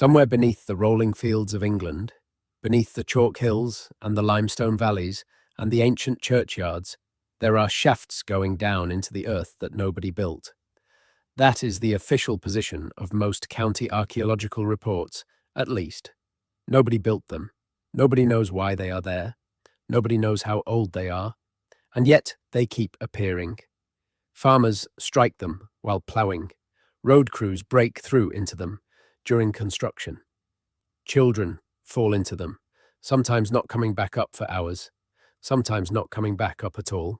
Somewhere beneath the rolling fields of England, beneath the chalk hills and the limestone valleys and the ancient churchyards, there are shafts going down into the earth that nobody built. That is the official position of most county archaeological reports, at least. Nobody built them. Nobody knows why they are there. Nobody knows how old they are. And yet they keep appearing. Farmers strike them while ploughing. Road crews break through into them during construction. Children fall into them, sometimes not coming back up for hours, sometimes not coming back up at all.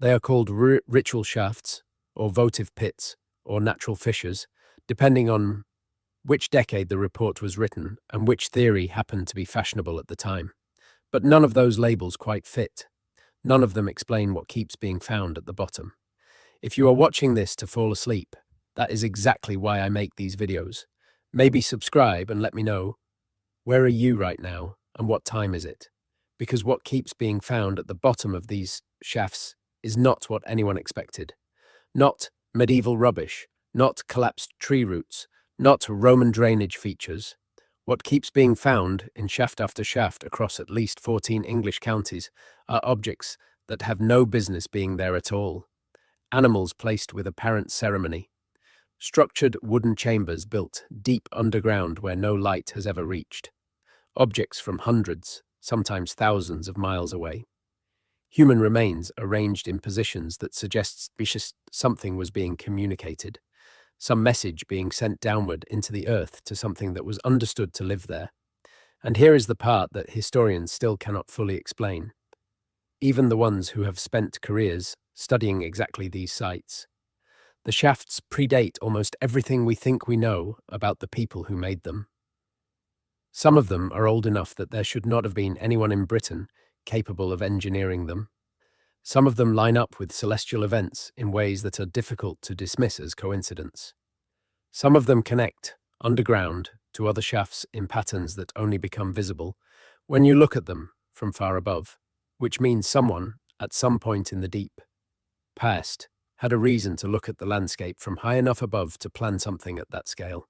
They are called ritual shafts, or votive pits, or natural fissures, depending on which decade the report was written and which theory happened to be fashionable at the time. But none of those labels quite fit. None of them explain what keeps being found at the bottom. If you are watching this to fall asleep, that is exactly why I make these videos. Maybe subscribe and let me know, where are you right now and what time is it? Because what keeps being found at the bottom of these shafts is not what anyone expected. Not medieval rubbish, not collapsed tree roots, not Roman drainage features. What keeps being found in shaft after shaft across at least 14 English counties are objects that have no business being there at all. Animals placed with apparent ceremony. Structured wooden chambers built deep underground where no light has ever reached. Objects from hundreds, sometimes thousands of miles away. Human remains arranged in positions that suggest something was being communicated. Some message being sent downward into the earth to something that was understood to live there. And here is the part that historians still cannot fully explain. Even the ones who have spent careers studying exactly these sites. The shafts predate almost everything we think we know about the people who made them. Some of them are old enough that there should not have been anyone in Britain capable of engineering them. Some of them line up with celestial events in ways that are difficult to dismiss as coincidence. Some of them connect, underground, to other shafts in patterns that only become visible when you look at them from far above, which means someone, at some point in the deep past, had a reason to look at the landscape from high enough above to plan something at that scale.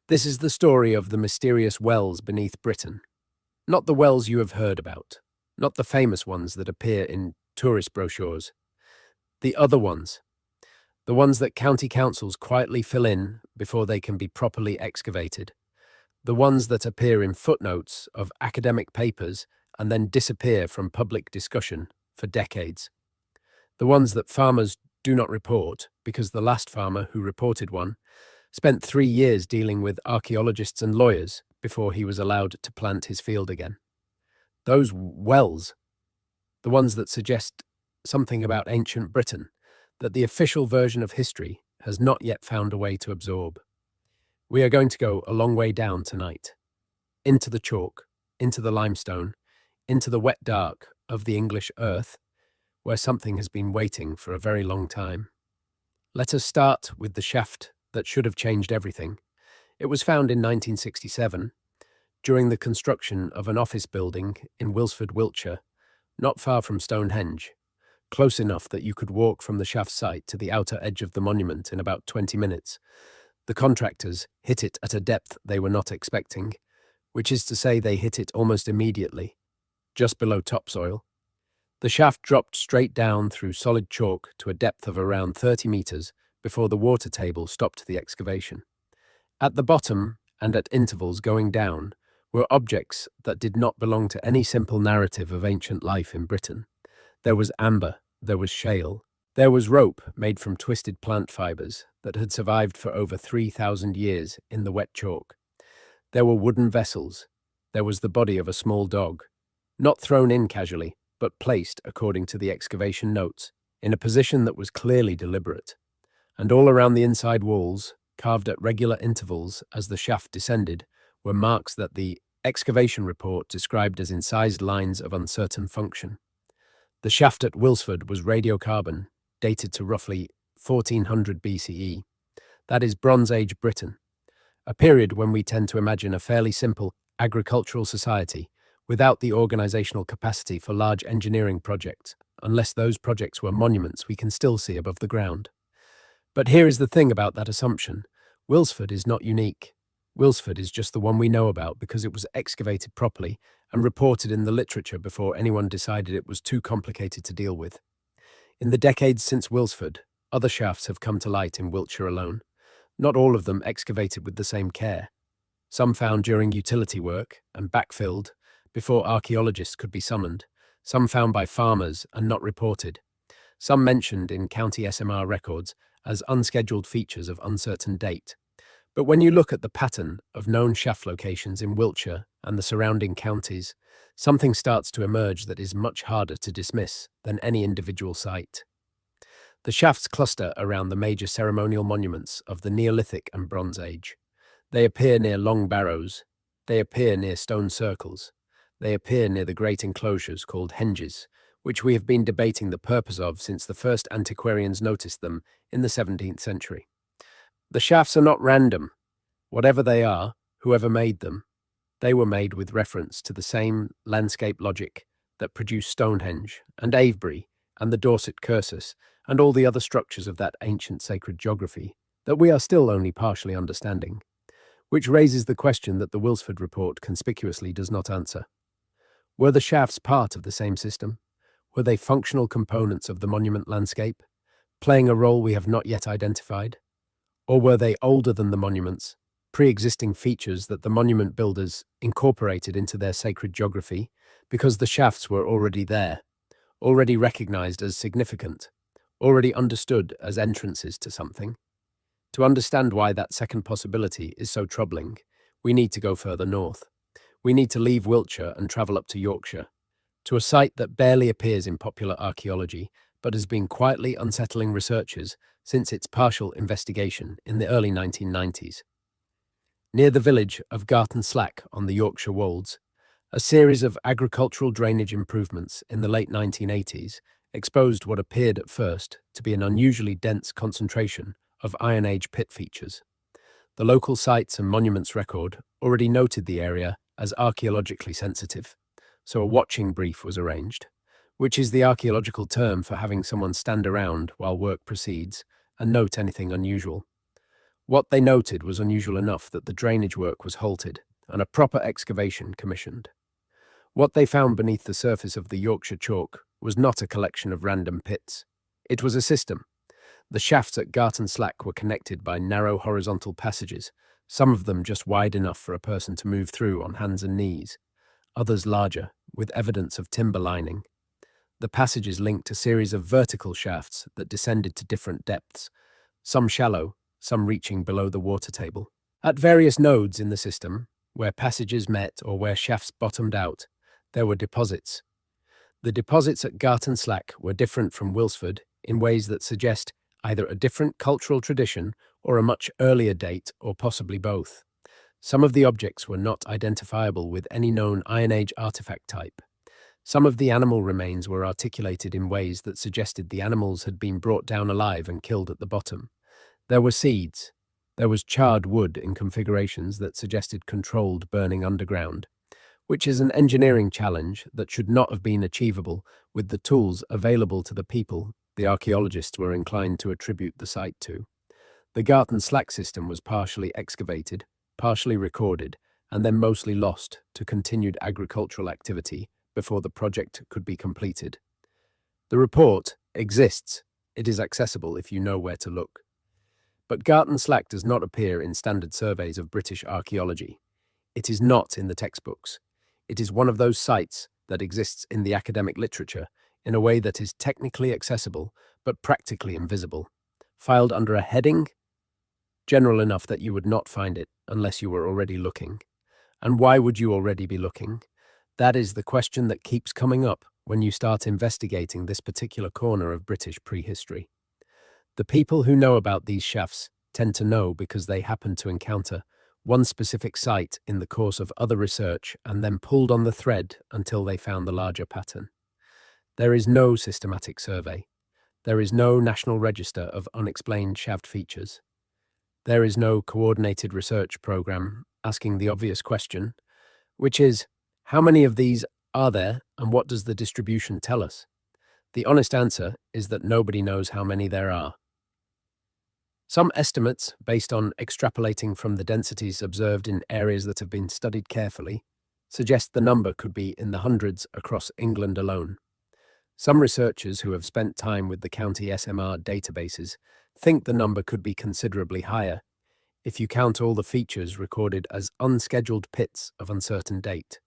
This is the story of the mysterious wells beneath Britain. Not the wells you have heard about, not the famous ones that appear in tourist brochures. The other ones, the ones that county councils quietly fill in before they can be properly excavated. The ones that appear in footnotes of academic papers and then disappear from public discussion for decades. The ones that farmers do not report because the last farmer who reported one spent 3 years dealing with archaeologists and lawyers before he was allowed to plant his field again. Those wells, the ones that suggest something about ancient Britain that the official version of history has not yet found a way to absorb. We are going to go a long way down tonight, into the chalk, into the limestone, into the wet dark of the English earth, where something has been waiting for a very long time. Let us start with the shaft that should have changed everything. It was found in 1967, during the construction of an office building in Wilsford, Wiltshire, not far from Stonehenge, close enough that you could walk from the shaft site to the outer edge of the monument in about 20 minutes. The contractors hit it at a depth they were not expecting, which is to say they hit it almost immediately, just below topsoil. The shaft dropped straight down through solid chalk to a depth of around 30 meters before the water table stopped the excavation. At the bottom, and at intervals going down, were objects that did not belong to any simple narrative of ancient life in Britain. There was amber, there was shale, there was rope made from twisted plant fibers that had survived for over 3,000 years in the wet chalk. There were wooden vessels, there was the body of a small dog, not thrown in casually, but placed, according to the excavation notes, in a position that was clearly deliberate. And all around the inside walls, carved at regular intervals as the shaft descended, were marks that the excavation report described as incised lines of uncertain function. The shaft at Wilsford was radiocarbon, dated to roughly 1400 BCE. That is Bronze Age Britain, a period when we tend to imagine a fairly simple agricultural society without the organizational capacity for large engineering projects, unless those projects were monuments we can still see above the ground. But here is the thing about that assumption. Wilsford is not unique. Wilsford is just the one we know about because it was excavated properly and reported in the literature before anyone decided it was too complicated to deal with. In the decades since Wilsford, other shafts have come to light in Wiltshire alone, not all of them excavated with the same care. Some found during utility work and backfilled before archaeologists could be summoned, some found by farmers and not reported, some mentioned in county SMR records as unscheduled features of uncertain date. But when you look at the pattern of known shaft locations in Wiltshire and the surrounding counties, something starts to emerge that is much harder to dismiss than any individual site. The shafts cluster around the major ceremonial monuments of the Neolithic and Bronze Age. They appear near long barrows. They appear near stone circles. They appear near the great enclosures called henges, which we have been debating the purpose of since the first antiquarians noticed them in the 17th century. The shafts are not random. Whatever they are, whoever made them, they were made with reference to the same landscape logic that produced Stonehenge and Avebury and the Dorset cursus and all the other structures of that ancient sacred geography that we are still only partially understanding, which raises the question that the Wilsford report conspicuously does not answer. Were the shafts part of the same system? Were they functional components of the monument landscape, playing a role we have not yet identified? Or were they older than the monuments, pre-existing features that the monument builders incorporated into their sacred geography because the shafts were already there, already recognized as significant, already understood as entrances to something? To understand why that second possibility is so troubling, we need to go further north. We need to leave Wiltshire and travel up to Yorkshire, to a site that barely appears in popular archaeology but has been quietly unsettling researchers since its partial investigation in the early 1990s. Near the village of Garton Slack on the Yorkshire Wolds, a series of agricultural drainage improvements in the late 1980s exposed what appeared at first to be an unusually dense concentration of Iron Age pit features. The local sites and monuments record already noted the area as archaeologically sensitive, so a watching brief was arranged, which is the archaeological term for having someone stand around while work proceeds and note anything unusual. What they noted was unusual enough that the drainage work was halted and a proper excavation commissioned. What they found beneath the surface of the Yorkshire chalk was not a collection of random pits. It was a system. The shafts at Garton Slack were connected by narrow horizontal passages, some of them just wide enough for a person to move through on hands and knees, others larger, with evidence of timber lining. The passages linked a series of vertical shafts that descended to different depths, some shallow, some reaching below the water table. At various nodes in the system, where passages met or where shafts bottomed out, there were deposits. The deposits at Garton Slack were different from Wilsford in ways that suggest either a different cultural tradition or a much earlier date, or possibly both. Some of the objects were not identifiable with any known Iron Age artifact type. Some of the animal remains were articulated in ways that suggested the animals had been brought down alive and killed at the bottom. There were seeds. There was charred wood in configurations that suggested controlled burning underground, which is an engineering challenge that should not have been achievable with the tools available to the people the archaeologists were inclined to attribute the site to. The Garton Slack system was partially excavated, partially recorded, and then mostly lost to continued agricultural activity before the project could be completed. The report exists. It is accessible if you know where to look. But Garton Slack does not appear in standard surveys of British archaeology. It is not in the textbooks. It is one of those sites that exists in the academic literature in a way that is technically accessible but practically invisible, filed under a heading general enough that you would not find it unless you were already looking. And why would you already be looking? That is the question that keeps coming up when you start investigating this particular corner of British prehistory. The people who know about these shafts tend to know because they happen to encounter one specific site in the course of other research and then pulled on the thread until they found the larger pattern. There is no systematic survey. There is no national register of unexplained shaft features. There is no coordinated research program asking the obvious question, which is, how many of these are there and what does the distribution tell us? The honest answer is that nobody knows how many there are. Some estimates, based on extrapolating from the densities observed in areas that have been studied carefully, suggest the number could be in the hundreds across England alone. Some researchers who have spent time with the county SMR databases think the number could be considerably higher if you count all the features recorded as unscheduled pits of uncertain date.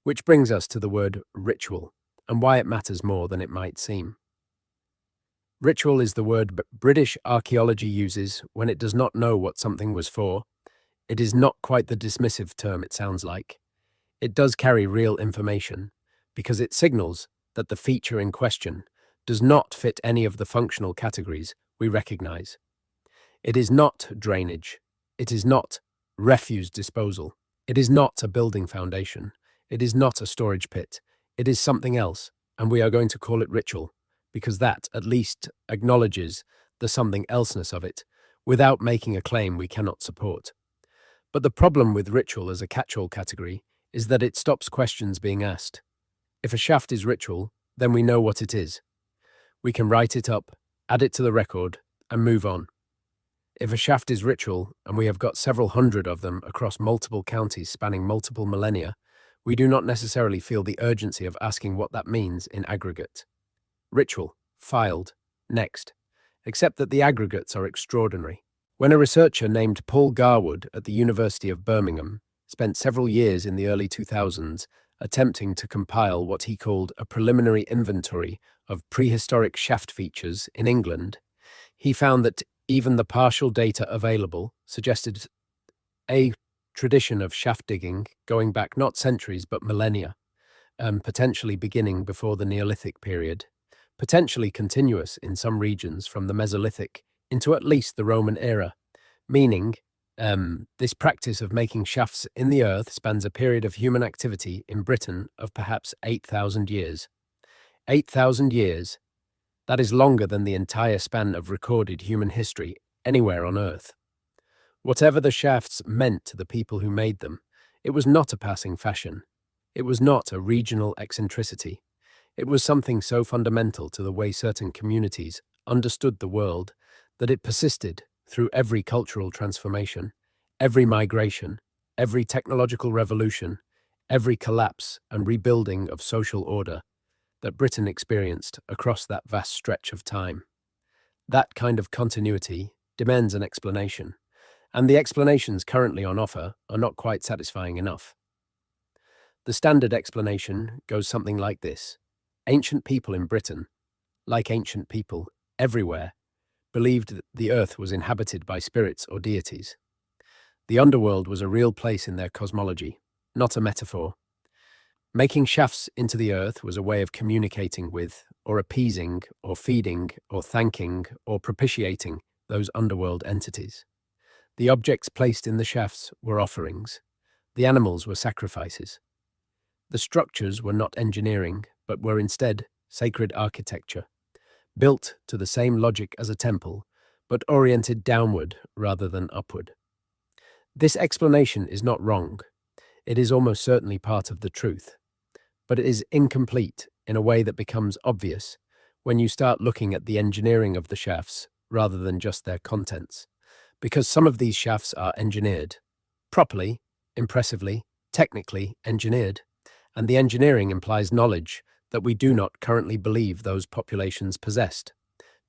Which brings us to the word ritual and why it matters more than it might seem. Ritual is the word British archaeology uses when it does not know what something was for. It is not quite the dismissive term it sounds like. It does carry real information because it signals that the feature in question does not fit any of the functional categories we recognize. It is not drainage. It is not refuse disposal. It is not a building foundation. It is not a storage pit. It is something else, and we are going to call it ritual, because that at least acknowledges the something elseness of it, without making a claim we cannot support. But the problem with ritual as a catch-all category is that it stops questions being asked. If a shaft is ritual, then we know what it is. We can write it up, add it to the record, and move on. If a shaft is ritual, and we have got several hundred of them across multiple counties spanning multiple millennia, we do not necessarily feel the urgency of asking what that means in aggregate. Ritual, filed, next. Except that the aggregates are extraordinary. When a researcher named Paul Garwood at the University of Birmingham spent several years in the early 2000s attempting to compile what he called a preliminary inventory of prehistoric shaft features in England, he found that even the partial data available suggested a tradition of shaft digging going back not centuries but millennia, potentially beginning before the Neolithic period, potentially continuous in some regions from the Mesolithic into at least the Roman era, meaning this practice of making shafts in the earth spans a period of human activity in Britain of perhaps 8,000 years. 8,000 years, that is longer than the entire span of recorded human history anywhere on Earth. Whatever the shafts meant to the people who made them, it was not a passing fashion. It was not a regional eccentricity. It was something so fundamental to the way certain communities understood the world that it persisted through every cultural transformation, every migration, every technological revolution, every collapse and rebuilding of social order that Britain experienced across that vast stretch of time. That kind of continuity demands an explanation, and the explanations currently on offer are not quite satisfying enough. The standard explanation goes something like this. Ancient people in Britain, like ancient people everywhere, believed that the earth was inhabited by spirits or deities. The underworld was a real place in their cosmology, not a metaphor. Making shafts into the earth was a way of communicating with, or appeasing, or feeding, or thanking, or propitiating those underworld entities. The objects placed in the shafts were offerings. The animals were sacrifices. The structures were not engineering, but were instead sacred architecture, built to the same logic as a temple, but oriented downward rather than upward. This explanation is not wrong. It is almost certainly part of the truth, but it is incomplete in a way that becomes obvious when you start looking at the engineering of the shafts rather than just their contents, because some of these shafts are engineered, properly, impressively, technically engineered, and the engineering implies knowledge that we do not currently believe those populations possessed.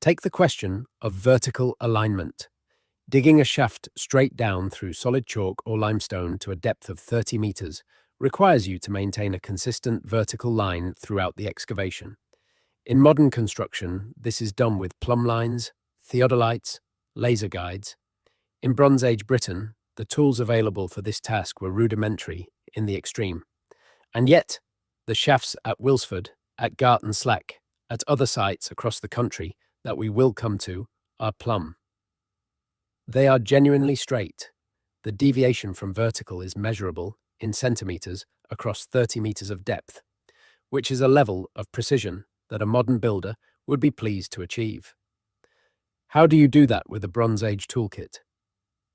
Take the question of vertical alignment. Digging a shaft straight down through solid chalk or limestone to a depth of 30 meters requires you to maintain a consistent vertical line throughout the excavation. In modern construction, this is done with plumb lines, theodolites, laser guides. In Bronze Age Britain, the tools available for this task were rudimentary in the extreme. And yet, the shafts at Wilsford, at Garton Slack, at other sites across the country that we will come to are plumb. They are genuinely straight. The deviation from vertical is measurable in centimeters across 30 meters of depth, which is a level of precision that a modern builder would be pleased to achieve. How do you do that with a Bronze Age toolkit?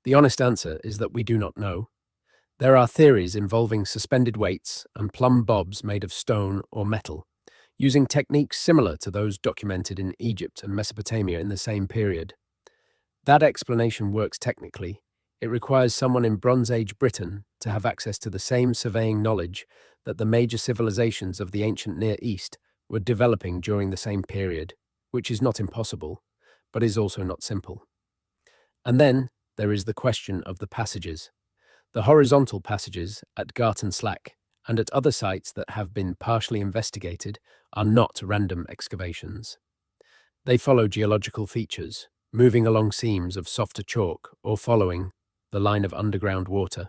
The honest answer is that we do not know. There are theories involving suspended weights and plumb bobs made of stone or metal, using techniques similar to those documented in Egypt and Mesopotamia in the same period. That explanation works technically. It requires someone in Bronze Age Britain to have access to the same surveying knowledge that the major civilizations of the ancient Near East were developing during the same period, which is not impossible, but is also not simple. And then there is the question of the passages. The horizontal passages at Garton Slack and at other sites that have been partially investigated are not random excavations. They follow geological features, moving along seams of softer chalk or following the line of underground water.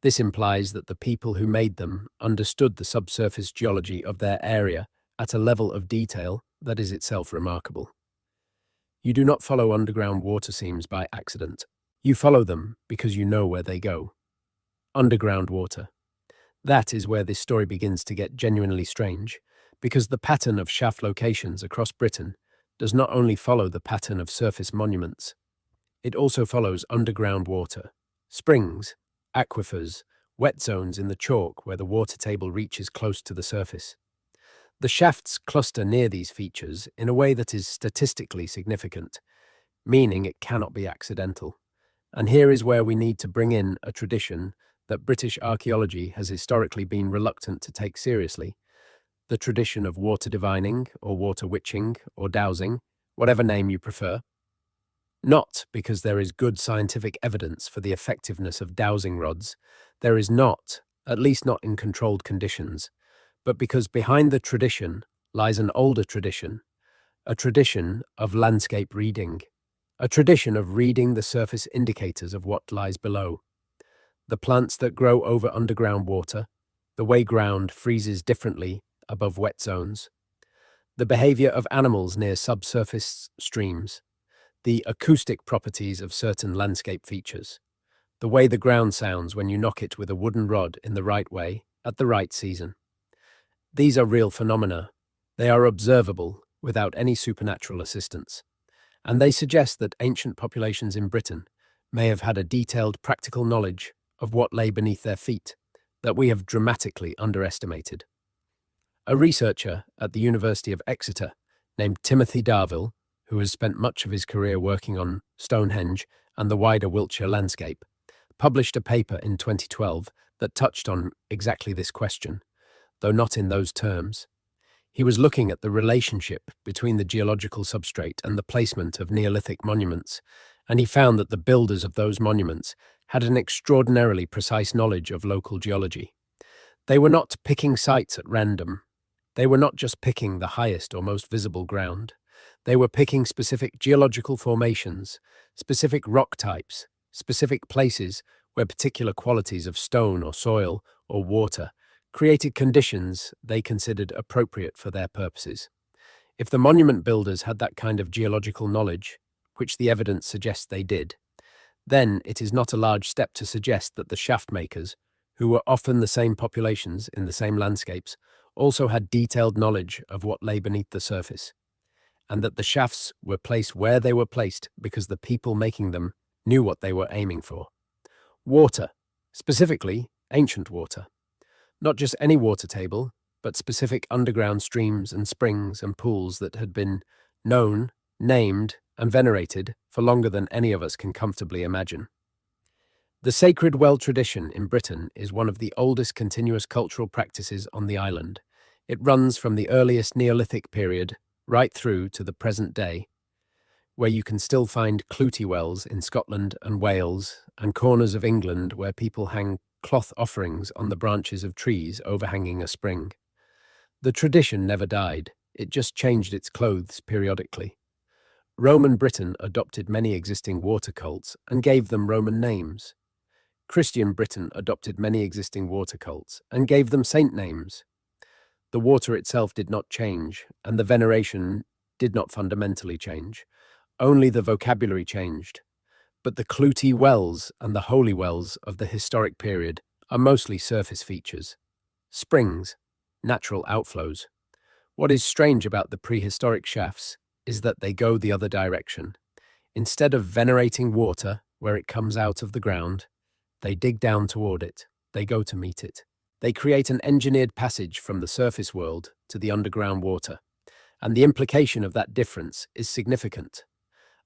This implies that the people who made them understood the subsurface geology of their area at a level of detail that is itself remarkable. You do not follow underground water seams by accident. You follow them because you know where they go. Underground water. That is where this story begins to get genuinely strange, because the pattern of shaft locations across Britain does not only follow the pattern of surface monuments, it also follows underground water, springs, aquifers, wet zones in the chalk where the water table reaches close to the surface. The shafts cluster near these features in a way that is statistically significant, meaning it cannot be accidental. And here is where we need to bring in a tradition that British archaeology has historically been reluctant to take seriously, the tradition of water divining or water witching or dowsing, whatever name you prefer. Not because there is good scientific evidence for the effectiveness of dowsing rods, there is not, at least not in controlled conditions, but because behind the tradition lies an older tradition, a tradition of landscape reading, a tradition of reading the surface indicators of what lies below. The plants that grow over underground water, the way ground freezes differently above wet zones, the behavior of animals near subsurface streams, the acoustic properties of certain landscape features, the way the ground sounds when you knock it with a wooden rod in the right way at the right season. These are real phenomena. They are observable without any supernatural assistance, and they suggest that ancient populations in Britain may have had a detailed practical knowledge of what lay beneath their feet that we have dramatically underestimated. A researcher at the University of Exeter named Timothy Darvill, who has spent much of his career working on Stonehenge and the wider Wiltshire landscape, published a paper in 2012 that touched on exactly this question, though not in those terms. He was looking at the relationship between the geological substrate and the placement of Neolithic monuments, and he found that the builders of those monuments had an extraordinarily precise knowledge of local geology. They were not picking sites at random. They were not just picking the highest or most visible ground. They were picking specific geological formations, specific rock types, specific places where particular qualities of stone or soil or water created conditions they considered appropriate for their purposes. If the monument builders had that kind of geological knowledge, which the evidence suggests they did, then it is not a large step to suggest that the shaft makers, who were often the same populations in the same landscapes, also had detailed knowledge of what lay beneath the surface, and that the shafts were placed where they were placed because the people making them knew what they were aiming for. Water, specifically ancient water. Not just any water table, but specific underground streams and springs and pools that had been known, named, and venerated for longer than any of us can comfortably imagine. The sacred well tradition in Britain is one of the oldest continuous cultural practices on the island. It runs from the earliest Neolithic period right through to the present day, where you can still find clootie wells in Scotland and Wales and corners of England where people hang cloth offerings on the branches of trees overhanging a spring. The tradition never died, it just changed its clothes periodically. Roman Britain adopted many existing water cults and gave them Roman names. Christian Britain adopted many existing water cults and gave them saint names. The water itself did not change, and the veneration did not fundamentally change. Only the vocabulary changed. But the clootie wells and the holy wells of the historic period are mostly surface features. Springs, natural outflows. What is strange about the prehistoric shafts is that they go the other direction. Instead of venerating water where it comes out of the ground, they dig down toward it. They go to meet it. They create an engineered passage from the surface world to the underground water. And the implication of that difference is significant.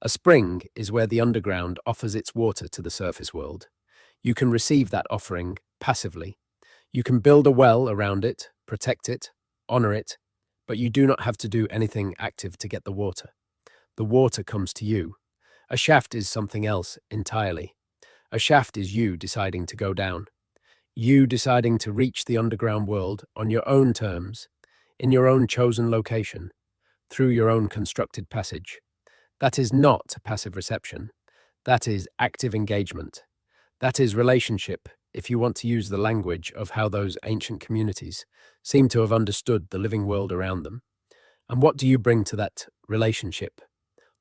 A spring is where the underground offers its water to the surface world. You can receive that offering passively. You can build a well around it, protect it, honor it, but you do not have to do anything active to get the water. The water comes to you. A shaft is something else entirely. A shaft is you deciding to go down. You deciding to reach the underground world on your own terms, in your own chosen location, through your own constructed passage. That is not passive reception. That is active engagement. That is relationship, if you want to use the language of how those ancient communities seem to have understood the living world around them. And what do you bring to that relationship?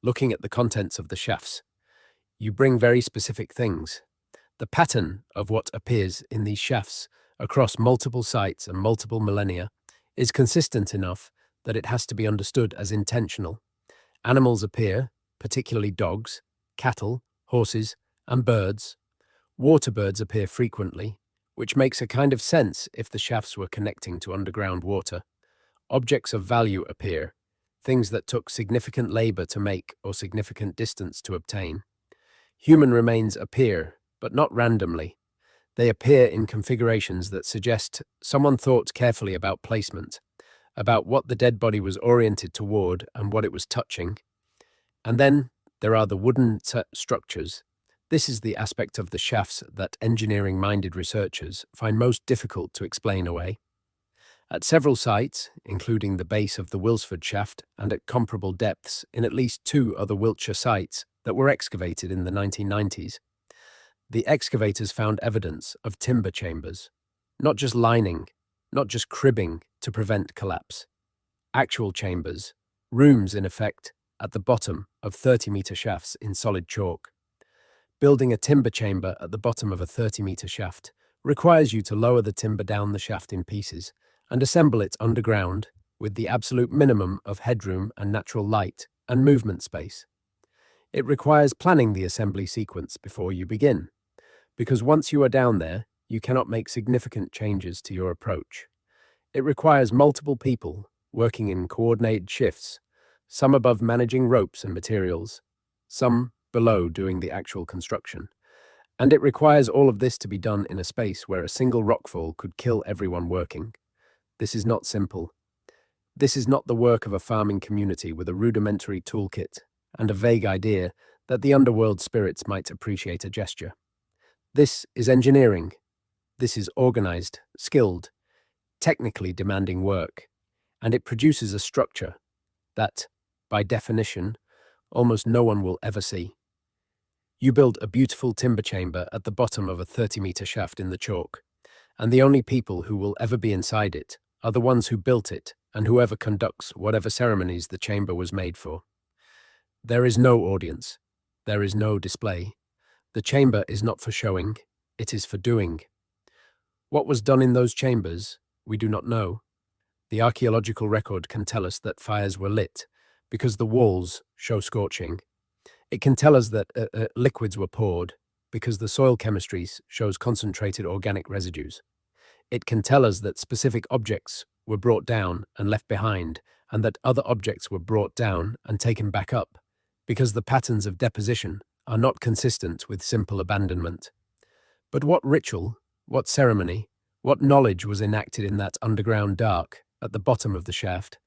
Looking at the contents of the shafts, you bring very specific things. The pattern of what appears in these shafts across multiple sites and multiple millennia is consistent enough that it has to be understood as intentional. Animals appear, particularly dogs, cattle, horses, and birds. Water birds appear frequently, which makes a kind of sense if the shafts were connecting to underground water. Objects of value appear, things that took significant labor to make or significant distance to obtain. Human remains appear, but not randomly. They appear in configurations that suggest someone thought carefully about placement, about what the dead body was oriented toward and what it was touching. And then there are the wooden structures. This is the aspect of the shafts that engineering-minded researchers find most difficult to explain away. At several sites, including the base of the Wilsford shaft and at comparable depths in at least 2 other Wiltshire sites that were excavated in the 1990s, the excavators found evidence of timber chambers, not just lining, not just cribbing to prevent collapse. Actual chambers, rooms in effect, at the bottom of 30-meter shafts in solid chalk. Building a timber chamber at the bottom of a 30-meter shaft requires you to lower the timber down the shaft in pieces and assemble it underground with the absolute minimum of headroom and natural light and movement space. It requires planning the assembly sequence before you begin, because once you are down there, you cannot make significant changes to your approach. It requires multiple people working in coordinated shifts, some above managing ropes and materials, some below doing the actual construction. And it requires all of this to be done in a space where a single rockfall could kill everyone working. This is not simple. This is not the work of a farming community with a rudimentary toolkit and a vague idea that the underworld spirits might appreciate a gesture. This is engineering. This is organized, skilled, technically demanding work, and it produces a structure that, by definition, almost no one will ever see. You build a beautiful timber chamber at the bottom of a 30-meter shaft in the chalk, and the only people who will ever be inside it are the ones who built it and whoever conducts whatever ceremonies the chamber was made for. There is no audience. There is no display. The chamber is not for showing, it is for doing. What was done in those chambers, we do not know. The archaeological record can tell us that fires were lit, because the walls show scorching. It can tell us that liquids were poured, because the soil chemistry shows concentrated organic residues. It can tell us that specific objects were brought down and left behind, and that other objects were brought down and taken back up, because the patterns of deposition are not consistent with simple abandonment. But what ritual, what ceremony, what knowledge was enacted in that underground dark at the bottom of the shaft?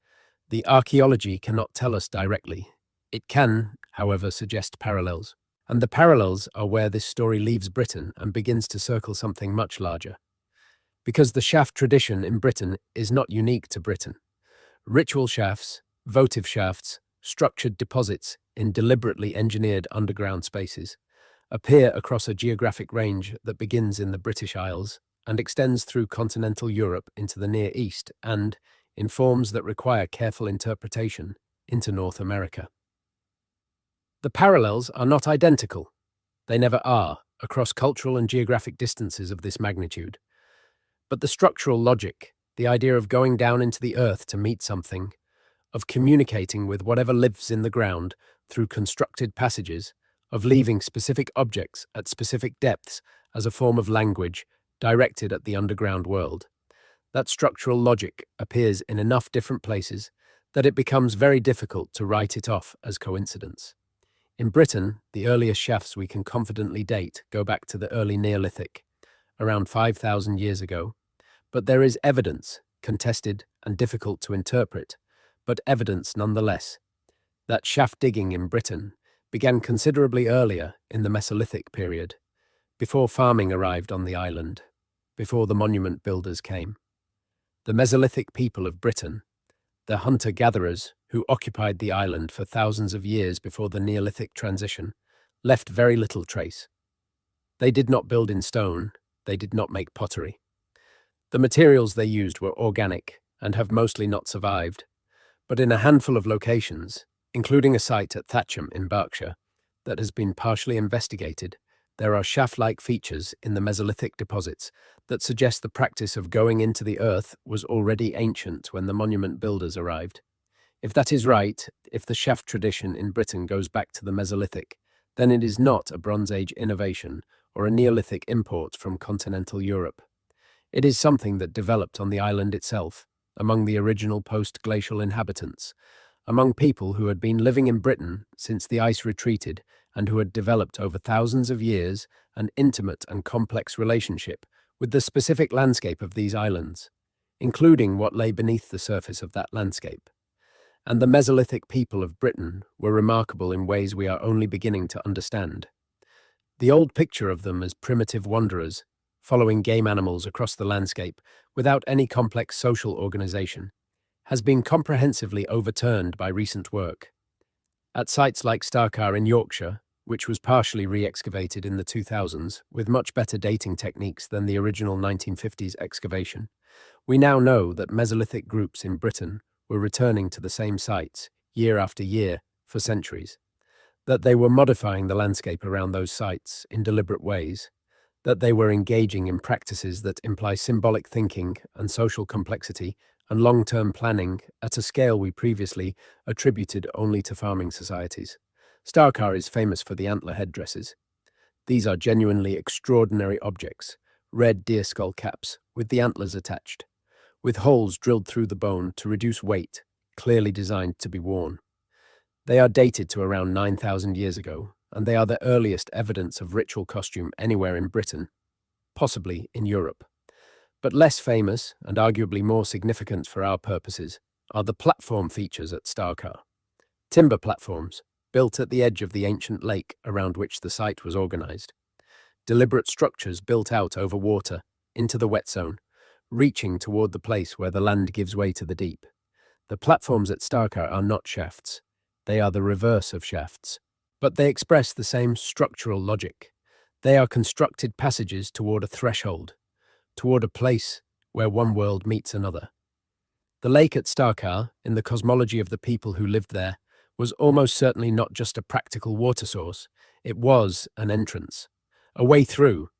The archaeology cannot tell us directly. It can, however, suggest parallels. And the parallels are where this story leaves Britain and begins to circle something much larger. Because the shaft tradition in Britain is not unique to Britain. Ritual shafts, votive shafts, structured deposits in deliberately engineered underground spaces appear across a geographic range that begins in the British Isles and extends through continental Europe into the Near East and, in forms that require careful interpretation, into North America. The parallels are not identical. They never are, across cultural and geographic distances of this magnitude. But the structural logic, the idea of going down into the earth to meet something, of communicating with whatever lives in the ground through constructed passages, of leaving specific objects at specific depths as a form of language directed at the underground world. That structural logic appears in enough different places that it becomes very difficult to write it off as coincidence. In Britain, the earliest shafts we can confidently date go back to the early Neolithic, around 5,000 years ago, but there is evidence, contested and difficult to interpret, but evidence nonetheless, that shaft digging in Britain began considerably earlier in the Mesolithic period, before farming arrived on the island, before the monument builders came. The Mesolithic people of Britain, the hunter-gatherers who occupied the island for thousands of years before the Neolithic transition, left very little trace. They did not build in stone, they did not make pottery. The materials they used were organic and have mostly not survived, but in a handful of locations, including a site at Thatcham in Berkshire that has been partially investigated, there are shaft-like features in the Mesolithic deposits that suggest the practice of going into the earth was already ancient when the monument builders arrived. If that is right, if the shaft tradition in Britain goes back to the Mesolithic, then it is not a Bronze Age innovation or a Neolithic import from continental Europe. It is something that developed on the island itself, among the original post-glacial inhabitants, among people who had been living in Britain since the ice retreated and who had developed over thousands of years an intimate and complex relationship with the specific landscape of these islands, including what lay beneath the surface of that landscape. And the Mesolithic people of Britain were remarkable in ways we are only beginning to understand. The old picture of them as primitive wanderers, following game animals across the landscape without any complex social organization, has been comprehensively overturned by recent work. At sites like Starcar in Yorkshire, which was partially re-excavated in the 2000s with much better dating techniques than the original 1950s excavation, we now know that Mesolithic groups in Britain were returning to the same sites year after year for centuries, that they were modifying the landscape around those sites in deliberate ways, that they were engaging in practices that imply symbolic thinking and social complexity and long-term planning at a scale we previously attributed only to farming societies. Starcar is famous for the antler headdresses. These are genuinely extraordinary objects, red deer skull caps with the antlers attached, with holes drilled through the bone to reduce weight, clearly designed to be worn. They are dated to around 9,000 years ago, and they are the earliest evidence of ritual costume anywhere in Britain, possibly in Europe. But less famous, and arguably more significant for our purposes, are the platform features at Starcar. Timber platforms, built at the edge of the ancient lake around which the site was organized. Deliberate structures built out over water, into the wet zone, reaching toward the place where the land gives way to the deep. The platforms at Starcar are not shafts. They are the reverse of shafts. But they express the same structural logic. They are constructed passages toward a threshold, toward a place where one world meets another. The lake at Starcar, in the cosmology of the people who lived there, was almost certainly not just a practical water source. It was an entrance, a way through,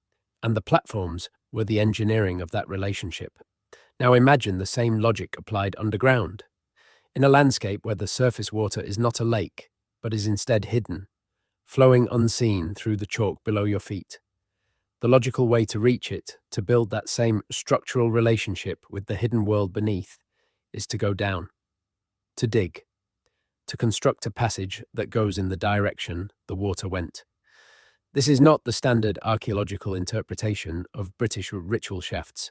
and the platforms were the engineering of that relationship. Now imagine the same logic applied underground, in a landscape where the surface water is not a lake, but is instead hidden, flowing unseen through the chalk below your feet. The logical way to reach it, to build that same structural relationship with the hidden world beneath, is to go down, to dig, to construct a passage that goes in the direction the water went. This is not the standard archaeological interpretation of British ritual shafts.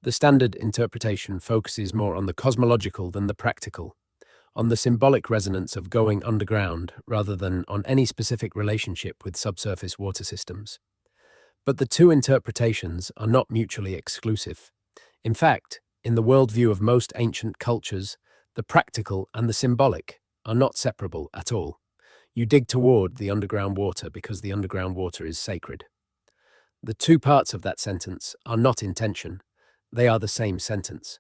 The standard interpretation focuses more on the cosmological than the practical, on the symbolic resonance of going underground rather than on any specific relationship with subsurface water systems. But the two interpretations are not mutually exclusive. In fact, in the worldview of most ancient cultures, the practical and the symbolic are not separable at all. You dig toward the underground water because the underground water is sacred. The two parts of that sentence are not in tension. They are the same sentence.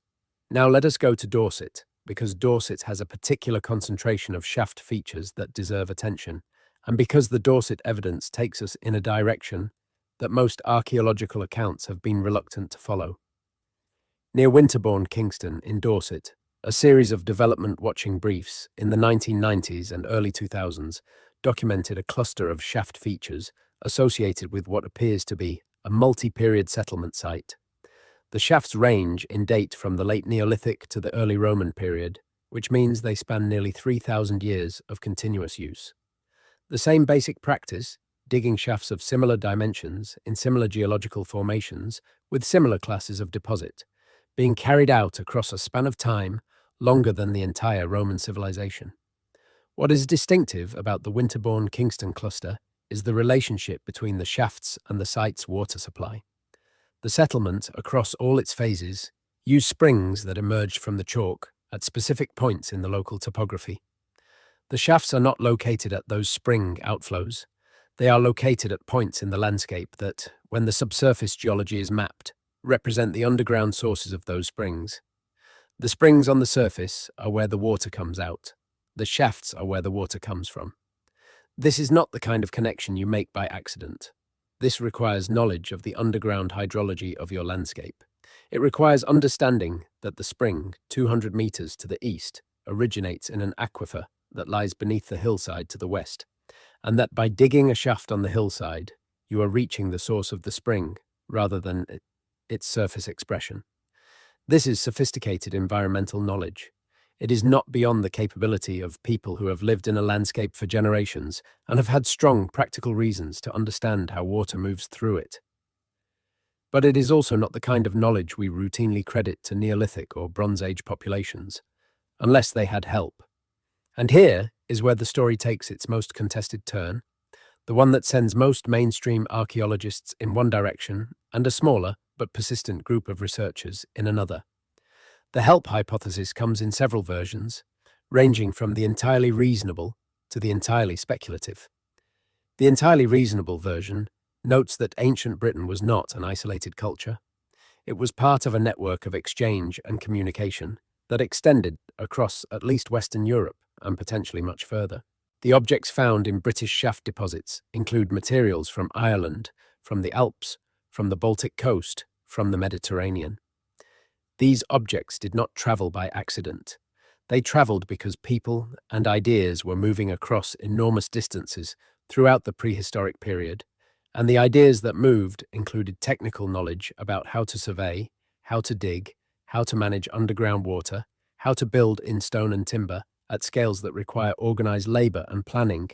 Now let us go to Dorset, because Dorset has a particular concentration of shaft features that deserve attention, and because the Dorset evidence takes us in a direction that most archaeological accounts have been reluctant to follow. Near Winterbourne, Kingston, in Dorset, a series of development watching briefs in the 1990s and early 2000s documented a cluster of shaft features associated with what appears to be a multi-period settlement site. The shafts range in date from the late Neolithic to the early Roman period, which means they span nearly 3,000 years of continuous use. The same basic practice, digging shafts of similar dimensions in similar geological formations with similar classes of deposit, being carried out across a span of time longer than the entire Roman civilization. What is distinctive about the Winterbourne-Kingston cluster is the relationship between the shafts and the site's water supply. The settlement, across all its phases, used springs that emerged from the chalk at specific points in the local topography. The shafts are not located at those spring outflows. They are located at points in the landscape that, when the subsurface geology is mapped, represent the underground sources of those springs. The springs on the surface are where the water comes out. The shafts are where the water comes from. This is not the kind of connection you make by accident. This requires knowledge of the underground hydrology of your landscape. It requires understanding that the spring, 200 meters to the east, originates in an aquifer that lies beneath the hillside to the west, and that by digging a shaft on the hillside, you are reaching the source of the spring rather than its surface expression. This is sophisticated environmental knowledge. It is not beyond the capability of people who have lived in a landscape for generations and have had strong practical reasons to understand how water moves through it. But it is also not the kind of knowledge we routinely credit to Neolithic or Bronze Age populations, unless they had help. And here is where the story takes its most contested turn, the one that sends most mainstream archaeologists in one direction and a smaller but persistent group of researchers in another. The help hypothesis comes in several versions, ranging from the entirely reasonable to the entirely speculative. The entirely reasonable version notes that ancient Britain was not an isolated culture. It was part of a network of exchange and communication that extended across at least Western Europe and potentially much further. The objects found in British shaft deposits include materials from Ireland, from the Alps, from the Baltic coast, from the Mediterranean. These objects did not travel by accident. They traveled because people and ideas were moving across enormous distances throughout the prehistoric period, and the ideas that moved included technical knowledge about how to survey, how to dig, how to manage underground water, how to build in stone and timber at scales that require organized labor and planning.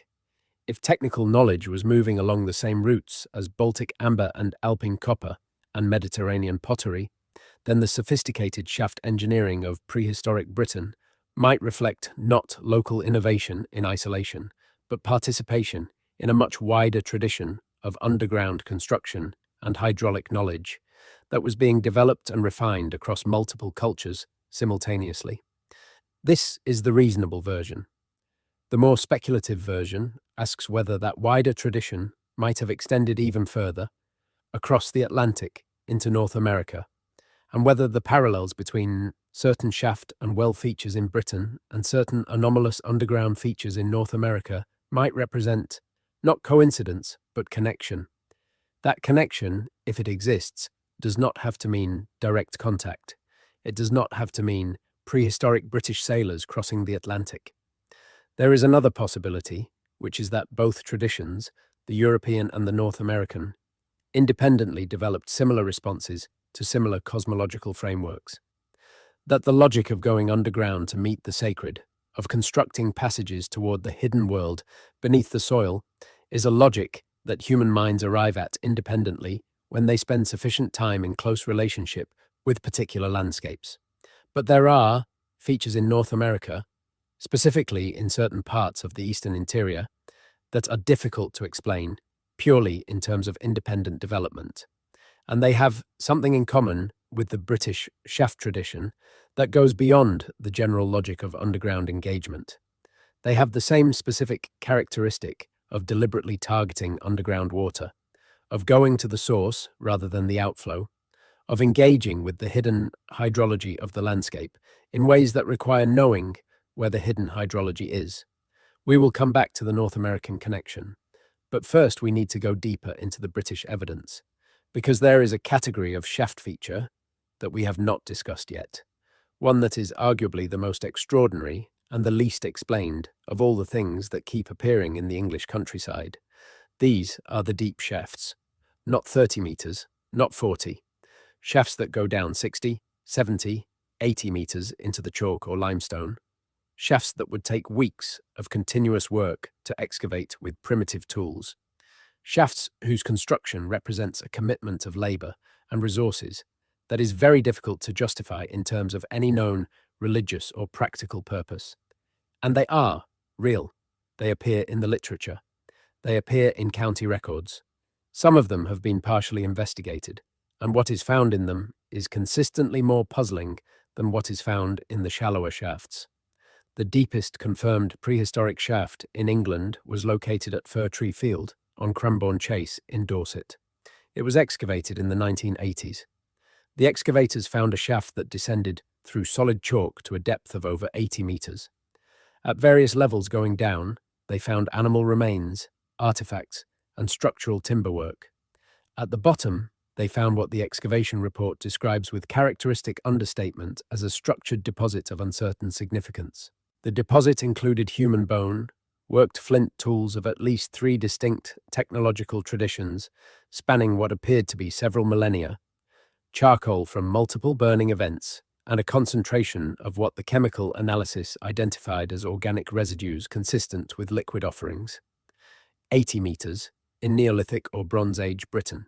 If technical knowledge was moving along the same routes as Baltic amber and Alpine copper and Mediterranean pottery, then the sophisticated shaft engineering of prehistoric Britain might reflect not local innovation in isolation, but participation in a much wider tradition of underground construction and hydraulic knowledge that was being developed and refined across multiple cultures simultaneously. This is the reasonable version. The more speculative version asks whether that wider tradition might have extended even further, across the Atlantic into North America, and whether the parallels between certain shaft and well features in Britain and certain anomalous underground features in North America might represent not coincidence, but connection. That connection, if it exists, does not have to mean direct contact. It does not have to mean prehistoric British sailors crossing the Atlantic. There is another possibility, which is that both traditions, the European and the North American, independently developed similar responses to similar cosmological frameworks. That the logic of going underground to meet the sacred, of constructing passages toward the hidden world beneath the soil, is a logic that human minds arrive at independently when they spend sufficient time in close relationship with particular landscapes. But there are features in North America, specifically in certain parts of the eastern interior, that are difficult to explain purely in terms of independent development. And they have something in common with the British shaft tradition that goes beyond the general logic of underground engagement. They have the same specific characteristic of deliberately targeting underground water, of going to the source rather than the outflow, of engaging with the hidden hydrology of the landscape in ways that require knowing where the hidden hydrology is. We will come back to the North American connection, but first we need to go deeper into the British evidence, because there is a category of shaft feature that we have not discussed yet, one that is arguably the most extraordinary and the least explained of all the things that keep appearing in the English countryside. These are the deep shafts, not 30 meters, not 40, shafts that go down 60, 70, 80 meters into the chalk or limestone, shafts that would take weeks of continuous work to excavate with primitive tools, shafts whose construction represents a commitment of labor and resources that is very difficult to justify in terms of any known religious or practical purpose. And they are real. They appear in the literature. They appear in county records. Some of them have been partially investigated, and what is found in them is consistently more puzzling than what is found in the shallower shafts. The deepest confirmed prehistoric shaft in England was located at Fir Tree Field on Cranbourne Chase in Dorset. It was excavated in the 1980s. The excavators found a shaft that descended through solid chalk to a depth of over 80 meters. At various levels going down, they found animal remains, artifacts, and structural timberwork. At the bottom, they found what the excavation report describes with characteristic understatement as a structured deposit of uncertain significance. The deposit included human bone, worked flint tools of at least 3 distinct technological traditions, spanning what appeared to be several millennia, charcoal from multiple burning events, and a concentration of what the chemical analysis identified as organic residues consistent with liquid offerings. 80 meters in Neolithic or Bronze Age Britain,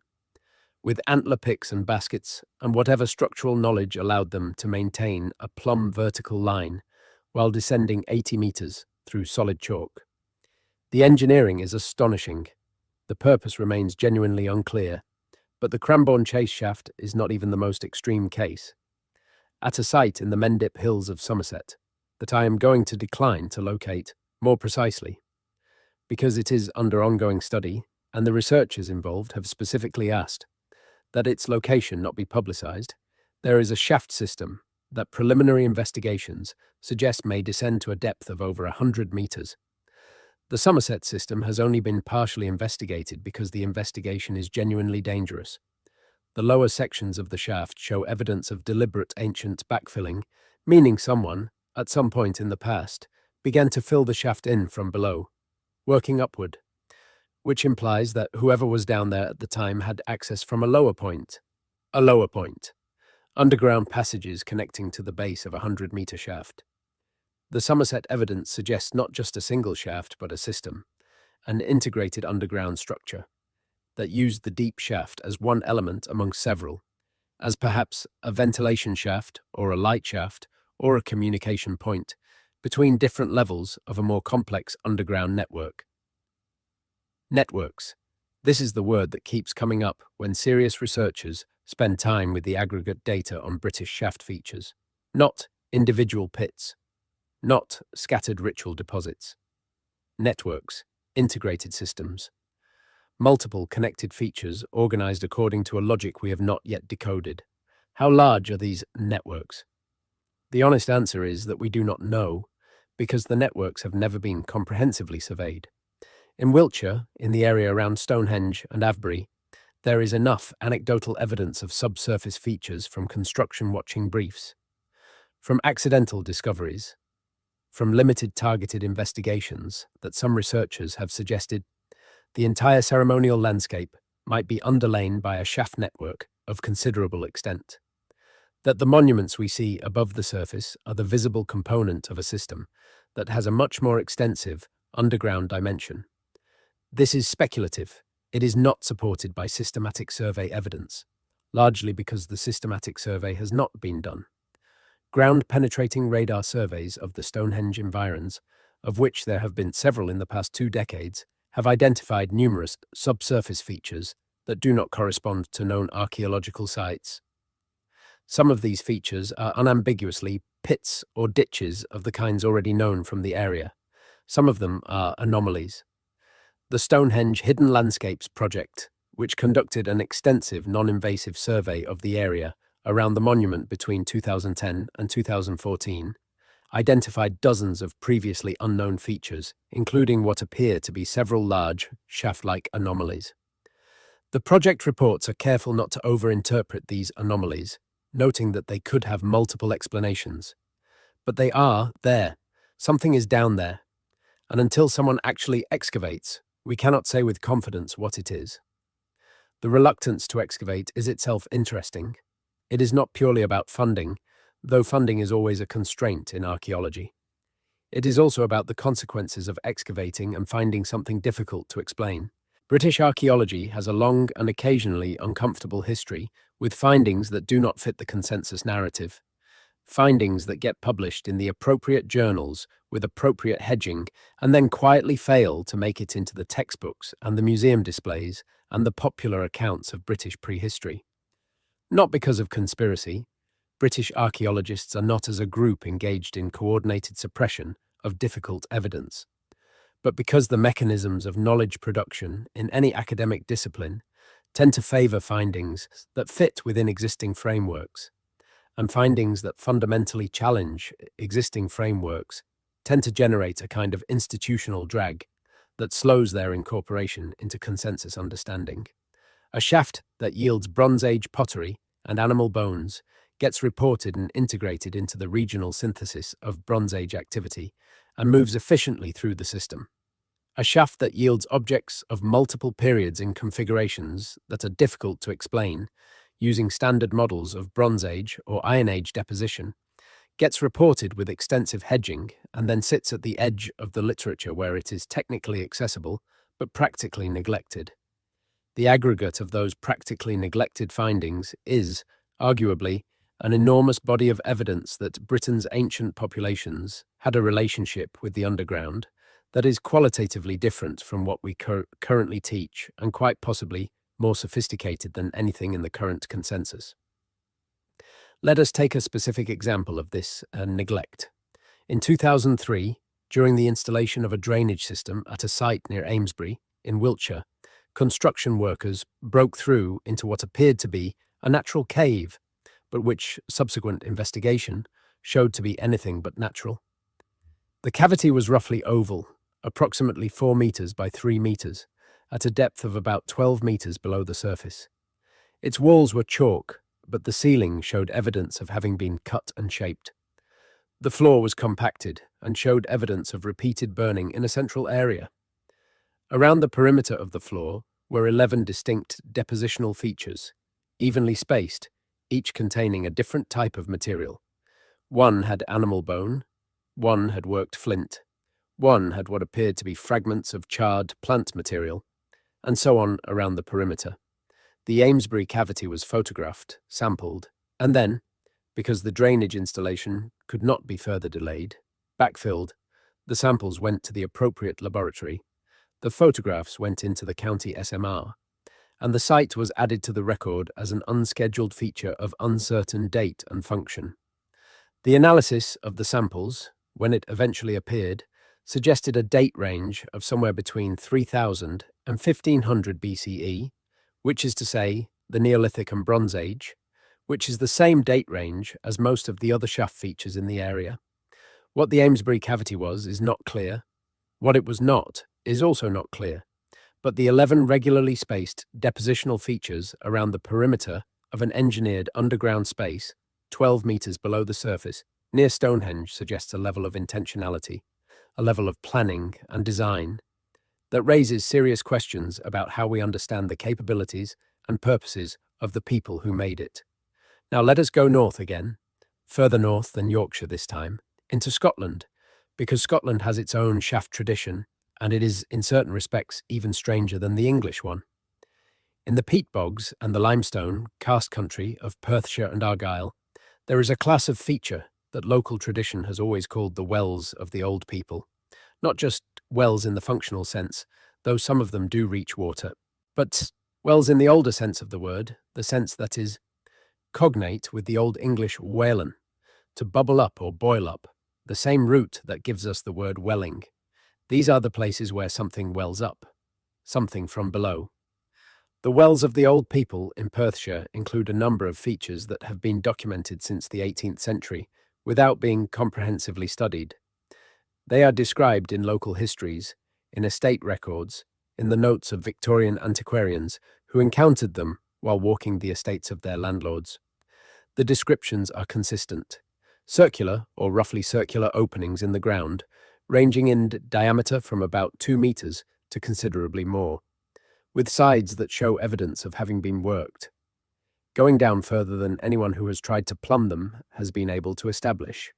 with antler picks and baskets and whatever structural knowledge allowed them to maintain a plumb vertical line while descending 80 meters through solid chalk. The engineering is astonishing. The purpose remains genuinely unclear, but the Cranbourne Chase shaft is not even the most extreme case. At a site in the Mendip Hills of Somerset, that I am going to decline to locate more precisely, because it is under ongoing study and the researchers involved have specifically asked that its location not be publicized, there is a shaft system that preliminary investigations suggest may descend to a depth of over 100 meters. The Somerset system has only been partially investigated because the investigation is genuinely dangerous. The lower sections of the shaft show evidence of deliberate ancient backfilling, meaning someone, at some point in the past, began to fill the shaft in from below, working upward, which implies that whoever was down there at the time had access from a lower point. A lower point. Underground passages connecting to the base of a 100-meter shaft. The Somerset evidence suggests not just a single shaft, but a system, an integrated underground structure that used the deep shaft as one element among several, as perhaps a ventilation shaft or a light shaft or a communication point between different levels of a more complex underground network. Networks. This is the word that keeps coming up when serious researchers spend time with the aggregate data on British shaft features. Not individual pits. Not scattered ritual deposits. Networks. Integrated systems. Multiple connected features organized according to a logic we have not yet decoded. How large are these networks? The honest answer is that we do not know, because the networks have never been comprehensively surveyed. In Wiltshire, in the area around Stonehenge and Avebury, there is enough anecdotal evidence of subsurface features from construction watching briefs, from accidental discoveries, from limited targeted investigations that some researchers have suggested the entire ceremonial landscape might be underlain by a shaft network of considerable extent, that the monuments we see above the surface are the visible component of a system that has a much more extensive underground dimension. This is speculative. It is not supported by systematic survey evidence, largely because the systematic survey has not been done. Ground-penetrating radar surveys of the Stonehenge environs, of which there have been several in the past 2 decades, have identified numerous subsurface features that do not correspond to known archaeological sites. Some of these features are unambiguously pits or ditches of the kinds already known from the area. Some of them are anomalies. The Stonehenge Hidden Landscapes Project, which conducted an extensive non-invasive survey of the area around the monument between 2010 and 2014, identified dozens of previously unknown features, including what appear to be several large, shaft-like anomalies. The project reports are careful not to overinterpret these anomalies, noting that they could have multiple explanations. But they are there. Something is down there. And until someone actually excavates, we cannot say with confidence what it is. The reluctance to excavate is itself interesting. It is not purely about funding, though funding is always a constraint in archaeology. It is also about the consequences of excavating and finding something difficult to explain. British archaeology has a long and occasionally uncomfortable history with findings that do not fit the consensus narrative. Findings that get published in the appropriate journals with appropriate hedging and then quietly fail to make it into the textbooks and the museum displays and the popular accounts of British prehistory. Not because of conspiracy, British archaeologists are not as a group engaged in coordinated suppression of difficult evidence, but because the mechanisms of knowledge production in any academic discipline tend to favor findings that fit within existing frameworks, and findings that fundamentally challenge existing frameworks tend to generate a kind of institutional drag that slows their incorporation into consensus understanding. A shaft that yields Bronze Age pottery and animal bones gets reported and integrated into the regional synthesis of Bronze Age activity and moves efficiently through the system. A shaft that yields objects of multiple periods in configurations that are difficult to explain, using standard models of Bronze Age or Iron Age deposition, gets reported with extensive hedging and then sits at the edge of the literature where it is technically accessible but practically neglected. The aggregate of those practically neglected findings is, arguably, an enormous body of evidence that Britain's ancient populations had a relationship with the underground that is qualitatively different from what we currently teach and quite possibly more sophisticated than anything in the current consensus. Let us take a specific example of this neglect. In 2003, during the installation of a drainage system at a site near Amesbury, in Wiltshire, construction workers broke through into what appeared to be a natural cave, but which subsequent investigation showed to be anything but natural. The cavity was roughly oval, approximately 4 meters by 3 meters, at a depth of about 12 meters below the surface. Its walls were chalk, but the ceiling showed evidence of having been cut and shaped. The floor was compacted and showed evidence of repeated burning in a central area. Around the perimeter of the floor were 11 distinct depositional features, evenly spaced, each containing a different type of material. One had animal bone, one had worked flint, one had what appeared to be fragments of charred plant material, and so on around the perimeter. The Amesbury cavity was photographed, sampled, and then, because the drainage installation could not be further delayed, backfilled. The samples went to the appropriate laboratory, the photographs went into the county SMR, and the site was added to the record as an unscheduled feature of uncertain date and function. The analysis of the samples, when it eventually appeared, suggested a date range of somewhere between 3000 and 1500 BCE, which is to say, the Neolithic and Bronze Age, which is the same date range as most of the other shaft features in the area. What the Amesbury cavity was is not clear. What it was not is also not clear, but the 11 regularly spaced depositional features around the perimeter of an engineered underground space, 12 meters below the surface, near Stonehenge, suggests a level of intentionality, a level of planning and design that raises serious questions about how we understand the capabilities and purposes of the people who made it. Now let us go north again, further north than Yorkshire this time, into Scotland, because Scotland has its own shaft tradition, and it is in certain respects even stranger than the English one. In the peat bogs and the limestone karst country of Perthshire and Argyll, there is a class of feature that local tradition has always called the wells of the old people. Not just wells in the functional sense, though some of them do reach water, but wells in the older sense of the word, the sense that is cognate with the Old English welen, to bubble up or boil up, the same root that gives us the word welling. These are the places where something wells up, something from below. The wells of the old people in Perthshire include a number of features that have been documented since the 18th century without being comprehensively studied. They are described in local histories, in estate records, in the notes of Victorian antiquarians who encountered them while walking the estates of their landlords. The descriptions are consistent. Circular or roughly circular openings in the ground, ranging in diameter from about 2 meters to considerably more, with sides that show evidence of having been worked, going down further than anyone who has tried to plumb them has been able to establish.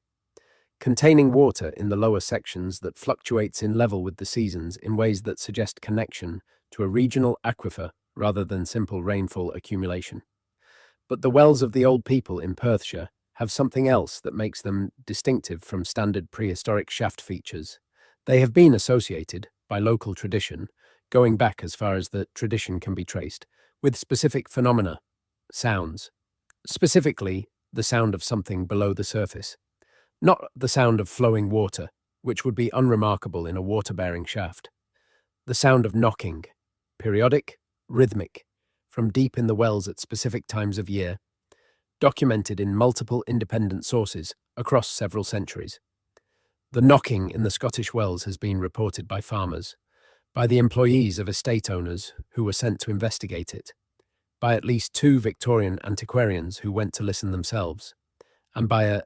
containing water in the lower sections that fluctuates in level with the seasons in ways that suggest connection to a regional aquifer rather than simple rainfall accumulation. But the wells of the old people in Perthshire have something else that makes them distinctive from standard prehistoric shaft features. They have been associated, by local tradition, going back as far as the tradition can be traced, with specific phenomena, sounds, specifically the sound of something below the surface, not the sound of flowing water, which would be unremarkable in a water-bearing shaft. The sound of knocking, periodic, rhythmic, from deep in the wells at specific times of year, documented in multiple independent sources across several centuries. The knocking in the Scottish wells has been reported by farmers, by the employees of estate owners who were sent to investigate it, by at least two Victorian antiquarians who went to listen themselves, and by a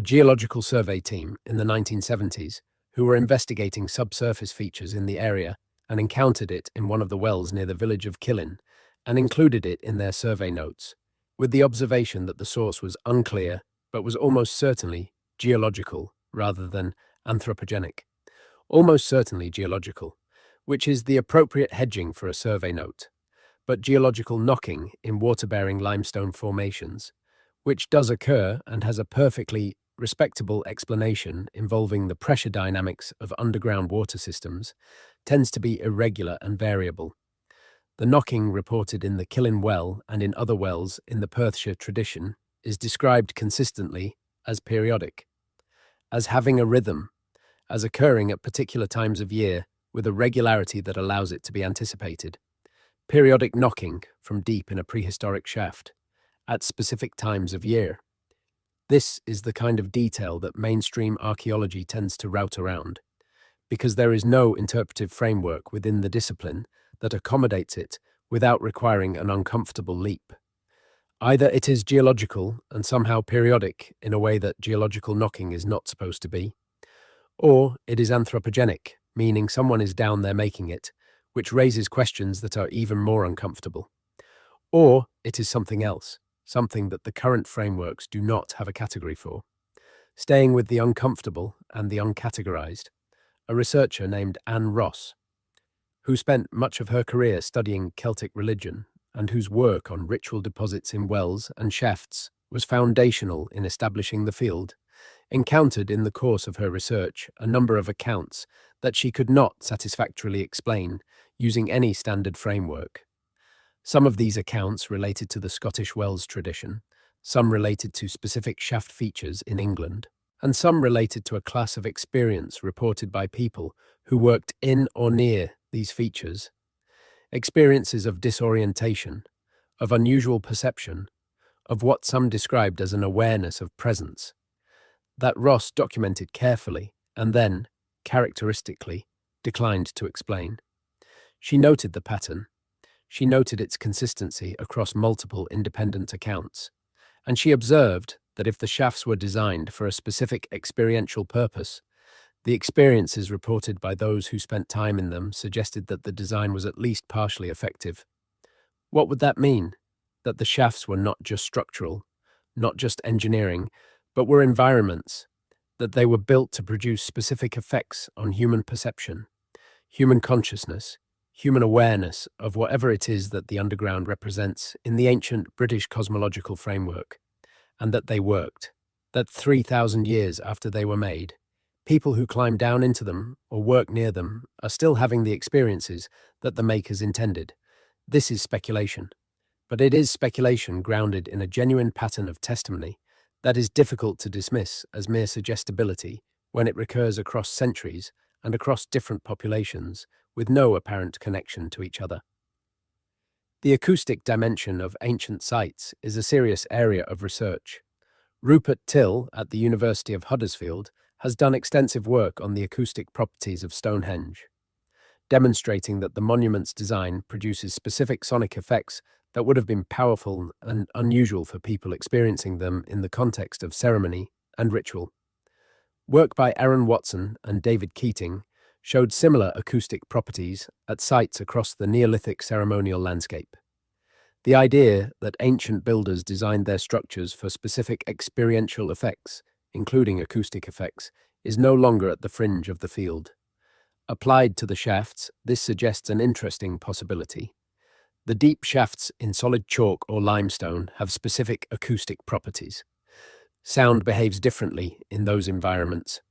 geological survey team in the 1970s who were investigating subsurface features in the area and encountered it in one of the wells near the village of Killin and included it in their survey notes, with the observation that the source was unclear but was almost certainly geological rather than anthropogenic. Almost certainly geological, which is the appropriate hedging for a survey note, but geological knocking in water-bearing limestone formations, which does occur and has a perfectly respectable explanation involving the pressure dynamics of underground water systems, tends to be irregular and variable. The knocking reported in the Killin well and in other wells in the Perthshire tradition is described consistently as periodic, as having a rhythm, as occurring at particular times of year with a regularity that allows it to be anticipated. Periodic knocking from deep in a prehistoric shaft at specific times of year. This is the kind of detail that mainstream archaeology tends to route around, because there is no interpretive framework within the discipline that accommodates it without requiring an uncomfortable leap. Either it is geological and somehow periodic in a way that geological knocking is not supposed to be, or it is anthropogenic, meaning someone is down there making it, which raises questions that are even more uncomfortable. Or it is something else, something that the current frameworks do not have a category for. Staying with the uncomfortable and the uncategorized, a researcher named Anne Ross, who spent much of her career studying Celtic religion and whose work on ritual deposits in wells and shafts was foundational in establishing the field, encountered in the course of her research a number of accounts that she could not satisfactorily explain using any standard framework. Some of these accounts related to the Scottish wells tradition, some related to specific shaft features in England, and some related to a class of experience reported by people who worked in or near these features. Experiences of disorientation, of unusual perception, of what some described as an awareness of presence, that Ross documented carefully and then, characteristically, declined to explain. She noted the pattern. She noted its consistency across multiple independent accounts, and she observed that if the shafts were designed for a specific experiential purpose, the experiences reported by those who spent time in them suggested that the design was at least partially effective. What would that mean? That the shafts were not just structural, not just engineering, but were environments, that they were built to produce specific effects on human perception, human consciousness, human awareness of whatever it is that the underground represents in the ancient British cosmological framework, and that they worked, that 3,000 years after they were made, people who climb down into them or work near them are still having the experiences that the makers intended. This is speculation, but it is speculation grounded in a genuine pattern of testimony that is difficult to dismiss as mere suggestibility when it recurs across centuries and across different populations with no apparent connection to each other. The acoustic dimension of ancient sites is a serious area of research. Rupert Till at the University of Huddersfield has done extensive work on the acoustic properties of Stonehenge, demonstrating that the monument's design produces specific sonic effects that would have been powerful and unusual for people experiencing them in the context of ceremony and ritual. Work by Aaron Watson and David Keating showed similar acoustic properties at sites across the Neolithic ceremonial landscape. The idea that ancient builders designed their structures for specific experiential effects including acoustic effects, is no longer at the fringe of the field. Applied to the shafts, this suggests an interesting possibility. The deep shafts in solid chalk or limestone have specific acoustic properties. Sound behaves differently in those environments.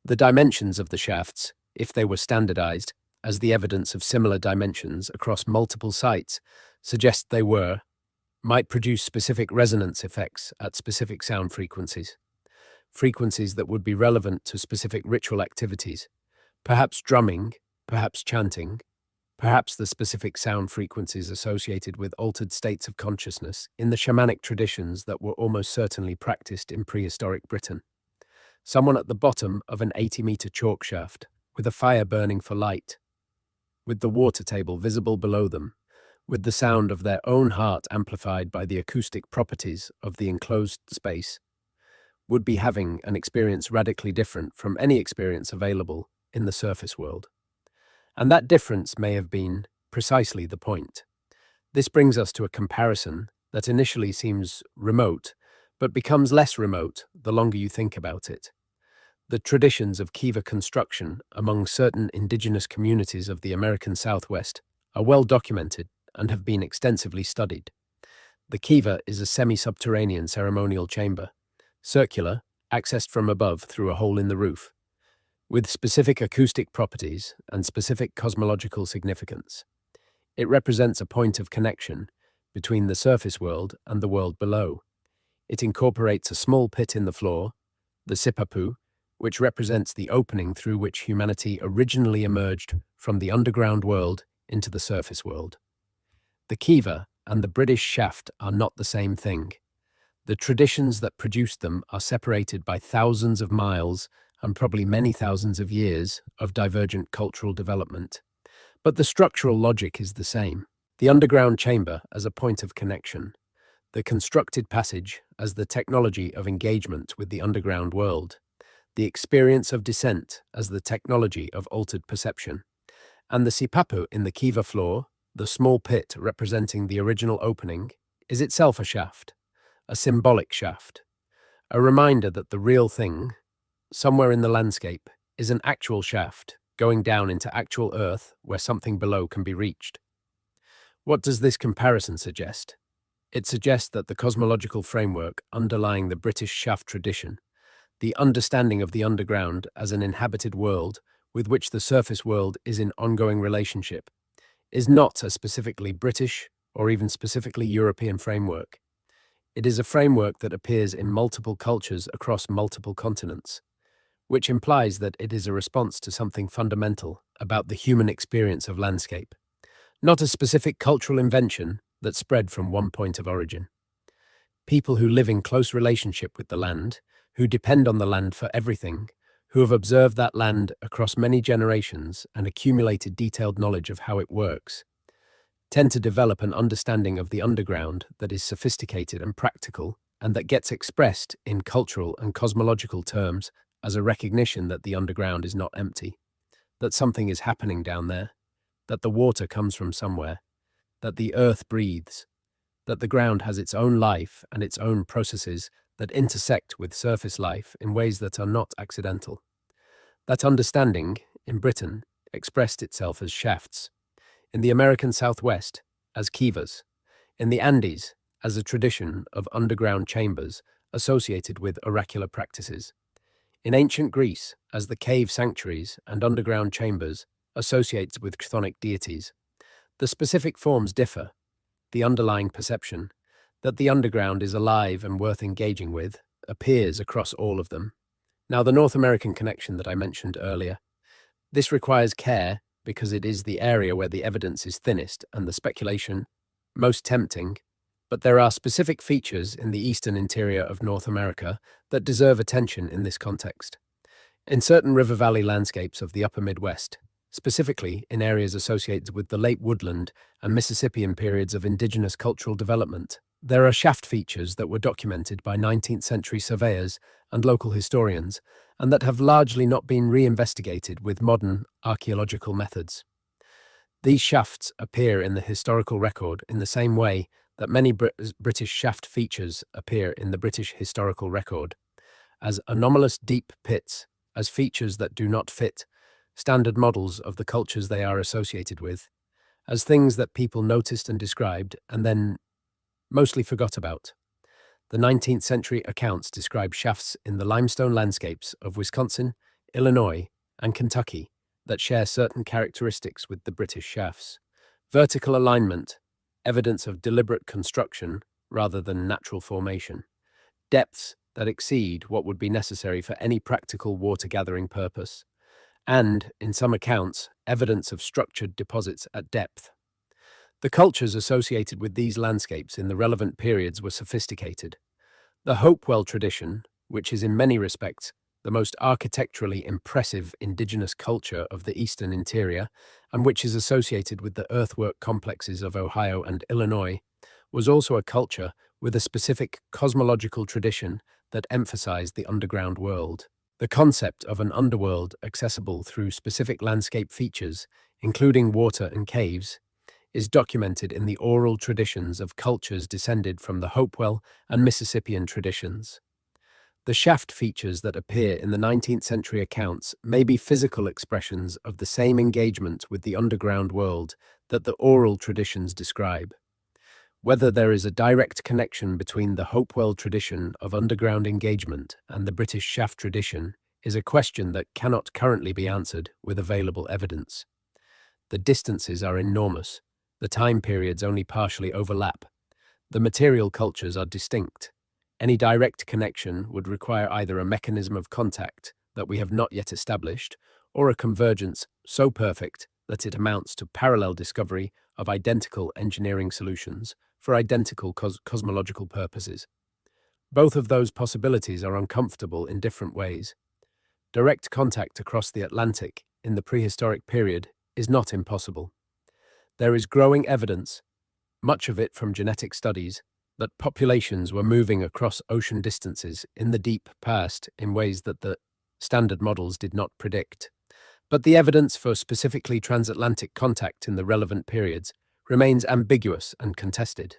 The dimensions of the shafts, if they were standardized, as the evidence of similar dimensions across multiple sites suggests they might produce specific resonance effects at specific sound frequencies, frequencies that would be relevant to specific ritual activities, perhaps drumming, perhaps chanting, perhaps the specific sound frequencies associated with altered states of consciousness in the shamanic traditions that were almost certainly practiced in prehistoric Britain. Someone at the bottom of an 80-meter chalk shaft, with a fire burning for light, with the water table visible below them, with the sound of their own heart amplified by the acoustic properties of the enclosed space, would be having an experience radically different from any experience available in the surface world. And that difference may have been precisely the point. This brings us to a comparison that initially seems remote, but becomes less remote the longer you think about it. The traditions of kiva construction among certain indigenous communities of the American Southwest are well documented and have been extensively studied. The kiva is a semi-subterranean ceremonial chamber, circular, accessed from above through a hole in the roof, with specific acoustic properties and specific cosmological significance. It represents a point of connection between the surface world and the world below. It incorporates a small pit in the floor, the sipapu, which represents the opening through which humanity originally emerged from the underground world into the surface world. The kiva and the British shaft are not the same thing. The traditions that produced them are separated by thousands of miles and probably many thousands of years of divergent cultural development. But the structural logic is the same. The underground chamber as a point of connection, the constructed passage as the technology of engagement with the underground world, the experience of descent as the technology of altered perception, and the sipapu in the kiva floor, the small pit representing the original opening, is itself a shaft, a symbolic shaft, a reminder that the real thing, somewhere in the landscape, is an actual shaft going down into actual earth where something below can be reached. What does this comparison suggest? It suggests that the cosmological framework underlying the British shaft tradition, the understanding of the underground as an inhabited world with which the surface world is in ongoing relationship, is not a specifically British or even specifically European framework. It is a framework that appears in multiple cultures across multiple continents, which implies that it is a response to something fundamental about the human experience of landscape, not a specific cultural invention that spread from one point of origin. People who live in close relationship with the land, who depend on the land for everything, who have observed that land across many generations and accumulated detailed knowledge of how it works, tend to develop an understanding of the underground that is sophisticated and practical and that gets expressed in cultural and cosmological terms as a recognition that the underground is not empty, that something is happening down there, that the water comes from somewhere, that the earth breathes, that the ground has its own life and its own processes that intersect with surface life in ways that are not accidental. That understanding, in Britain, expressed itself as shafts, in the American Southwest, as kivas, in the Andes, as a tradition of underground chambers associated with oracular practices, in ancient Greece, as the cave sanctuaries and underground chambers associated with chthonic deities. The specific forms differ. The underlying perception that the underground is alive and worth engaging with appears across all of them. Now, the North American connection that I mentioned earlier, this requires care because it is the area where the evidence is thinnest and the speculation most tempting, but there are specific features in the eastern interior of North America that deserve attention in this context. In certain river valley landscapes of the upper Midwest, specifically in areas associated with the late woodland and Mississippian periods of indigenous cultural development, there are shaft features that were documented by 19th century surveyors and local historians, and that have largely not been reinvestigated with modern archaeological methods. These shafts appear in the historical record in the same way that many British shaft features appear in the British historical record, as anomalous deep pits, as features that do not fit standard models of the cultures they are associated with, as things that people noticed and described and then mostly forgot about. The 19th century accounts describe shafts in the limestone landscapes of Wisconsin, Illinois, and Kentucky that share certain characteristics with the British shafts. Vertical alignment, evidence of deliberate construction rather than natural formation. Depths that exceed what would be necessary for any practical water-gathering purpose. And, in some accounts, evidence of structured deposits at depth. The cultures associated with these landscapes in the relevant periods were sophisticated. The Hopewell tradition, which is in many respects the most architecturally impressive indigenous culture of the eastern interior, and which is associated with the earthwork complexes of Ohio and Illinois, was also a culture with a specific cosmological tradition that emphasized the underground world. The concept of an underworld accessible through specific landscape features, including water and caves, is documented in the oral traditions of cultures descended from the Hopewell and Mississippian traditions. The shaft features that appear in the 19th century accounts may be physical expressions of the same engagement with the underground world that the oral traditions describe. Whether there is a direct connection between the Hopewell tradition of underground engagement and the British shaft tradition is a question that cannot currently be answered with available evidence. The distances are enormous. The time periods only partially overlap. The material cultures are distinct. Any direct connection would require either a mechanism of contact that we have not yet established, or a convergence so perfect that it amounts to parallel discovery of identical engineering solutions for identical cosmological purposes. Both of those possibilities are uncomfortable in different ways. Direct contact across the Atlantic in the prehistoric period is not impossible. There is growing evidence, much of it from genetic studies, that populations were moving across ocean distances in the deep past in ways that the standard models did not predict. But the evidence for specifically transatlantic contact in the relevant periods remains ambiguous and contested.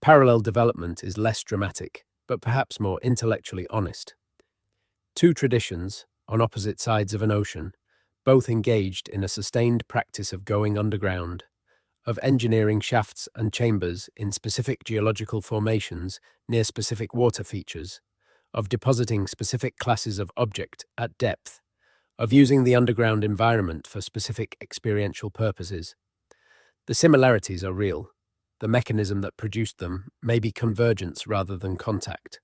Parallel development is less dramatic, but perhaps more intellectually honest. Two traditions, on opposite sides of an ocean, both engaged in a sustained practice of going underground, of engineering shafts and chambers in specific geological formations near specific water features, of depositing specific classes of object at depth, of using the underground environment for specific experiential purposes. The similarities are real. The mechanism that produced them may be convergence rather than contact.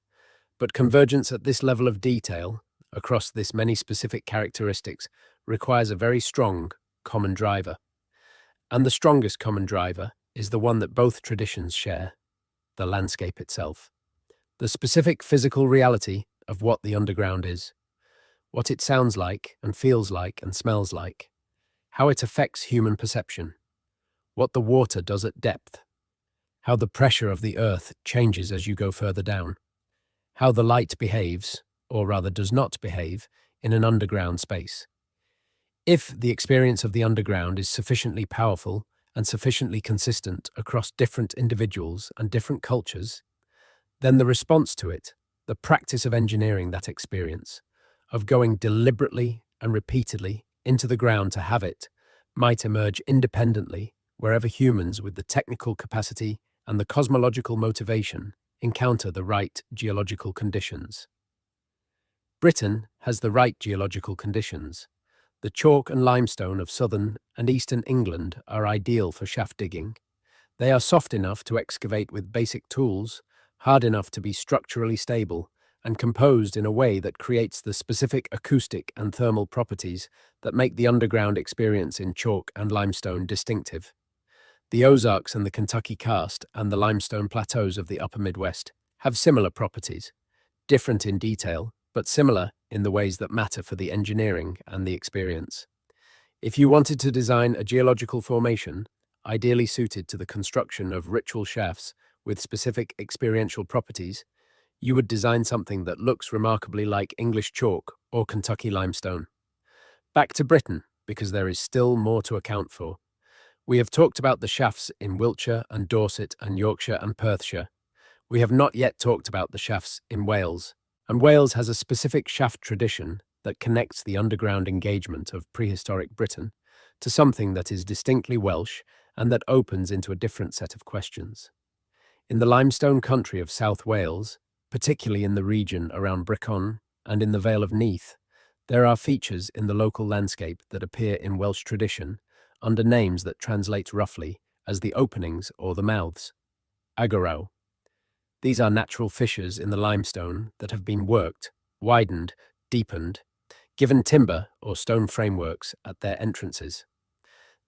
But convergence at this level of detail, across this many specific characteristics, requires a very strong common driver. And the strongest common driver is the one that both traditions share: the landscape itself. The specific physical reality of what the underground is. What it sounds like and feels like and smells like. How it affects human perception. What the water does at depth. How the pressure of the earth changes as you go further down. How the light behaves, or rather does not behave, in an underground space. If the experience of the underground is sufficiently powerful and sufficiently consistent across different individuals and different cultures, then the response to it, the practice of engineering that experience, of going deliberately and repeatedly into the ground to have it, might emerge independently wherever humans with the technical capacity and the cosmological motivation encounter the right geological conditions. Britain has the right geological conditions. The chalk and limestone of southern and eastern England are ideal for shaft digging. They are soft enough to excavate with basic tools, hard enough to be structurally stable, and composed in a way that creates the specific acoustic and thermal properties that make the underground experience in chalk and limestone distinctive. The Ozarks and the Kentucky Karst and the limestone plateaus of the upper Midwest have similar properties, different in detail, but similar in the ways that matter for the engineering and the experience. If you wanted to design a geological formation, ideally suited to the construction of ritual shafts with specific experiential properties, you would design something that looks remarkably like English chalk or Kentucky limestone. Back to Britain, because there is still more to account for. We have talked about the shafts in Wiltshire and Dorset and Yorkshire and Perthshire. We have not yet talked about the shafts in Wales. And Wales has a specific shaft tradition that connects the underground engagement of prehistoric Britain to something that is distinctly Welsh and that opens into a different set of questions. In the limestone country of South Wales, particularly in the region around Brychan and in the Vale of Neath, there are features in the local landscape that appear in Welsh tradition under names that translate roughly as the openings or the mouths. Agorow. These are natural fissures in the limestone that have been worked, widened, deepened, given timber or stone frameworks at their entrances.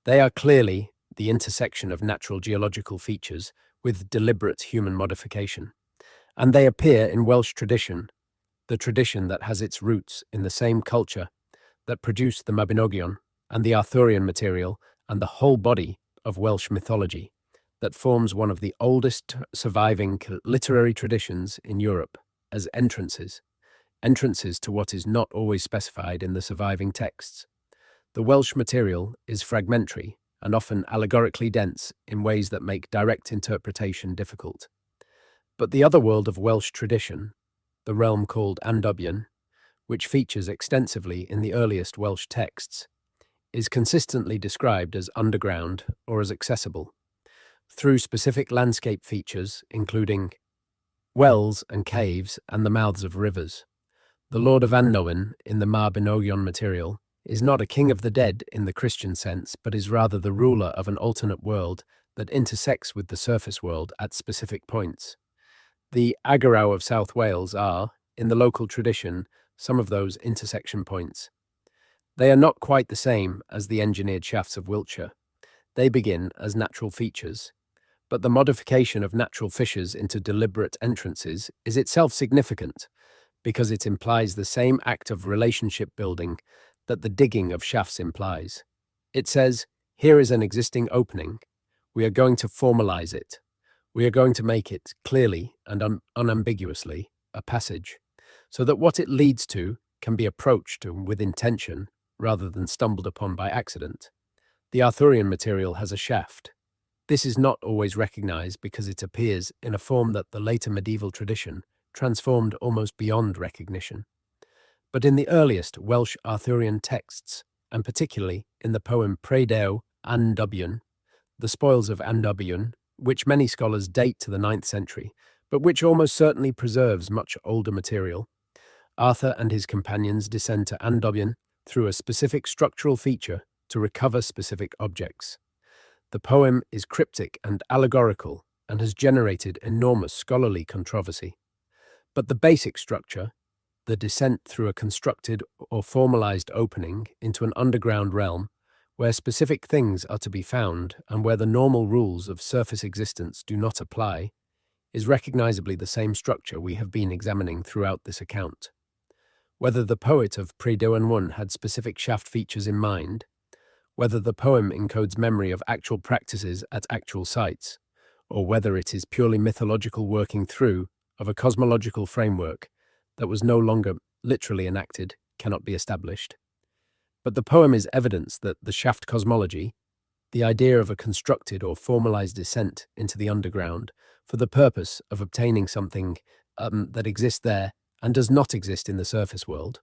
They are clearly the intersection of natural geological features with deliberate human modification, and they appear in Welsh tradition, the tradition that has its roots in the same culture that produced the Mabinogion and the Arthurian material and the whole body of Welsh mythology that forms one of the oldest surviving literary traditions in Europe as entrances to what is not always specified in the surviving texts. The Welsh material is fragmentary and often allegorically dense in ways that make direct interpretation difficult. But the other world of Welsh tradition, the realm called Andobion, which features extensively in the earliest Welsh texts, is consistently described as underground or as accessible, through specific landscape features including wells and caves and the mouths of rivers. The Lord of Annowyn in the Mabinogion material is not a king of the dead in the Christian sense, but is rather the ruler of an alternate world that intersects with the surface world at specific points. The Agorow of South Wales are, in the local tradition, some of those intersection points. They are not quite the same as the engineered shafts of Wiltshire. They begin as natural features, but the modification of natural fissures into deliberate entrances is itself significant because it implies the same act of relationship building that the digging of shafts implies. It says, here is an existing opening. We are going to formalize it. We are going to make it clearly and unambiguously a passage, so that what it leads to can be approached with intention rather than stumbled upon by accident. The Arthurian material has a shaft. This is not always recognized because it appears in a form that the later medieval tradition transformed almost beyond recognition. But in the earliest Welsh Arthurian texts, and particularly in the poem Prydau Andobion, the spoils of Andobion, which many scholars date to the 9th century, but which almost certainly preserves much older material, Arthur and his companions descend to Andobion through a specific structural feature to recover specific objects. The poem is cryptic and allegorical and has generated enormous scholarly controversy. But the basic structure, the descent through a constructed or formalized opening into an underground realm where specific things are to be found and where the normal rules of surface existence do not apply, is recognizably the same structure we have been examining throughout this account. Whether the poet of Prydau had specific shaft features in mind, whether the poem encodes memory of actual practices at actual sites, or whether it is purely mythological working through of a cosmological framework that was no longer literally enacted, cannot be established. But the poem is evidence that the shaft cosmology, the idea of a constructed or formalized descent into the underground for the purpose of obtaining something that exists there and does not exist in the surface world,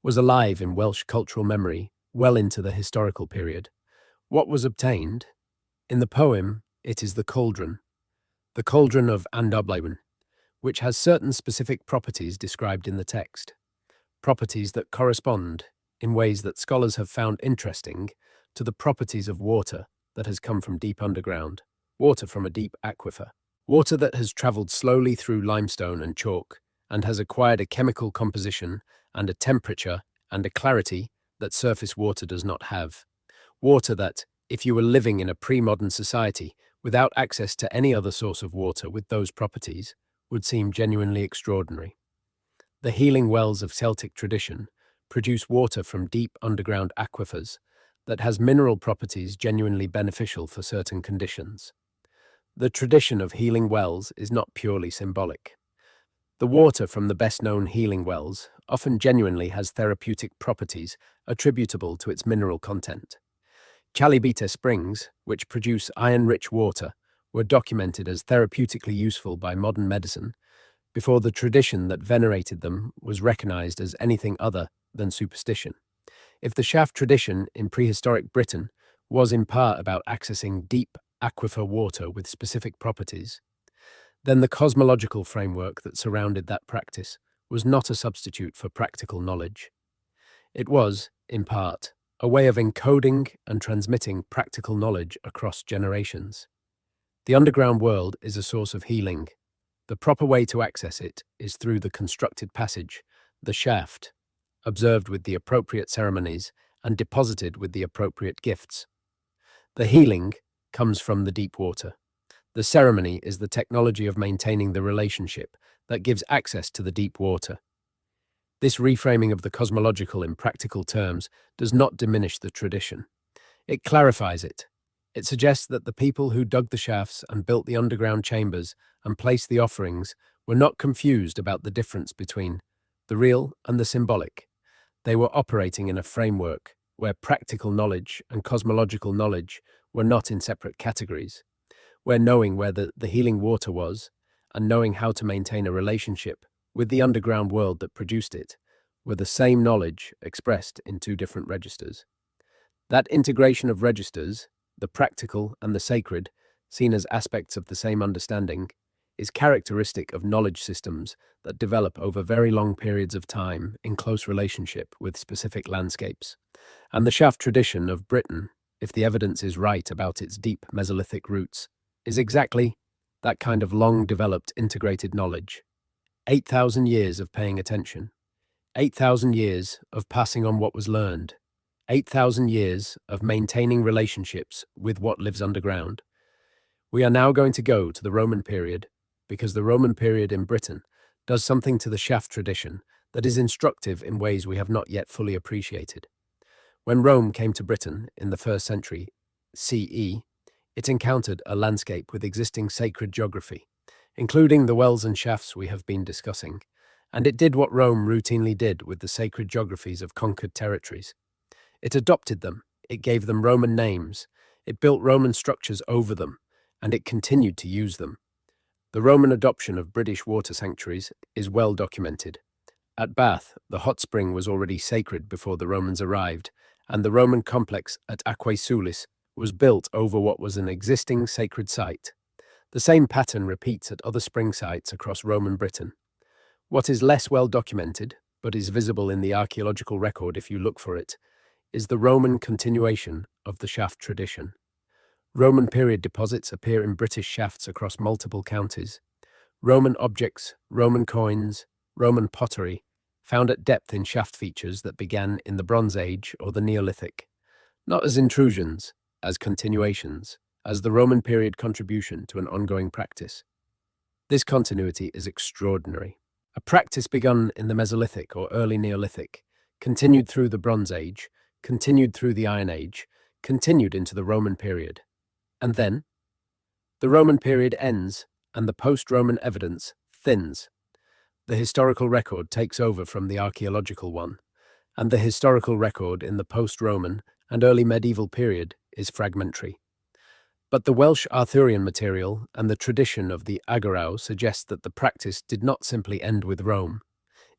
was alive in Welsh cultural memory well into the historical period. What was obtained? In the poem, it is the cauldron of Andoblywyn, which has certain specific properties described in the text, properties that correspond, in ways that scholars have found interesting, to the properties of water that has come from deep underground, water from a deep aquifer, water that has travelled slowly through limestone and chalk and has acquired a chemical composition and a temperature and a clarity that surface water does not have, water that, if you were living in a pre-modern society without access to any other source of water with those properties, would seem genuinely extraordinary. The healing wells of Celtic tradition produce water from deep underground aquifers that has mineral properties genuinely beneficial for certain conditions. The tradition of healing wells is not purely symbolic. The water from the best-known healing wells often genuinely has therapeutic properties attributable to its mineral content. Chalybete springs, which produce iron-rich water, were documented as therapeutically useful by modern medicine before the tradition that venerated them was recognized as anything other than superstition. If the shaft tradition in prehistoric Britain was in part about accessing deep aquifer water with specific properties, then the cosmological framework that surrounded that practice was not a substitute for practical knowledge. It was, in part, a way of encoding and transmitting practical knowledge across generations. The underground world is a source of healing. The proper way to access it is through the constructed passage, the shaft, observed with the appropriate ceremonies and deposited with the appropriate gifts. The healing comes from the deep water. The ceremony is the technology of maintaining the relationship that gives access to the deep water. This reframing of the cosmological in practical terms does not diminish the tradition. It clarifies it. It suggests that the people who dug the shafts and built the underground chambers and placed the offerings were not confused about the difference between the real and the symbolic. They were operating in a framework where practical knowledge and cosmological knowledge were not in separate categories, where knowing where the healing water was and knowing how to maintain a relationship with the underground world that produced it were the same knowledge expressed in two different registers. That integration of registers, the practical and the sacred, seen as aspects of the same understanding, is characteristic of knowledge systems that develop over very long periods of time in close relationship with specific landscapes. And the shaft tradition of Britain, if the evidence is right about its deep Mesolithic roots, is exactly that kind of long-developed integrated knowledge. 8,000 years of paying attention, 8,000 years of passing on what was learned, 8,000 years of maintaining relationships with what lives underground. We are now going to go to the Roman period because the Roman period in Britain does something to the shaft tradition that is instructive in ways we have not yet fully appreciated. When Rome came to Britain in the 1st century CE, it encountered a landscape with existing sacred geography, including the wells and shafts we have been discussing, and it did what Rome routinely did with the sacred geographies of conquered territories. It adopted them, it gave them Roman names, it built Roman structures over them, and it continued to use them. The Roman adoption of British water sanctuaries is well documented. At Bath, the hot spring was already sacred before the Romans arrived, and the Roman complex at Aquae Sulis was built over what was an existing sacred site. The same pattern repeats at other spring sites across Roman Britain. What is less well documented, but is visible in the archaeological record if you look for it, is the Roman continuation of the shaft tradition. Roman period deposits appear in British shafts across multiple counties. Roman objects, Roman coins, Roman pottery, found at depth in shaft features that began in the Bronze Age or the Neolithic, not as intrusions, as continuations, as the Roman period contribution to an ongoing practice. This continuity is extraordinary. A practice begun in the Mesolithic or early Neolithic, continued through the Bronze Age, continued through the Iron Age, continued into the Roman period. And then, the Roman period ends and the post-Roman evidence thins. The historical record takes over from the archaeological one, and the historical record in the post-Roman and early medieval period is fragmentary. But the Welsh Arthurian material and the tradition of the Agorau suggest that the practice did not simply end with Rome.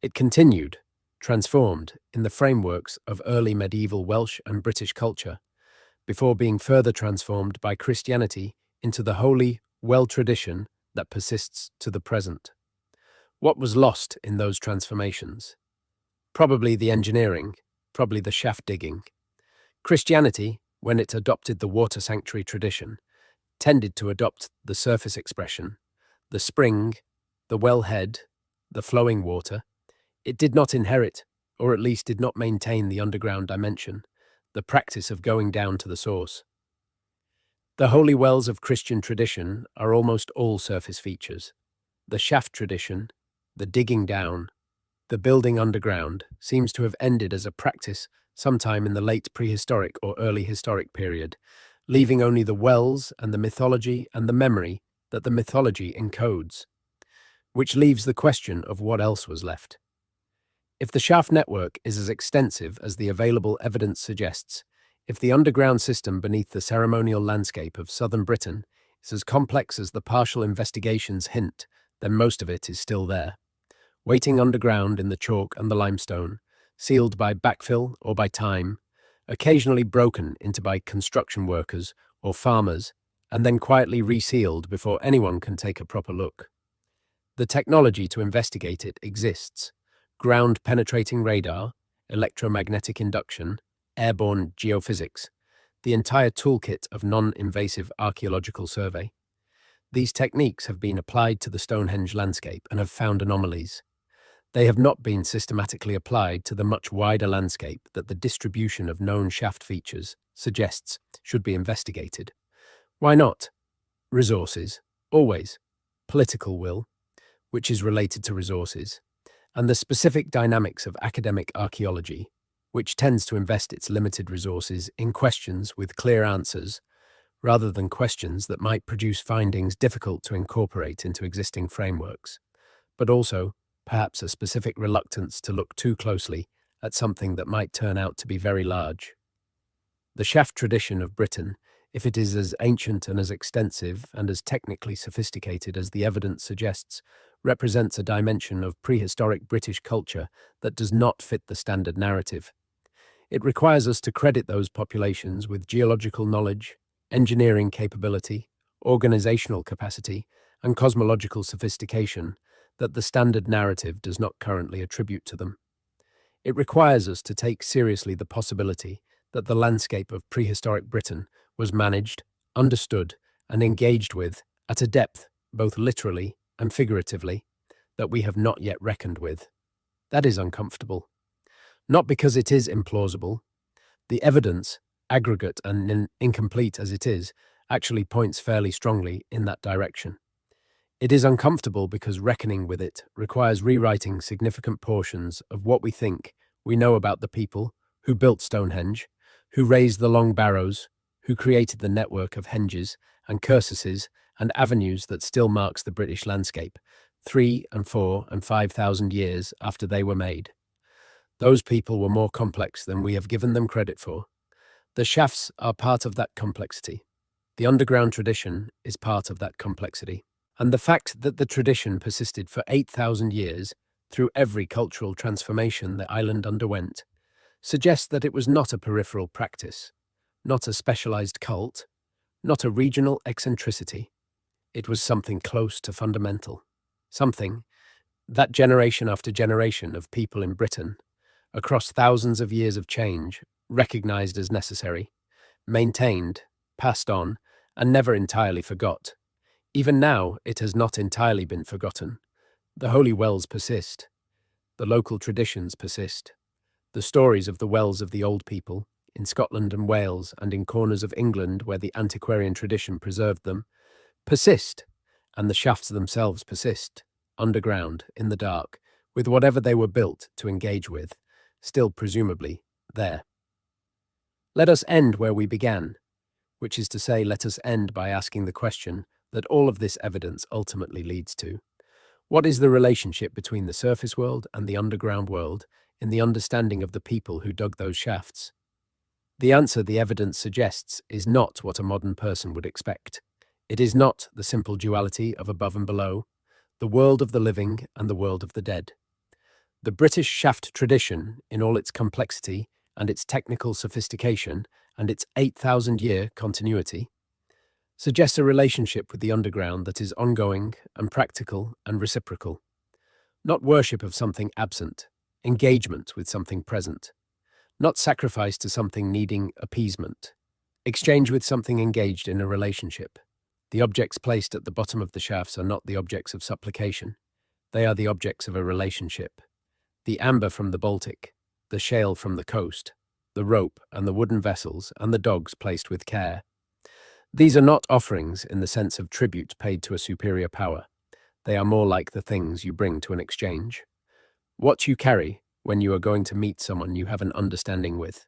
It continued, transformed in the frameworks of early medieval Welsh and British culture, before being further transformed by Christianity into the holy well tradition that persists to the present. What was lost in those transformations? Probably the engineering, probably the shaft digging. Christianity, when it adopted the water sanctuary tradition, tended to adopt the surface expression, the spring, the wellhead, the flowing water. It did not inherit, or at least did not maintain the underground dimension, the practice of going down to the source. The holy wells of Christian tradition are almost all surface features. The shaft tradition, the digging down, the building underground seems to have ended as a practice sometime in the late prehistoric or early historic period, leaving only the wells and the mythology and the memory that the mythology encodes, which leaves the question of what else was left. If the shaft network is as extensive as the available evidence suggests, if the underground system beneath the ceremonial landscape of southern Britain is as complex as the partial investigations hint, then most of it is still there, waiting underground in the chalk and the limestone, sealed by backfill or by time, occasionally broken into by construction workers or farmers, and then quietly resealed before anyone can take a proper look. The technology to investigate it exists: ground-penetrating radar, electromagnetic induction, airborne geophysics, the entire toolkit of non-invasive archaeological survey. These techniques have been applied to the Stonehenge landscape and have found anomalies. They have not been systematically applied to the much wider landscape that the distribution of known shaft features suggests should be investigated. Why not? Resources, always. Political will, which is related to resources, and the specific dynamics of academic archaeology, which tends to invest its limited resources in questions with clear answers, rather than questions that might produce findings difficult to incorporate into existing frameworks, but also, perhaps, a specific reluctance to look too closely at something that might turn out to be very large. The shaft tradition of Britain, if it is as ancient and as extensive and as technically sophisticated as the evidence suggests, represents a dimension of prehistoric British culture that does not fit the standard narrative. It requires us to credit those populations with geological knowledge, engineering capability, organizational capacity, and cosmological sophistication that the standard narrative does not currently attribute to them. It requires us to take seriously the possibility that the landscape of prehistoric Britain was managed, understood, and engaged with at a depth, both literally and figuratively, that we have not yet reckoned with. That is uncomfortable. Not because it is implausible. The evidence, aggregate and incomplete as it is, actually points fairly strongly in that direction. It is uncomfortable because reckoning with it requires rewriting significant portions of what we think we know about the people who built Stonehenge, who raised the long barrows, who created the network of henges and cursuses and avenues that still marks the British landscape, 3 and 4 and 5,000 years after they were made. Those people were more complex than we have given them credit for. The shafts are part of that complexity. The underground tradition is part of that complexity. And the fact that the tradition persisted for 8,000 years through every cultural transformation the island underwent suggests that it was not a peripheral practice, not a specialized cult, not a regional eccentricity. It was something close to fundamental. Something that generation after generation of people in Britain, across thousands of years of change, recognized as necessary, maintained, passed on, and never entirely forgot. Even now, it has not entirely been forgotten. The holy wells persist. The local traditions persist. The stories of the wells of the old people, in Scotland and Wales and in corners of England where the antiquarian tradition preserved them, persist, and the shafts themselves persist, underground, in the dark, with whatever they were built to engage with, still presumably there. Let us end where we began, which is to say, let us end by asking the question that all of this evidence ultimately leads to. What is the relationship between the surface world and the underground world in the understanding of the people who dug those shafts? The answer the evidence suggests is not what a modern person would expect. It is not the simple duality of above and below, the world of the living and the world of the dead. The British shaft tradition, in all its complexity and its technical sophistication and its 8,000-year continuity, suggests a relationship with the underground that is ongoing and practical and reciprocal. Not worship of something absent, engagement with something present. Not sacrifice to something needing appeasement. Exchange with something engaged in a relationship. The objects placed at the bottom of the shafts are not the objects of supplication. They are the objects of a relationship. The amber from the Baltic, the shale from the coast, the rope and the wooden vessels and the dogs placed with care. These are not offerings in the sense of tribute paid to a superior power. They are more like the things you bring to an exchange. What you carry when you are going to meet someone you have an understanding with.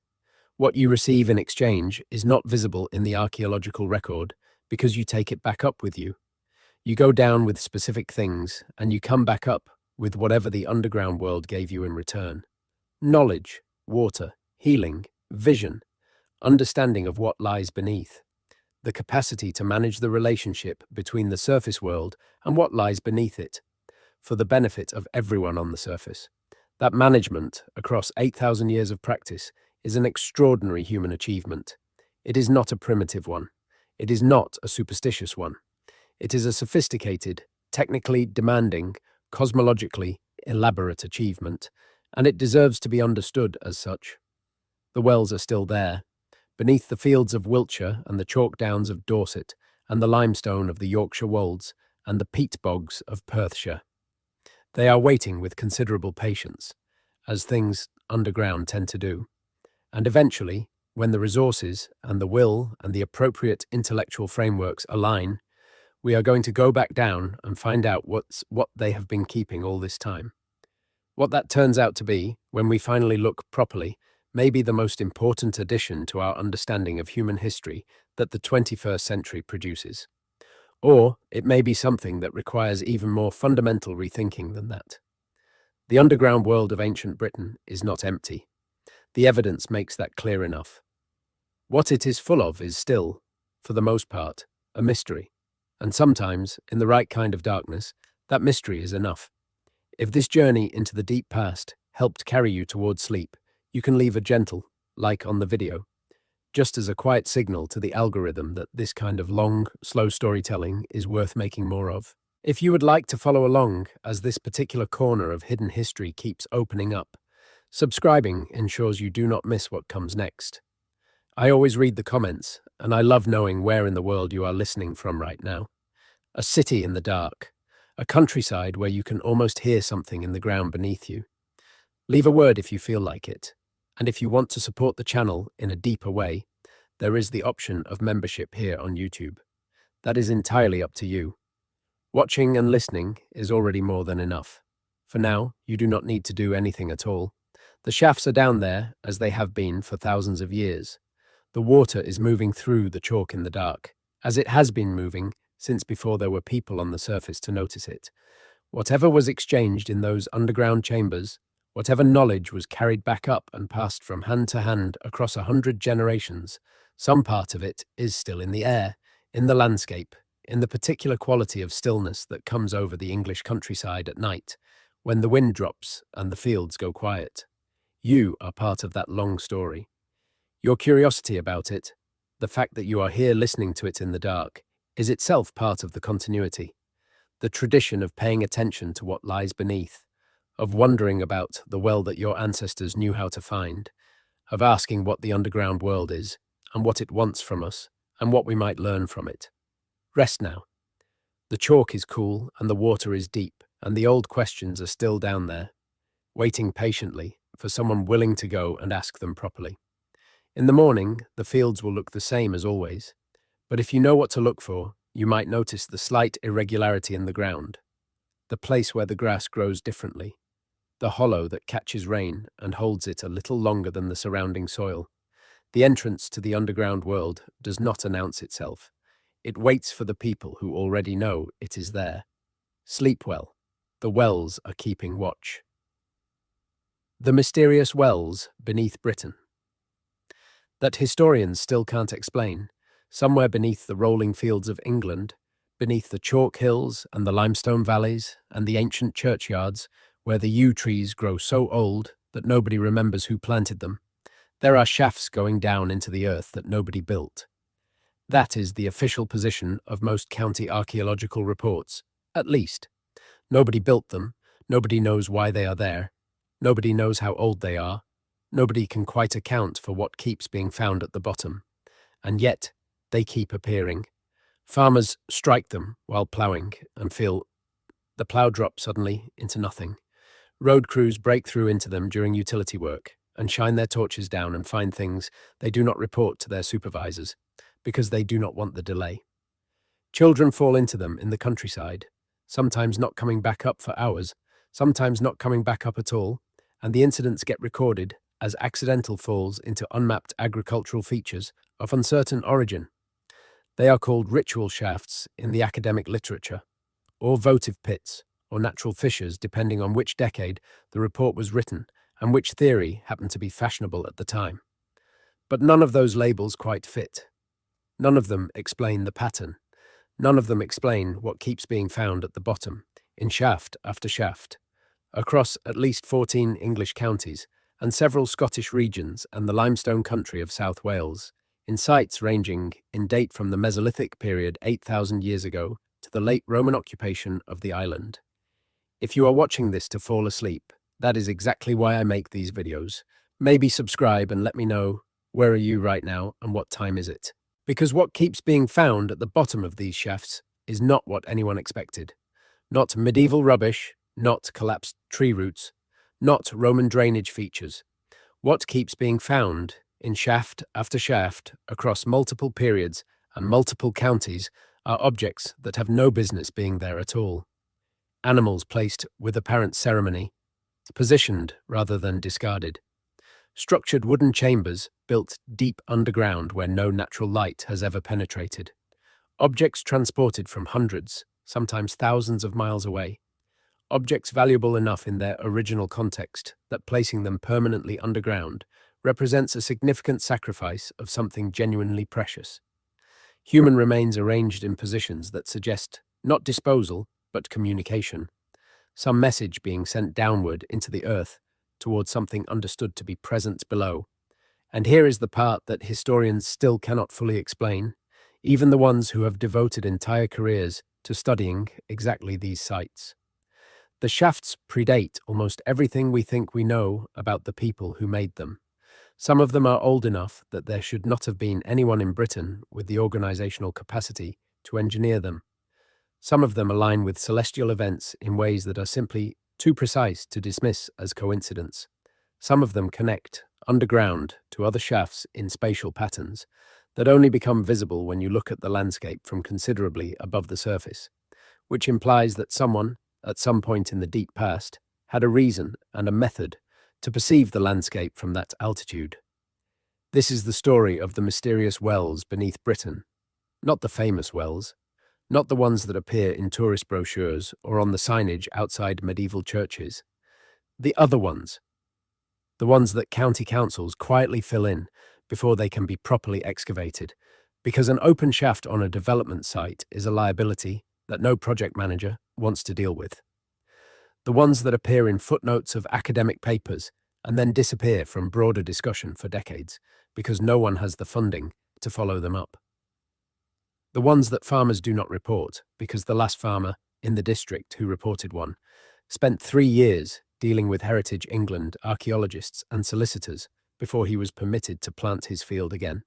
What you receive in exchange is not visible in the archaeological record because you take it back up with you. You go down with specific things and you come back up with whatever the underground world gave you in return. Knowledge, water, healing, vision, understanding of what lies beneath. the capacity to manage the relationship between the surface world and what lies beneath it, for the benefit of everyone on the surface. That management, across 8,000 years of practice, is an extraordinary human achievement. It is not a primitive one. It is not a superstitious one. It is a sophisticated, technically demanding, cosmologically elaborate achievement, and it deserves to be understood as such. The wells are still there, beneath the fields of Wiltshire and the chalk downs of Dorset, and the limestone of the Yorkshire wolds, and the peat bogs of Perthshire. They are waiting with considerable patience, as things underground tend to do. And eventually, when the resources and the will and the appropriate intellectual frameworks align, we are going to go back down and find out what they have been keeping all this time. What that turns out to be, when we finally look properly, may be the most important addition to our understanding of human history that the 21st century produces. Or it may be something that requires even more fundamental rethinking than that. The underground world of ancient Britain is not empty. The evidence makes that clear enough. What it is full of is still, for the most part, a mystery. And sometimes, in the right kind of darkness, that mystery is enough. If this journey into the deep past helped carry you towards sleep, you can leave a gentle like on the video, just as a quiet signal to the algorithm that this kind of long, slow storytelling is worth making more of. If you would like to follow along as this particular corner of hidden history keeps opening up, subscribing ensures you do not miss what comes next. I always read the comments, and I love knowing where in the world you are listening from right now. A city in the dark, a countryside where you can almost hear something in the ground beneath you. Leave a word if you feel like it. And if you want to support the channel in a deeper way, there is the option of membership here on YouTube. That is entirely up to you. Watching and listening is already more than enough. For now, you do not need to do anything at all. The shafts are down there, as they have been for thousands of years. The water is moving through the chalk in the dark, as it has been moving since before there were people on the surface to notice it. Whatever was exchanged in those underground chambers, whatever knowledge was carried back up and passed from hand to hand across 100 generations, some part of it is still in the air, in the landscape, in the particular quality of stillness that comes over the English countryside at night, when the wind drops and the fields go quiet. You are part of that long story. Your curiosity about it, the fact that you are here listening to it in the dark, is itself part of the continuity. The tradition of paying attention to what lies beneath, of wondering about the well that your ancestors knew how to find, of asking what the underground world is, and what it wants from us, and what we might learn from it. Rest now. The chalk is cool, and the water is deep, and the old questions are still down there, waiting patiently for someone willing to go and ask them properly. In the morning, the fields will look the same as always, but if you know what to look for, you might notice the slight irregularity in the ground, the place where the grass grows differently, the hollow that catches rain and holds it a little longer than the surrounding soil. The entrance to the underground world does not announce itself. It waits for the people who already know it is there. Sleep well. The wells are keeping watch. The mysterious wells beneath Britain. That historians still can't explain, somewhere beneath the rolling fields of England, beneath the chalk hills and the limestone valleys and the ancient churchyards, where the yew trees grow so old that nobody remembers who planted them, there are shafts going down into the earth that nobody built. That is the official position of most county archaeological reports, at least. Nobody built them, nobody knows why they are there, nobody knows how old they are, nobody can quite account for what keeps being found at the bottom. And yet, they keep appearing. Farmers strike them while ploughing and feel the plough drop suddenly into nothing. Road crews break through into them during utility work and shine their torches down and find things they do not report to their supervisors because they do not want the delay. Children fall into them in the countryside, sometimes not coming back up for hours, sometimes not coming back up at all, and the incidents get recorded as accidental falls into unmapped agricultural features of uncertain origin. They are called ritual shafts in the academic literature, or votive pits, or natural fissures depending on which decade the report was written and which theory happened to be fashionable at the time. But none of those labels quite fit. None of them explain the pattern. None of them explain what keeps being found at the bottom, in shaft after shaft, across at least 14 English counties and several Scottish regions and the limestone country of South Wales, in sites ranging in date from the Mesolithic period 8,000 years ago to the late Roman occupation of the island. If you are watching this to fall asleep, that is exactly why I make these videos. Maybe subscribe and let me know, where are you right now and what time is it? Because what keeps being found at the bottom of these shafts is not what anyone expected. Not medieval rubbish, not collapsed tree roots, not Roman drainage features. What keeps being found in shaft after shaft across multiple periods and multiple counties are objects that have no business being there at all. Animals placed with apparent ceremony, positioned rather than discarded. Structured wooden chambers built deep underground where no natural light has ever penetrated. Objects transported from hundreds, sometimes thousands of miles away. Objects valuable enough in their original context that placing them permanently underground represents a significant sacrifice of something genuinely precious. Human remains arranged in positions that suggest not disposal, but communication. Some message being sent downward into the earth towards something understood to be present below. And here is the part that historians still cannot fully explain, even the ones who have devoted entire careers to studying exactly these sites. The shafts predate almost everything we think we know about the people who made them. Some of them are old enough that there should not have been anyone in Britain with the organizational capacity to engineer them. Some of them align with celestial events in ways that are simply too precise to dismiss as coincidence. Some of them connect underground to other shafts in spatial patterns that only become visible when you look at the landscape from considerably above the surface, which implies that someone, at some point in the deep past, had a reason and a method to perceive the landscape from that altitude. This is the story of the mysterious wells beneath Britain, not the famous wells, not the ones that appear in tourist brochures or on the signage outside medieval churches. The other ones, the ones that county councils quietly fill in before they can be properly excavated, because an open shaft on a development site is a liability that no project manager wants to deal with. The ones that appear in footnotes of academic papers and then disappear from broader discussion for decades because no one has the funding to follow them up. The ones that farmers do not report because the last farmer in the district who reported one spent 3 years dealing with Heritage England archaeologists and solicitors before he was permitted to plant his field again.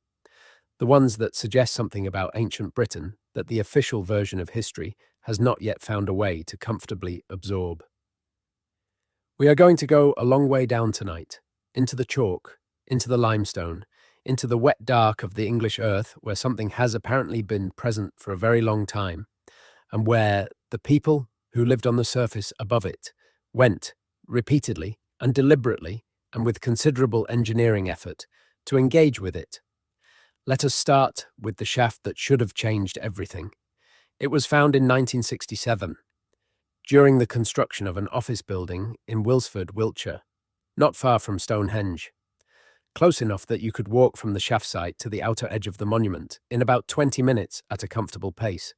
The ones that suggest something about ancient Britain that the official version of history has not yet found a way to comfortably absorb. We are going to go a long way down tonight, into the chalk, into the limestone, into the wet dark of the English earth where something has apparently been present for a very long time, and where the people who lived on the surface above it went repeatedly and deliberately and with considerable engineering effort to engage with it. Let us start with the shaft that should have changed everything. It was found in 1967, during the construction of an office building in Wilsford, Wiltshire, not far from Stonehenge, close enough that you could walk from the shaft site to the outer edge of the monument in about 20 minutes at a comfortable pace.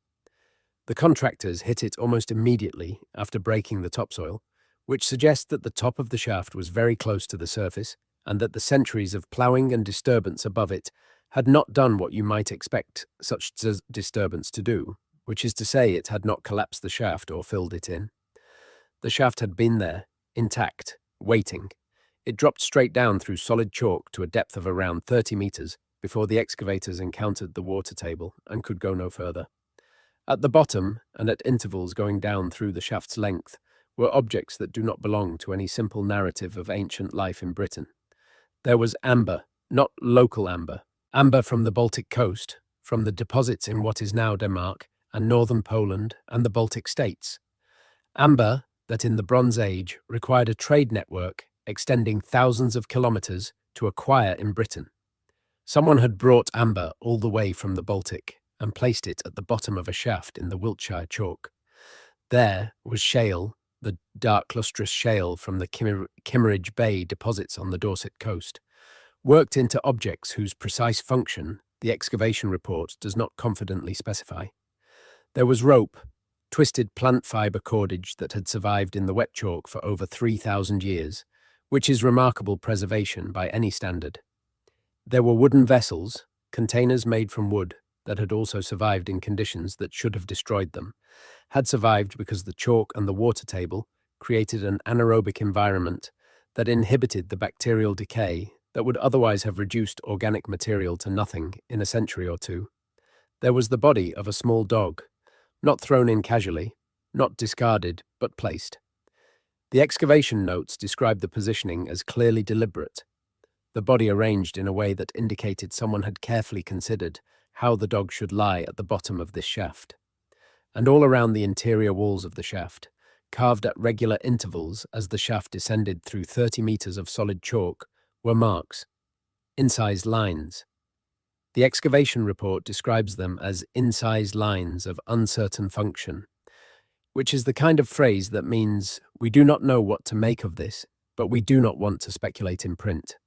The contractors hit it almost immediately after breaking the topsoil, which suggests that the top of the shaft was very close to the surface and that the centuries of ploughing and disturbance above it had not done what you might expect such disturbance to do, which is to say it had not collapsed the shaft or filled it in. The shaft had been there, intact, waiting. It dropped straight down through solid chalk to a depth of around 30 meters before the excavators encountered the water table and could go no further. At the bottom, and at intervals going down through the shaft's length, were objects that do not belong to any simple narrative of ancient life in Britain. There was amber, not local amber, amber from the Baltic coast, from the deposits in what is now Denmark and northern Poland and the Baltic states. Amber that in the Bronze Age required a trade network extending thousands of kilometers to acquire in Britain. Someone had brought amber all the way from the Baltic and placed it at the bottom of a shaft in the Wiltshire chalk. There was shale, the dark lustrous shale from the Kimmeridge Bay deposits on the Dorset coast, worked into objects whose precise function the excavation report does not confidently specify. There was rope, twisted plant fibre cordage that had survived in the wet chalk for over 3,000 years, which is remarkable preservation by any standard. There were wooden vessels, containers made from wood, that had also survived in conditions that should have destroyed them, had survived because the chalk and the water table created an anaerobic environment that inhibited the bacterial decay that would otherwise have reduced organic material to nothing in a century or two. There was the body of a small dog, not thrown in casually, not discarded, but placed. The excavation notes describe the positioning as clearly deliberate, the body arranged in a way that indicated someone had carefully considered how the dog should lie at the bottom of this shaft. And all around the interior walls of the shaft, carved at regular intervals as the shaft descended through 30 meters of solid chalk, were marks, incised lines. The excavation report describes them as incised lines of uncertain function, which is the kind of phrase that means we do not know what to make of this, but we do not want to speculate in print.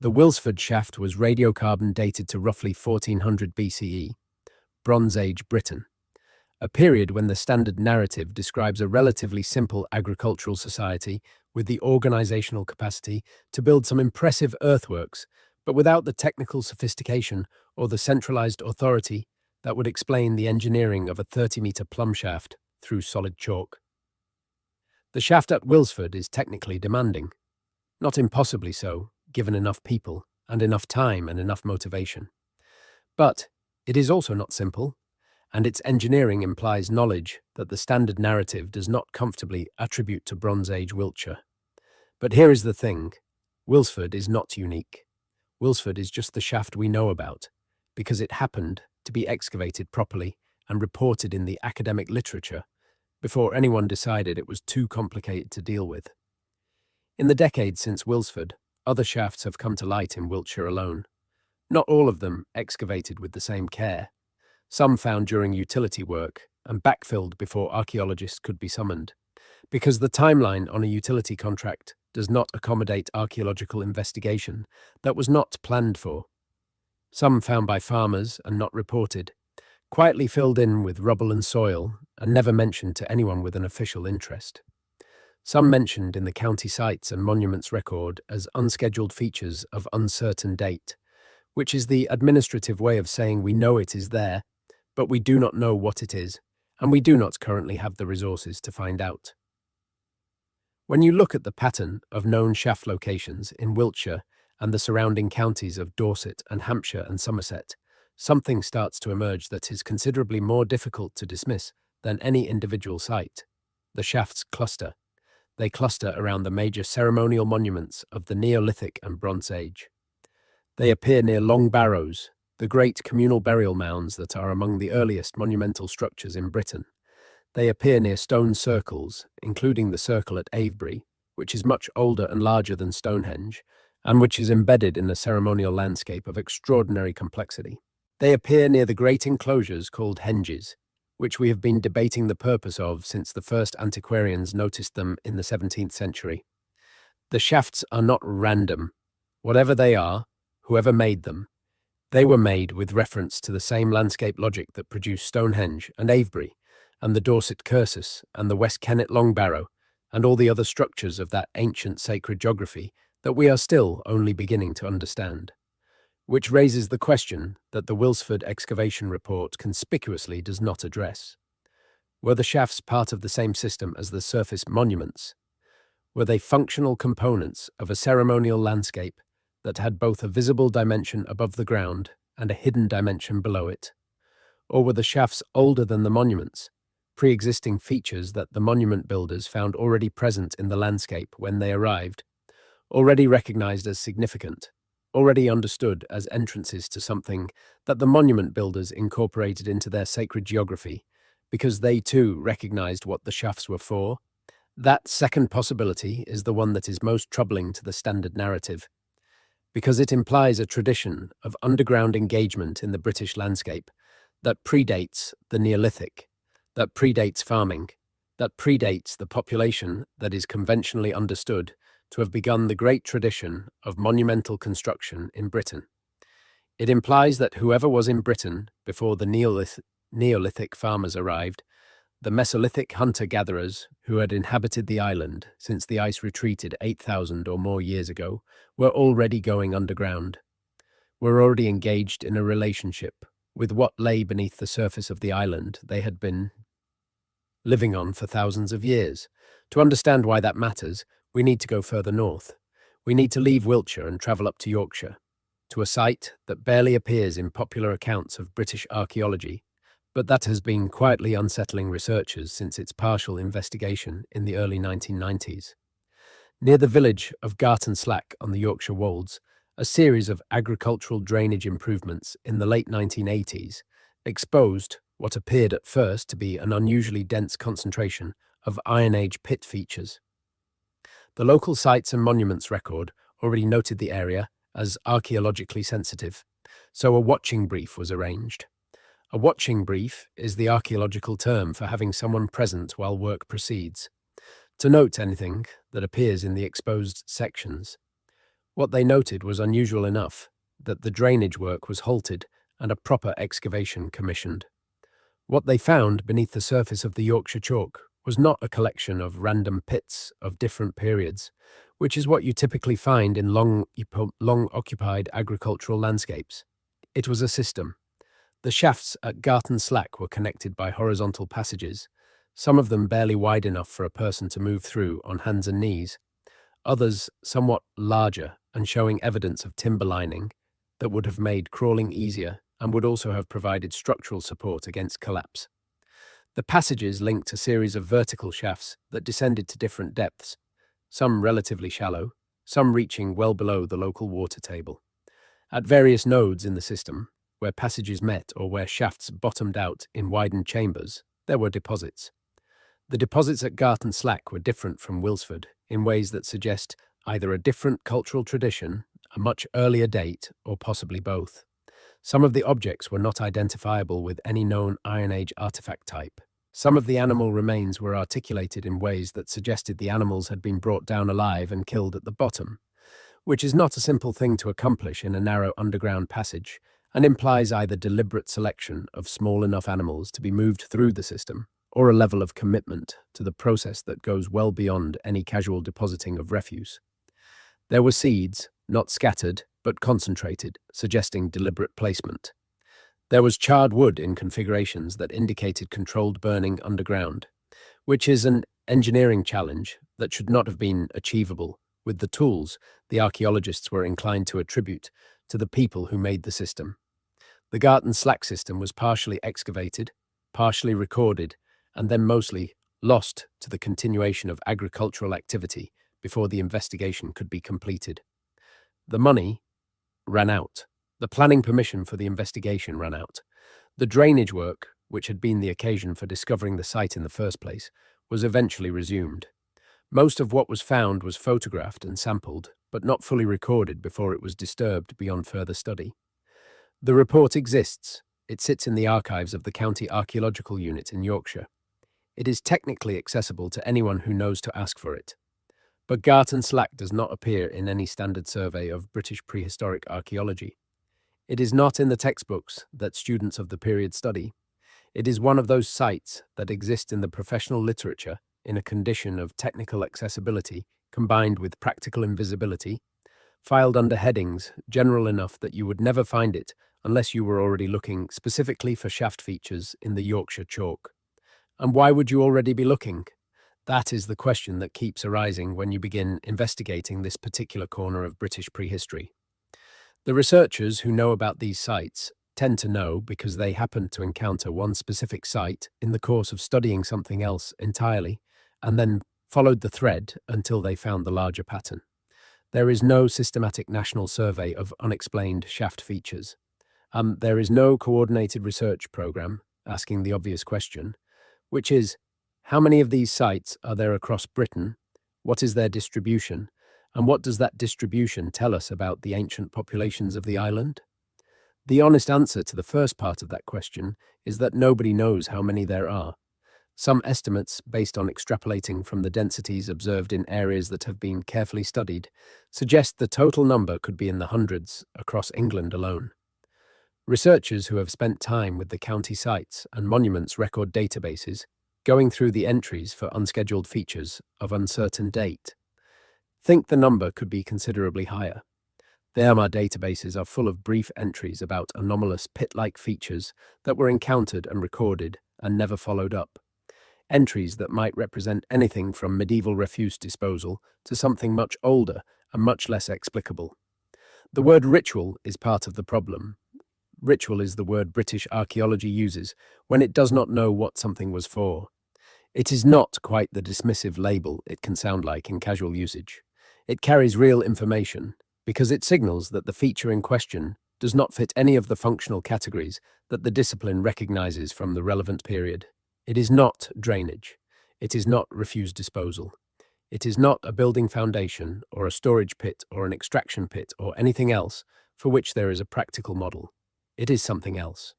The Wilsford shaft was radiocarbon dated to roughly 1400 BCE, Bronze Age Britain, a period when the standard narrative describes a relatively simple agricultural society with the organizational capacity to build some impressive earthworks, but without the technical sophistication or the centralized authority that would explain the engineering of a 30-meter plumb shaft through solid chalk. The shaft at Wilsford is technically demanding, not impossibly so, given enough people and enough time and enough motivation. But it is also not simple, and its engineering implies knowledge that the standard narrative does not comfortably attribute to Bronze Age Wiltshire. But here is the thing, Wilsford is not unique. Wilsford is just the shaft we know about, because it happened to be excavated properly and reported in the academic literature before anyone decided it was too complicated to deal with. In the decades since Wilsford, other shafts have come to light in Wiltshire alone. Not all of them excavated with the same care. Some found during utility work and backfilled before archaeologists could be summoned, because the timeline on a utility contract does not accommodate archaeological investigation that was not planned for. Some found by farmers and not reported, quietly filled in with rubble and soil and never mentioned to anyone with an official interest. Some mentioned in the county sites and monuments record as unscheduled features of uncertain date, which is the administrative way of saying we know it is there, but we do not know what it is, and we do not currently have the resources to find out. When you look at the pattern of known shaft locations in Wiltshire and the surrounding counties of Dorset and Hampshire and Somerset, something starts to emerge that is considerably more difficult to dismiss than any individual site: the shafts cluster. They cluster around the major ceremonial monuments of the Neolithic and Bronze Age. They appear near long barrows, the great communal burial mounds that are among the earliest monumental structures in Britain. They appear near stone circles, including the circle at Avebury, which is much older and larger than Stonehenge, and which is embedded in a ceremonial landscape of extraordinary complexity. They appear near the great enclosures called henges, which we have been debating the purpose of since the first antiquarians noticed them in the 17th century. The shafts are not random. Whatever they are, whoever made them, they were made with reference to the same landscape logic that produced Stonehenge and Avebury, and the Dorset Cursus and the West Kennet Long Barrow, and all the other structures of that ancient sacred geography that we are still only beginning to understand. Which raises the question that the Wilsford excavation report conspicuously does not address. Were the shafts part of the same system as the surface monuments? Were they functional components of a ceremonial landscape that had both a visible dimension above the ground and a hidden dimension below it? Or were the shafts older than the monuments, pre-existing features that the monument builders found already present in the landscape when they arrived, already recognized as significant, already understood as entrances to something that the monument builders incorporated into their sacred geography, because they too recognized what the shafts were for? That second possibility is the one that is most troubling to the standard narrative, because it implies a tradition of underground engagement in the British landscape that predates the Neolithic, that predates farming, that predates the population that is conventionally understood to have begun the great tradition of monumental construction in Britain. It implies that whoever was in Britain before the Neolithic farmers arrived, the Mesolithic hunter-gatherers who had inhabited the island since the ice retreated 8,000 or more years ago, were already going underground, were already engaged in a relationship with what lay beneath the surface of the island they had been living on for thousands of years. To understand why that matters, we need to go further north. We need to leave Wiltshire and travel up to Yorkshire, to a site that barely appears in popular accounts of British archaeology, but that has been quietly unsettling researchers since its partial investigation in the early 1990s. Near the village of Garton Slack on the Yorkshire Wolds, a series of agricultural drainage improvements in the late 1980s exposed what appeared at first to be an unusually dense concentration of Iron Age pit features. The local sites and monuments record already noted the area as archaeologically sensitive, so a watching brief was arranged. A watching brief is the archaeological term for having someone present while work proceeds, to note anything that appears in the exposed sections. What they noted was unusual enough that the drainage work was halted and a proper excavation commissioned. What they found beneath the surface of the Yorkshire chalk was not a collection of random pits of different periods, which is what you typically find in long-occupied agricultural landscapes. It was a system. The shafts at Garton Slack were connected by horizontal passages, some of them barely wide enough for a person to move through on hands and knees, others somewhat larger and showing evidence of timber lining that would have made crawling easier and would also have provided structural support against collapse. The passages linked a series of vertical shafts that descended to different depths, some relatively shallow, some reaching well below the local water table. At various nodes in the system, where passages met or where shafts bottomed out in widened chambers, there were deposits. The deposits at Garton Slack were different from Wilsford in ways that suggest either a different cultural tradition, a much earlier date, or possibly both. Some of the objects were not identifiable with any known Iron Age artifact type. Some of the animal remains were articulated in ways that suggested the animals had been brought down alive and killed at the bottom, which is not a simple thing to accomplish in a narrow underground passage, and implies either deliberate selection of small enough animals to be moved through the system, or a level of commitment to the process that goes well beyond any casual depositing of refuse. There were seeds, not scattered, but concentrated, suggesting deliberate placement. There was charred wood in configurations that indicated controlled burning underground, which is an engineering challenge that should not have been achievable with the tools the archaeologists were inclined to attribute to the people who made the system. The Garton Slack system was partially excavated, partially recorded, and then mostly lost to the continuation of agricultural activity before the investigation could be completed. The money ran out. The planning permission for the investigation ran out. The drainage work, which had been the occasion for discovering the site in the first place, was eventually resumed. Most of what was found was photographed and sampled, but not fully recorded before it was disturbed beyond further study. The report exists. It sits in the archives of the County Archaeological Unit in Yorkshire. It is technically accessible to anyone who knows to ask for it. But Garton Slack does not appear in any standard survey of British prehistoric archaeology. It is not in the textbooks that students of the period study. It is one of those sites that exist in the professional literature in a condition of technical accessibility combined with practical invisibility, filed under headings general enough that you would never find it unless you were already looking specifically for shaft features in the Yorkshire chalk. And why would you already be looking? That is the question that keeps arising when you begin investigating this particular corner of British prehistory. The researchers who know about these sites tend to know because they happen to encounter one specific site in the course of studying something else entirely, and then followed the thread until they found the larger pattern. There is no systematic national survey of unexplained shaft features. There is no coordinated research program asking the obvious question, which is, how many of these sites are there across Britain? What is their distribution? And what does that distribution tell us about the ancient populations of the island? The honest answer to the first part of that question is that nobody knows how many there are. Some estimates, based on extrapolating from the densities observed in areas that have been carefully studied, suggest the total number could be in the hundreds across England alone. Researchers who have spent time with the county sites and monuments record databases, going through the entries for unscheduled features of uncertain date, think the number could be considerably higher. The EMA databases are full of brief entries about anomalous pit-like features that were encountered and recorded and never followed up. Entries that might represent anything from medieval refuse disposal to something much older and much less explicable. The word ritual is part of the problem. Ritual is the word British archaeology uses when it does not know what something was for. It is not quite the dismissive label it can sound like in casual usage. It carries real information because it signals that the feature in question does not fit any of the functional categories that the discipline recognizes from the relevant period. It is not drainage. It is not refuse disposal. It is not a building foundation or a storage pit or an extraction pit or anything else for which there is a practical model. It is something else.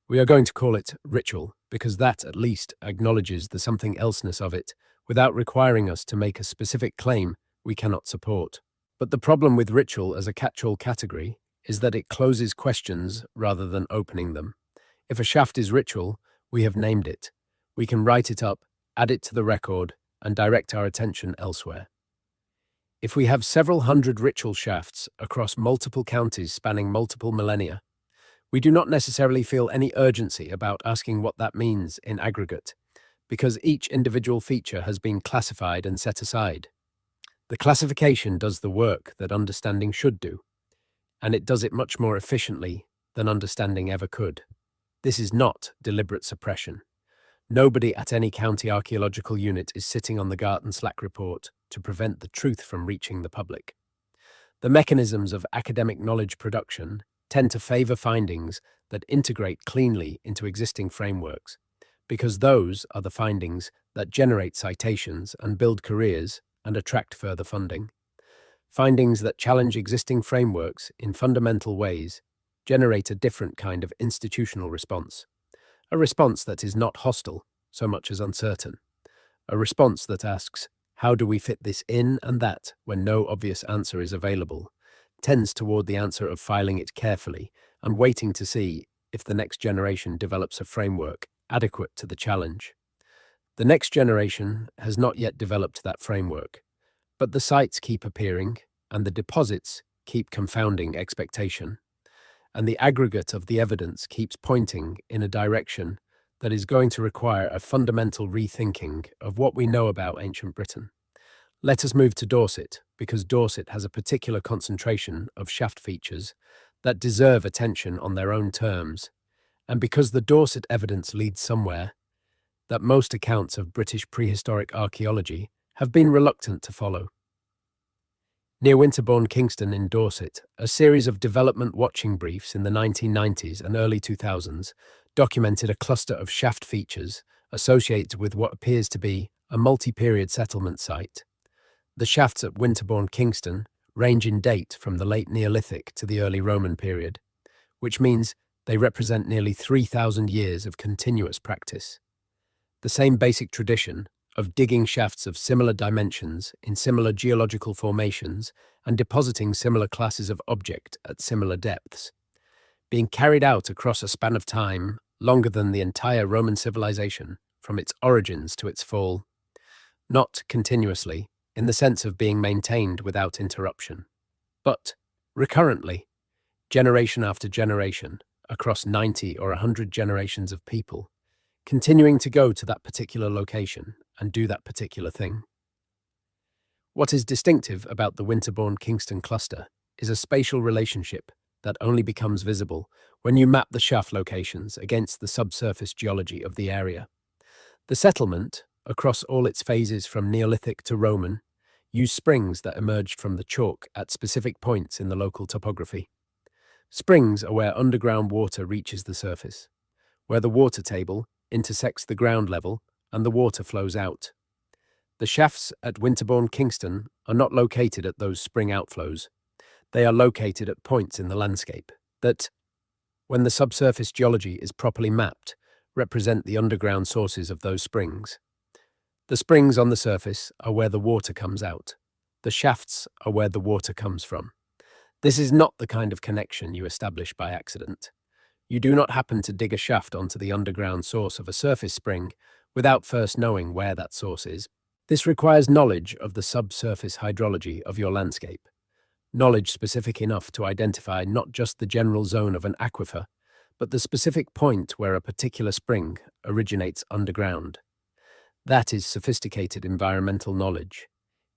We are going to call it ritual because that at least acknowledges the something elseness of it without requiring us to make a specific claim we cannot support. But the problem with ritual as a catch-all category is that it closes questions rather than opening them. If a shaft is ritual, we have named it. We can write it up, add it to the record, and direct our attention elsewhere. If we have several hundred ritual shafts across multiple counties spanning multiple millennia, we do not necessarily feel any urgency about asking what that means in aggregate, because each individual feature has been classified and set aside. The classification does the work that understanding should do, and it does it much more efficiently than understanding ever could. This is not deliberate suppression. Nobody at any county archaeological unit is sitting on the Garton Slack report to prevent the truth from reaching the public. The mechanisms of academic knowledge production tend to favor findings that integrate cleanly into existing frameworks, because those are the findings that generate citations and build careers and attract further funding. Findings that challenge existing frameworks in fundamental ways generate a different kind of institutional response, a response that is not hostile so much as uncertain, a response that asks, how do we fit this in and that when no obvious answer is available, tends toward the answer of filing it carefully and waiting to see if the next generation develops a framework adequate to the challenge. The next generation has not yet developed that framework, but the sites keep appearing and the deposits keep confounding expectation, and the aggregate of the evidence keeps pointing in a direction that is going to require a fundamental rethinking of what we know about ancient Britain. Let us move to Dorset, because Dorset has a particular concentration of shaft features that deserve attention on their own terms, and because the Dorset evidence leads somewhere that most accounts of British prehistoric archaeology have been reluctant to follow. Near Winterbourne Kingston in Dorset, a series of development watching briefs in the 1990s and early 2000s documented a cluster of shaft features associated with what appears to be a multi-period settlement site. The shafts at Winterbourne Kingston range in date from the late Neolithic to the early Roman period, which means they represent nearly 3,000 years of continuous practice. The same basic tradition of digging shafts of similar dimensions in similar geological formations and depositing similar classes of object at similar depths, being carried out across a span of time longer than the entire Roman civilization from its origins to its fall, not continuously, in the sense of being maintained without interruption, but recurrently, generation after generation, across 90 or 100 generations of people, continuing to go to that particular location and do that particular thing. What is distinctive about the Winterbourne Kingston cluster is a spatial relationship that only becomes visible when you map the shaft locations against the subsurface geology of the area. The settlement, across all its phases from Neolithic to Roman, used springs that emerged from the chalk at specific points in the local topography. Springs are where underground water reaches the surface, where the water table intersects the ground level and the water flows out. The shafts at Winterbourne Kingston are not located at those spring outflows. They are located at points in the landscape that, when the subsurface geology is properly mapped, represent the underground sources of those springs. The springs on the surface are where the water comes out. The shafts are where the water comes from. This is not the kind of connection you establish by accident. You do not happen to dig a shaft onto the underground source of a surface spring without first knowing where that source is. This requires knowledge of the subsurface hydrology of your landscape, knowledge specific enough to identify not just the general zone of an aquifer, but the specific point where a particular spring originates underground. That is sophisticated environmental knowledge.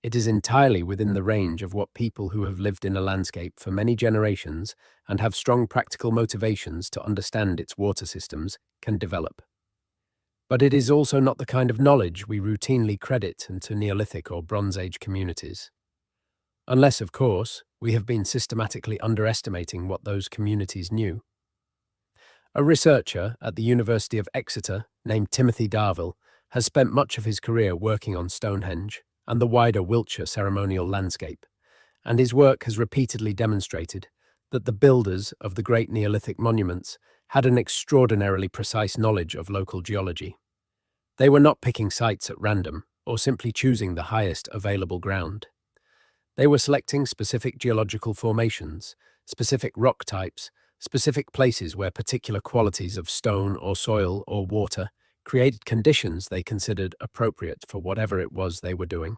It is entirely within the range of what people who have lived in a landscape for many generations and have strong practical motivations to understand its water systems can develop. But it is also not the kind of knowledge we routinely credit to Neolithic or Bronze Age communities. Unless, of course, we have been systematically underestimating what those communities knew. A researcher at the University of Exeter named Timothy Darvill has spent much of his career working on Stonehenge and the wider Wiltshire ceremonial landscape, and his work has repeatedly demonstrated that the builders of the great Neolithic monuments had an extraordinarily precise knowledge of local geology. They were not picking sites at random or simply choosing the highest available ground. They were selecting specific geological formations, specific rock types, specific places where particular qualities of stone or soil or water created conditions they considered appropriate for whatever it was they were doing.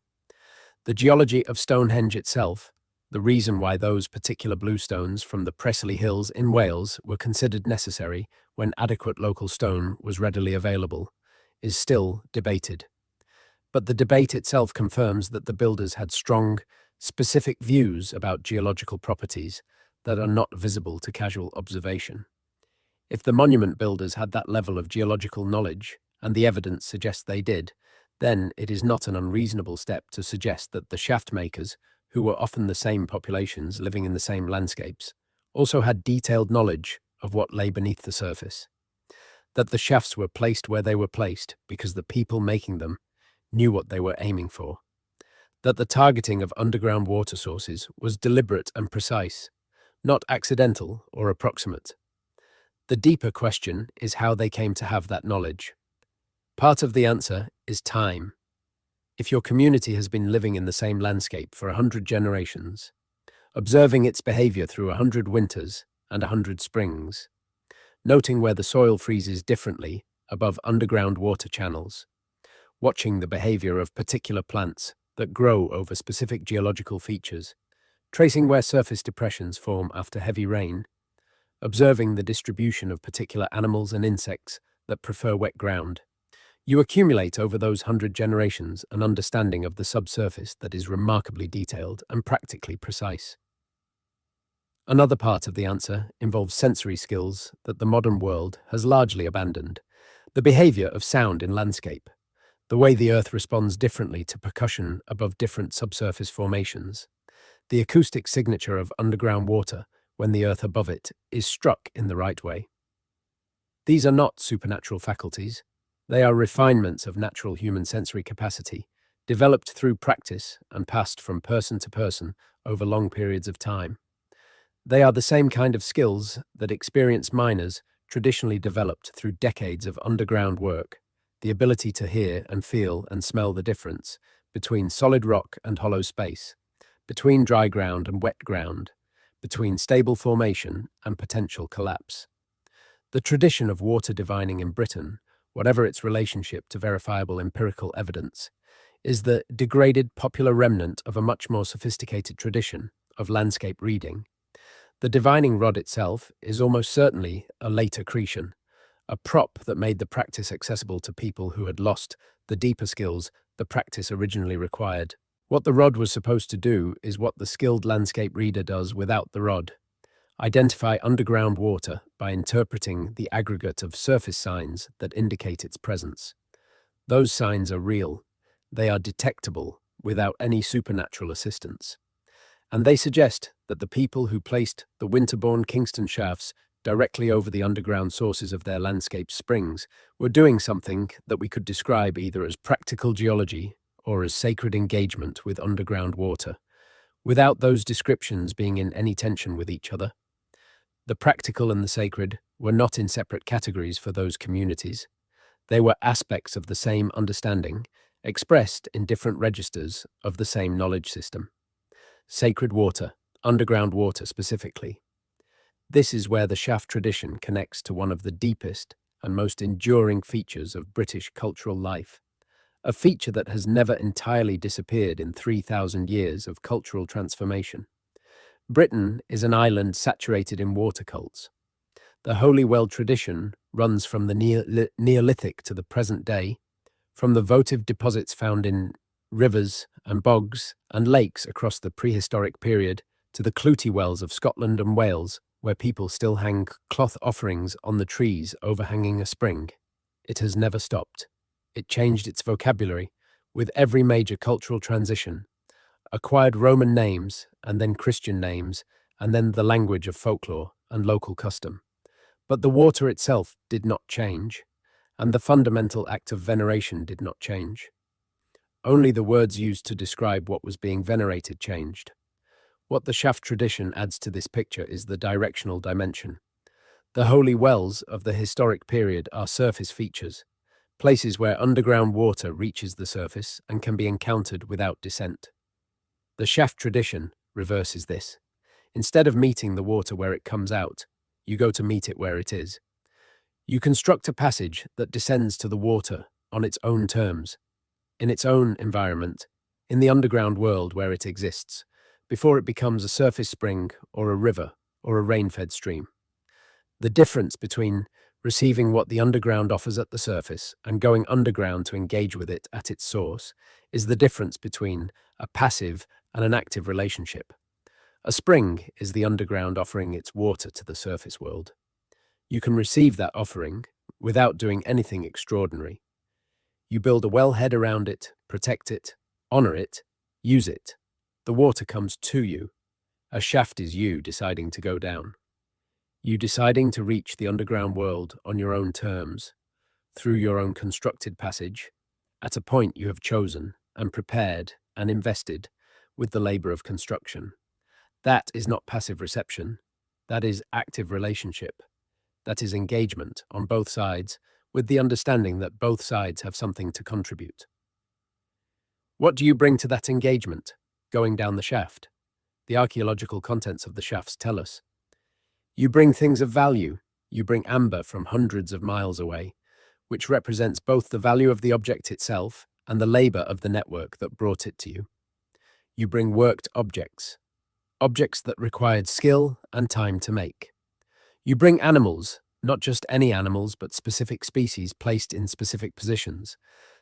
The geology of Stonehenge itself, the reason why those particular bluestones from the Preseli Hills in Wales were considered necessary when adequate local stone was readily available, is still debated. But the debate itself confirms that the builders had strong, specific views about geological properties that are not visible to casual observation. If the monument builders had that level of geological knowledge, and the evidence suggests they did, then it is not an unreasonable step to suggest that the shaft makers, who were often the same populations living in the same landscapes, also had detailed knowledge of what lay beneath the surface. That the shafts were placed where they were placed because the people making them knew what they were aiming for. That the targeting of underground water sources was deliberate and precise, not accidental or approximate. The deeper question is how they came to have that knowledge. Part of the answer is time. If your community has been living in the same landscape for 100 generations, observing its behavior through 100 winters and 100 springs, noting where the soil freezes differently above underground water channels, watching the behavior of particular plants that grow over specific geological features, tracing where surface depressions form after heavy rain, observing the distribution of particular animals and insects that prefer wet ground, you accumulate over those 100 generations an understanding of the subsurface that is remarkably detailed and practically precise. Another part of the answer involves sensory skills that the modern world has largely abandoned. The behavior of sound in landscape, the way the earth responds differently to percussion above different subsurface formations, the acoustic signature of underground water when the earth above it is struck in the right way. These are not supernatural faculties. They are refinements of natural human sensory capacity, developed through practice and passed from person to person over long periods of time. They are the same kind of skills that experienced miners traditionally developed through decades of underground work, the ability to hear and feel and smell the difference between solid rock and hollow space, between dry ground and wet ground, between stable formation and potential collapse. The tradition of water divining in Britain, whatever its relationship to verifiable empirical evidence, is the degraded popular remnant of a much more sophisticated tradition of landscape reading. The divining rod itself is almost certainly a late accretion, a prop that made the practice accessible to people who had lost the deeper skills the practice originally required. What the rod was supposed to do is what the skilled landscape reader does without the rod: identify underground water by interpreting the aggregate of surface signs that indicate its presence. Those signs are real. They are detectable without any supernatural assistance. And they suggest that the people who placed the winter-born Kingston shafts directly over the underground sources of their landscape springs were doing something that we could describe either as practical geology or as sacred engagement with underground water, without those descriptions being in any tension with each other. The practical and the sacred were not in separate categories for those communities. They were aspects of the same understanding, expressed in different registers of the same knowledge system. Sacred water, underground water specifically. This is where the shaft tradition connects to one of the deepest and most enduring features of British cultural life, a feature that has never entirely disappeared in 3,000 years of cultural transformation. Britain is an island saturated in water cults. The Holy Well tradition runs from the Neolithic to the present day, from the votive deposits found in rivers and bogs and lakes across the prehistoric period to the Clootie Wells of Scotland and Wales, where people still hang cloth offerings on the trees overhanging a spring. It has never stopped. It changed its vocabulary with every major cultural transition, acquired Roman names and then Christian names, and then the language of folklore and local custom. But the water itself did not change, and the fundamental act of veneration did not change. Only the words used to describe what was being venerated changed. What the shaft tradition adds to this picture is the directional dimension. The holy wells of the historic period are surface features, places where underground water reaches the surface and can be encountered without descent. The shaft tradition reverses this. Instead of meeting the water where it comes out, you go to meet it where it is. You construct a passage that descends to the water on its own terms, in its own environment, in the underground world where it exists, before it becomes a surface spring or a river or a rain-fed stream. The difference between receiving what the underground offers at the surface and going underground to engage with it at its source is the difference between a passive and an active relationship. A spring is the underground offering its water to the surface world. You can receive that offering without doing anything extraordinary. You build a wellhead around it, protect it, honor it, use it. The water comes to you. A shaft is you deciding to go down. You deciding to reach the underground world on your own terms, through your own constructed passage, at a point you have chosen and prepared and invested with the labor of construction. That is not passive reception. That is active relationship. That is engagement on both sides, with the understanding that both sides have something to contribute. What do you bring to that engagement, going down the shaft? The archaeological contents of the shafts tell us. You bring things of value. You bring amber from hundreds of miles away, which represents both the value of the object itself and the labor of the network that brought it to you. You bring worked objects, objects that required skill and time to make. You bring animals, not just any animals, but specific species placed in specific positions,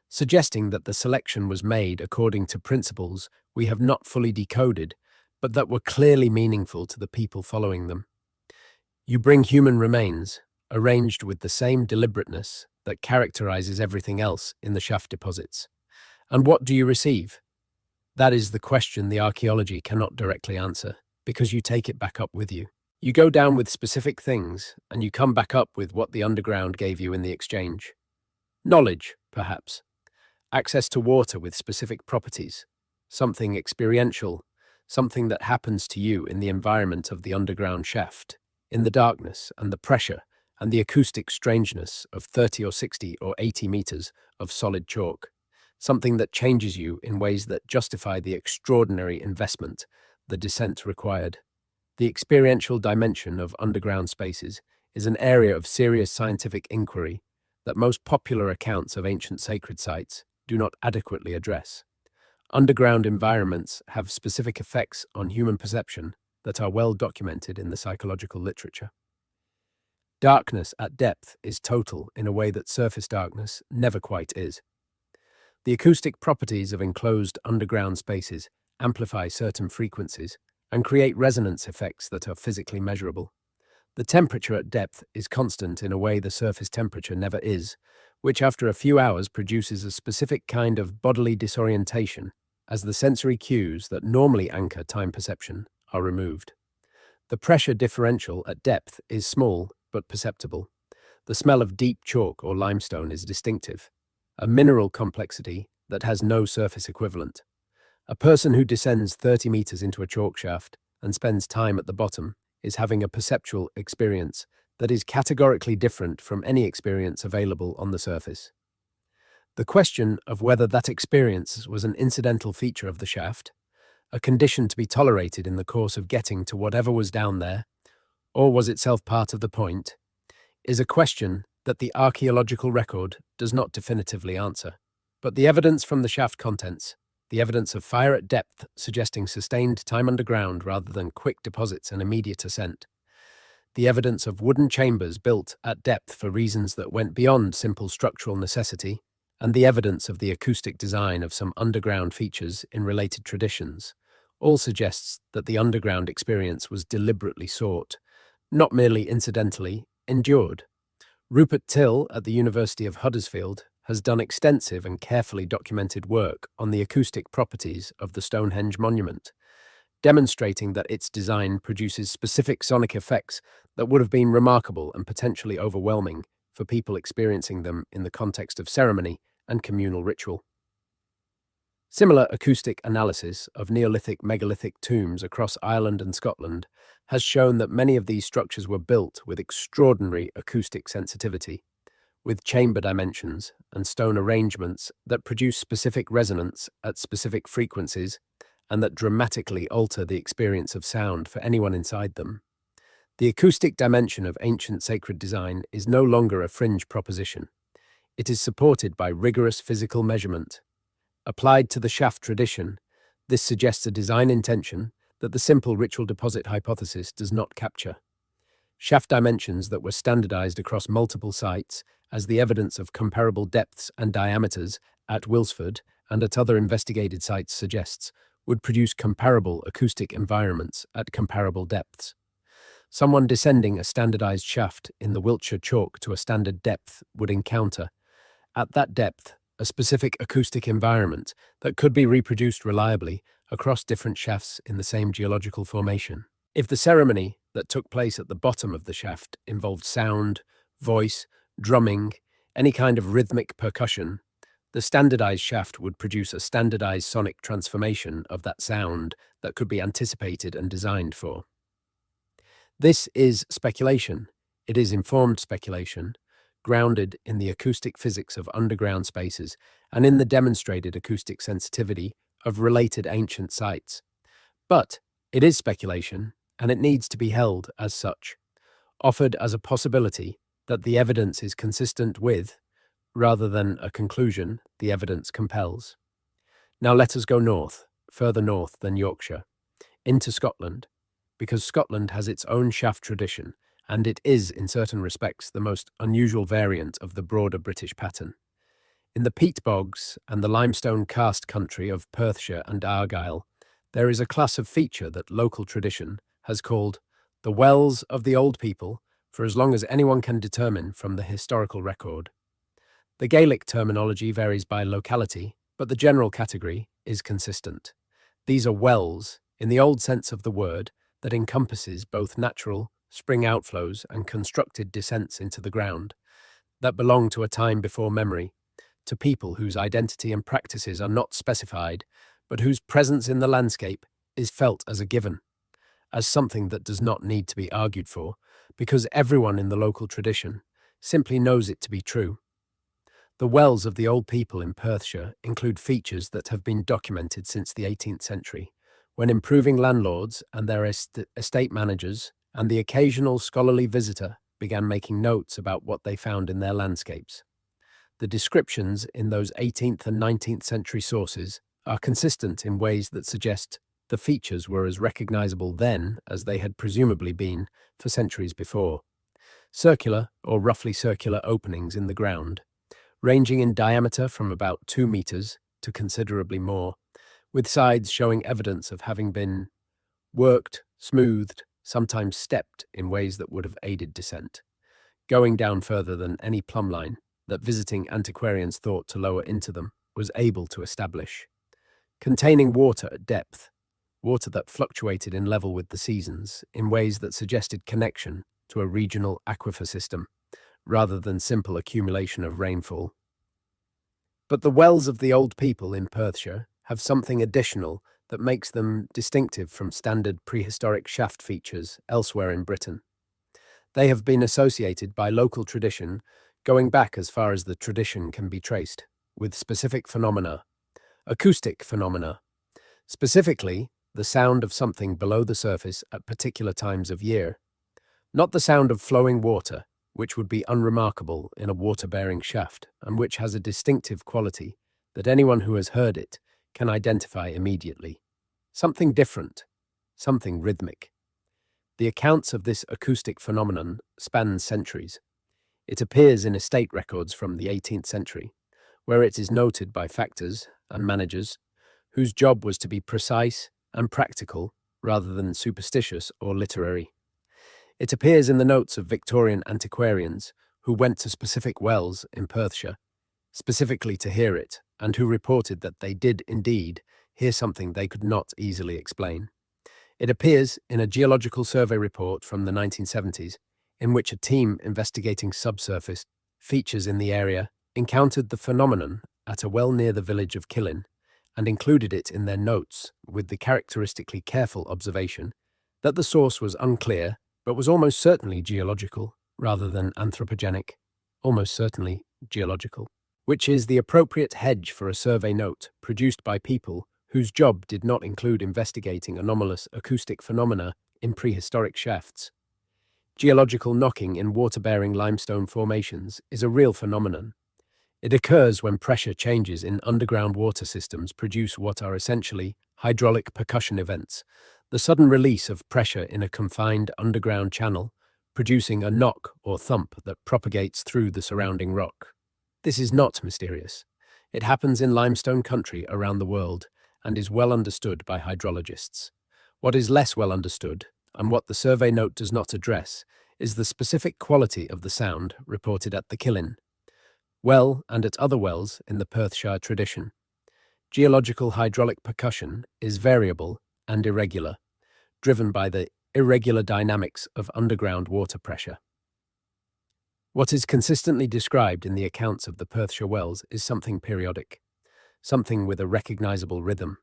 suggesting that the selection was made according to principles we have not fully decoded, but that were clearly meaningful to the people following them. You bring human remains, arranged with the same deliberateness that characterizes everything else in the shaft deposits. And what do you receive? That is the question the archaeology cannot directly answer, because you take it back up with you. You go down with specific things, and you come back up with what the underground gave you in the exchange. Knowledge, perhaps. Access to water with specific properties. Something experiential. Something that happens to you in the environment of the underground shaft, in the darkness and the pressure and the acoustic strangeness of 30 or 60 or 80 meters of solid chalk. Something that changes you in ways that justify the extraordinary investment the descent required. The experiential dimension of underground spaces is an area of serious scientific inquiry that most popular accounts of ancient sacred sites do not adequately address. Underground environments have specific effects on human perception that are well documented in the psychological literature. Darkness at depth is total in a way that surface darkness never quite is. The acoustic properties of enclosed underground spaces amplify certain frequencies and create resonance effects that are physically measurable. The temperature at depth is constant in a way the surface temperature never is, which after a few hours produces a specific kind of bodily disorientation as the sensory cues that normally anchor time perception are removed. The pressure differential at depth is small but perceptible. The smell of deep chalk or limestone is distinctive, a mineral complexity that has no surface equivalent. A person who descends 30 meters into a chalk shaft and spends time at the bottom is having a perceptual experience that is categorically different from any experience available on the surface. The question of whether that experience was an incidental feature of the shaft, a condition to be tolerated in the course of getting to whatever was down there, or was itself part of the point, is a question that the archaeological record does not definitively answer. But the evidence from the shaft contents, the evidence of fire at depth suggesting sustained time underground rather than quick deposits and immediate ascent, the evidence of wooden chambers built at depth for reasons that went beyond simple structural necessity, and the evidence of the acoustic design of some underground features in related traditions, all suggests that the underground experience was deliberately sought, not merely incidentally endured. Rupert Till at the University of Huddersfield has done extensive and carefully documented work on the acoustic properties of the Stonehenge monument, demonstrating that its design produces specific sonic effects that would have been remarkable and potentially overwhelming for people experiencing them in the context of ceremony and communal ritual. Similar acoustic analysis of Neolithic megalithic tombs across Ireland and Scotland has shown that many of these structures were built with extraordinary acoustic sensitivity, with chamber dimensions and stone arrangements that produce specific resonance at specific frequencies and that dramatically alter the experience of sound for anyone inside them. The acoustic dimension of ancient sacred design is no longer a fringe proposition. It is supported by rigorous physical measurement. Applied to the shaft tradition, this suggests a design intention that the simple ritual deposit hypothesis does not capture. Shaft dimensions that were standardized across multiple sites as the evidence of comparable depths and diameters at Wilsford and at other investigated sites suggests would produce comparable acoustic environments at comparable depths. Someone descending a standardized shaft in the Wiltshire chalk to a standard depth would encounter, at that depth, a specific acoustic environment that could be reproduced reliably across different shafts in the same geological formation. If the ceremony that took place at the bottom of the shaft involved sound, voice, drumming, any kind of rhythmic percussion, the standardized shaft would produce a standardized sonic transformation of that sound that could be anticipated and designed for. This is speculation. It is informed speculation, grounded in the acoustic physics of underground spaces and in the demonstrated acoustic sensitivity of related ancient sites. But it is speculation, and it needs to be held as such, offered as a possibility that the evidence is consistent with, rather than a conclusion the evidence compels. Now let us go north, further north than Yorkshire, into Scotland, because Scotland has its own shaft tradition, and it is, in certain respects, the most unusual variant of the broader British pattern. In the peat bogs and the limestone karst country of Perthshire and Argyll, there is a class of feature that local tradition has called the wells of the old people for as long as anyone can determine from the historical record. The Gaelic terminology varies by locality, but the general category is consistent. These are wells, in the old sense of the word, that encompasses both natural spring outflows and constructed descents into the ground, that belong to a time before memory, to people whose identity and practices are not specified, but whose presence in the landscape is felt as a given, as something that does not need to be argued for, because everyone in the local tradition simply knows it to be true. The wells of the old people in Perthshire include features that have been documented since the 18th century, when improving landlords and their estate managers and the occasional scholarly visitor began making notes about what they found in their landscapes. The descriptions in those 18th and 19th century sources are consistent in ways that suggest the features were as recognizable then as they had presumably been for centuries before. Circular or roughly circular openings in the ground, ranging in diameter from about 2 meters to considerably more, with sides showing evidence of having been worked, smoothed, sometimes stepped in ways that would have aided descent, going down further than any plumb line that visiting antiquarians thought to lower into them was able to establish. Containing water at depth, water that fluctuated in level with the seasons in ways that suggested connection to a regional aquifer system, rather than simple accumulation of rainfall. But the wells of the old people in Perthshire have something additional that makes them distinctive from standard prehistoric shaft features elsewhere in Britain. They have been associated by local tradition going back as far as the tradition can be traced, with specific phenomena, acoustic phenomena. Specifically, the sound of something below the surface at particular times of year, not the sound of flowing water, which would be unremarkable in a water-bearing shaft and which has a distinctive quality that anyone who has heard it can identify immediately. Something different, something rhythmic. The accounts of this acoustic phenomenon span centuries. It appears in estate records from the 18th century, where it is noted by factors and managers whose job was to be precise and practical rather than superstitious or literary. It appears in the notes of Victorian antiquarians who went to specific wells in Perthshire, specifically to hear it, and who reported that they did indeed hear something they could not easily explain. It appears in a geological survey report from the 1970s, in which a team investigating subsurface features in the area encountered the phenomenon at a well near the village of Killin and included it in their notes with the characteristically careful observation that the source was unclear but was almost certainly geological rather than anthropogenic, almost certainly geological, which is the appropriate hedge for a survey note produced by people whose job did not include investigating anomalous acoustic phenomena in prehistoric shafts. Geological knocking in water-bearing limestone formations is a real phenomenon. It occurs when pressure changes in underground water systems produce what are essentially hydraulic percussion events, the sudden release of pressure in a confined underground channel, producing a knock or thump that propagates through the surrounding rock. This is not mysterious. It happens in limestone country around the world and is well understood by hydrologists. What is less well understood, and what the survey note does not address, is the specific quality of the sound reported at the Killin well and at other wells in the Perthshire tradition. Geological hydraulic percussion is variable and irregular, driven by the irregular dynamics of underground water pressure. What is consistently described in the accounts of the Perthshire wells is something periodic, something with a recognizable rhythm,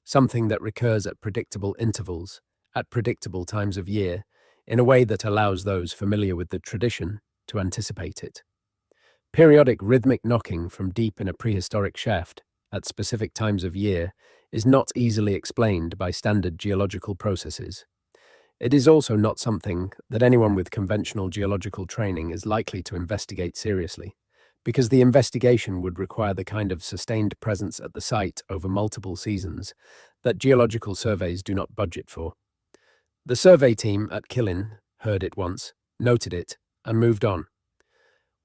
something that recurs at predictable intervals, at predictable times of year, in a way that allows those familiar with the tradition to anticipate it. Periodic rhythmic knocking from deep in a prehistoric shaft at specific times of year is not easily explained by standard geological processes. It is also not something that anyone with conventional geological training is likely to investigate seriously, because the investigation would require the kind of sustained presence at the site over multiple seasons that geological surveys do not budget for. The survey team at Killin heard it once, noted it, and moved on.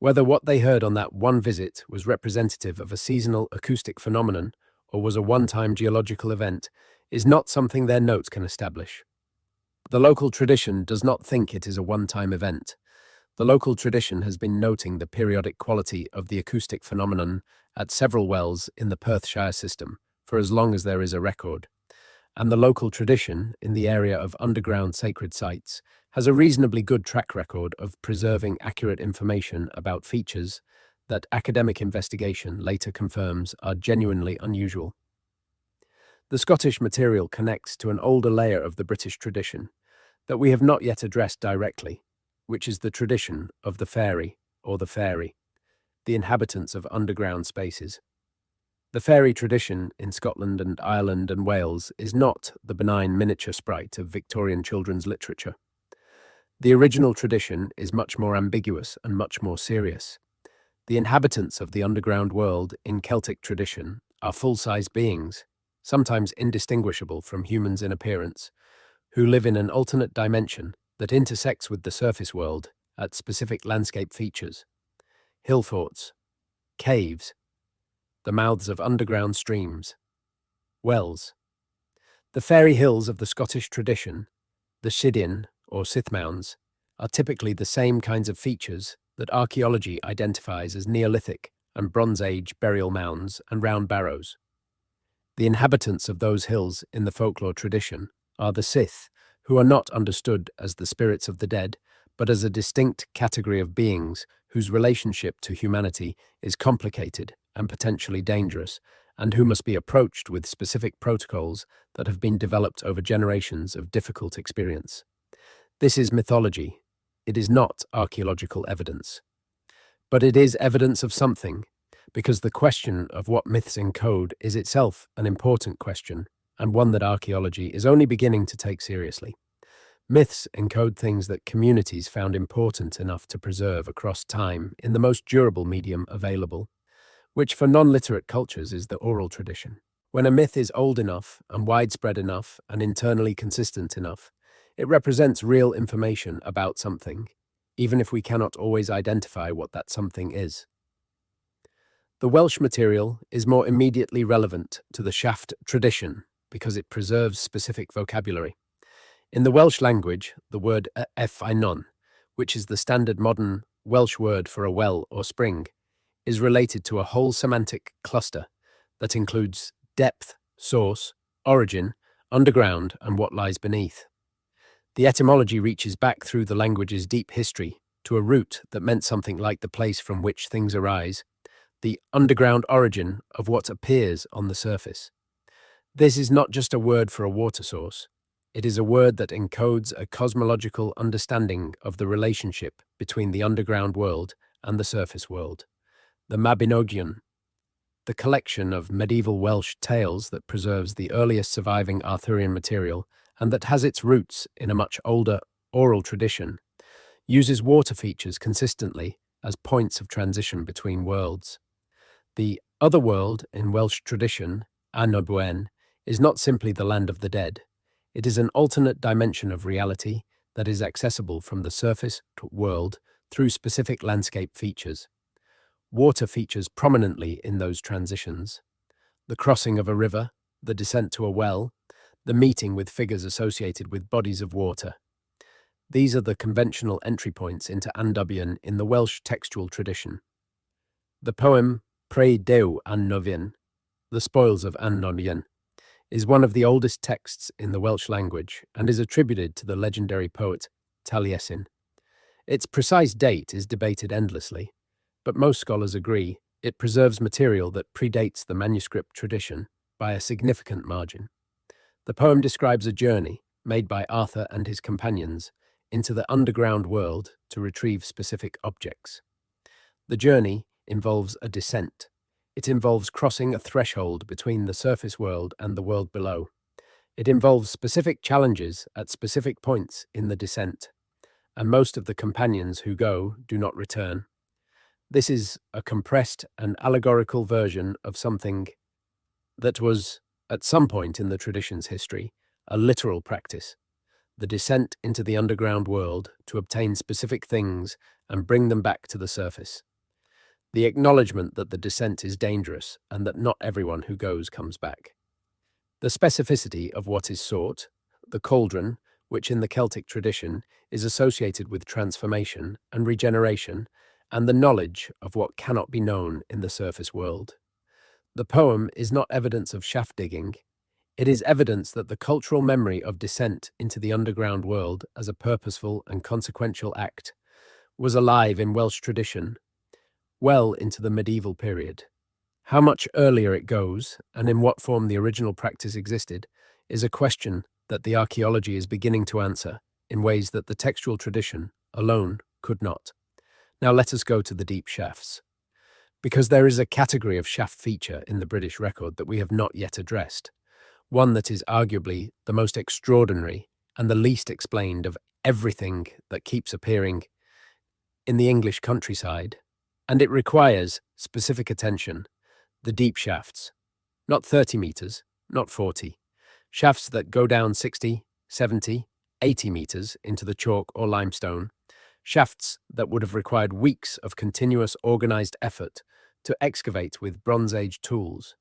Whether what they heard on that one visit was representative of a seasonal acoustic phenomenon or was a one-time geological event is not something their notes can establish. The local tradition does not think it is a one-time event. The local tradition has been noting the periodic quality of the acoustic phenomenon at several wells in the Perthshire system for as long as there is a record, and the local tradition in the area of underground sacred sites has a reasonably good track record of preserving accurate information about features that academic investigation later confirms are genuinely unusual. The Scottish material connects to an older layer of the British tradition that we have not yet addressed directly, which is the tradition of the fairy or the fairy, the inhabitants of underground spaces. The fairy tradition in Scotland and Ireland and Wales is not the benign miniature sprite of Victorian children's literature. The original tradition is much more ambiguous and much more serious. The inhabitants of the underground world in Celtic tradition are full-size beings, sometimes indistinguishable from humans in appearance, who live in an alternate dimension that intersects with the surface world at specific landscape features, hill forts, caves, the mouths of underground streams, wells. The fairy hills of the Scottish tradition, the Sidin or Sith mounds, are typically the same kinds of features that archaeology identifies as Neolithic and Bronze Age burial mounds and round barrows. The inhabitants of those hills in the folklore tradition are the Sith, who are not understood as the spirits of the dead, but as a distinct category of beings whose relationship to humanity is complicated and potentially dangerous, and who must be approached with specific protocols that have been developed over generations of difficult experience. This is mythology. It is not archaeological evidence. But it is evidence of something, because the question of what myths encode is itself an important question and one that archaeology is only beginning to take seriously. Myths encode things that communities found important enough to preserve across time in the most durable medium available, which for non-literate cultures is the oral tradition. When a myth is old enough and widespread enough and internally consistent enough, it represents real information about something, even if we cannot always identify what that something is. The Welsh material is more immediately relevant to the shaft tradition because it preserves specific vocabulary. In the Welsh language, the word effainon, which is the standard modern Welsh word for a well or spring, is related to a whole semantic cluster that includes depth, source, origin, underground, and what lies beneath. The etymology reaches back through the language's deep history to a root that meant something like the place from which things arise, the underground origin of what appears on the surface. This is not just a word for a water source. It is a word that encodes a cosmological understanding of the relationship between the underground world and the surface world. The Mabinogion, the collection of medieval Welsh tales that preserves the earliest surviving Arthurian material and that has its roots in a much older oral tradition, uses water features consistently as points of transition between worlds. The other world in Welsh tradition, Annobwen, is not simply the land of the dead. It is an alternate dimension of reality that is accessible from the surface world through specific landscape features. Water features prominently in those transitions. The crossing of a river, the descent to a well, the meeting with figures associated with bodies of water. These are the conventional entry points into Annobwen in the Welsh textual tradition. The poem Preu Dew Annobwen, The Spoils of Annobwen, is one of the oldest texts in the Welsh language and is attributed to the legendary poet Taliesin. Its precise date is debated endlessly, but most scholars agree it preserves material that predates the manuscript tradition by a significant margin. The poem describes a journey made by Arthur and his companions into the underground world to retrieve specific objects. The journey involves a descent. It involves crossing a threshold between the surface world and the world below. It involves specific challenges at specific points in the descent, and most of the companions who go do not return. This is a compressed and allegorical version of something that was, at some point in the tradition's history, a literal practice, the descent into the underground world to obtain specific things and bring them back to the surface. The acknowledgement that the descent is dangerous and that not everyone who goes comes back. The specificity of what is sought, the cauldron, which in the Celtic tradition is associated with transformation and regeneration, and the knowledge of what cannot be known in the surface world. The poem is not evidence of shaft digging. It is evidence that the cultural memory of descent into the underground world as a purposeful and consequential act was alive in Welsh tradition well into the medieval period. How much earlier it goes, and in what form the original practice existed, is a question that the archaeology is beginning to answer in ways that the textual tradition alone could not. Now let us go to the deep shafts. Because there is a category of shaft feature in the British record that we have not yet addressed, one that is arguably the most extraordinary and the least explained of everything that keeps appearing in the English countryside, and it requires specific attention, the deep shafts. Not 30 meters, not 40. Shafts that go down 60, 70, 80 meters into the chalk or limestone. Shafts that would have required weeks of continuous organized effort to excavate with Bronze Age tools.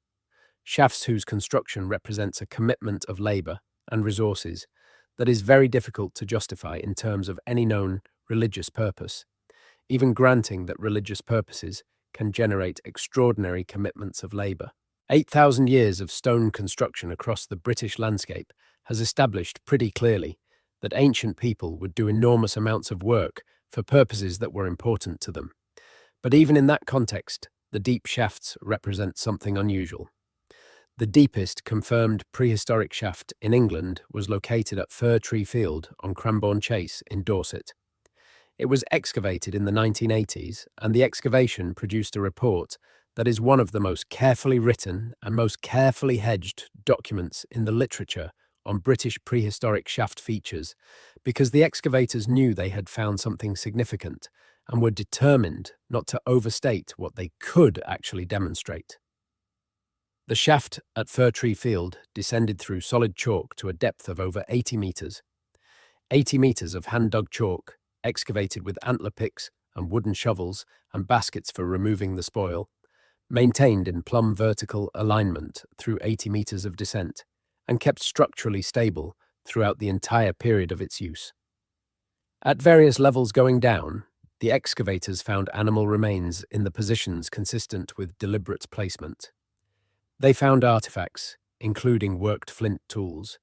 Shafts whose construction represents a commitment of labor and resources that is very difficult to justify in terms of any known religious purpose, even granting that religious purposes can generate extraordinary commitments of labor. 8,000 years of stone construction across the British landscape has established pretty clearly that ancient people would do enormous amounts of work for purposes that were important to them. But even in that context, the deep shafts represent something unusual. The deepest confirmed prehistoric shaft in England was located at Fir Tree Field on Cranbourne Chase in Dorset. It was excavated in the 1980s, and the excavation produced a report that is one of the most carefully written and most carefully hedged documents in the literature on British prehistoric shaft features, because the excavators knew they had found something significant and were determined not to overstate what they could actually demonstrate. The shaft at Fir Tree Field descended through solid chalk to a depth of over 80 metres. 80 metres of hand-dug chalk, excavated with antler picks and wooden shovels and baskets for removing the spoil, maintained in plumb vertical alignment through 80 metres of descent, and kept structurally stable throughout the entire period of its use. At various levels going down, the excavators found animal remains in the positions consistent with deliberate placement. They found artifacts, including worked flint tools.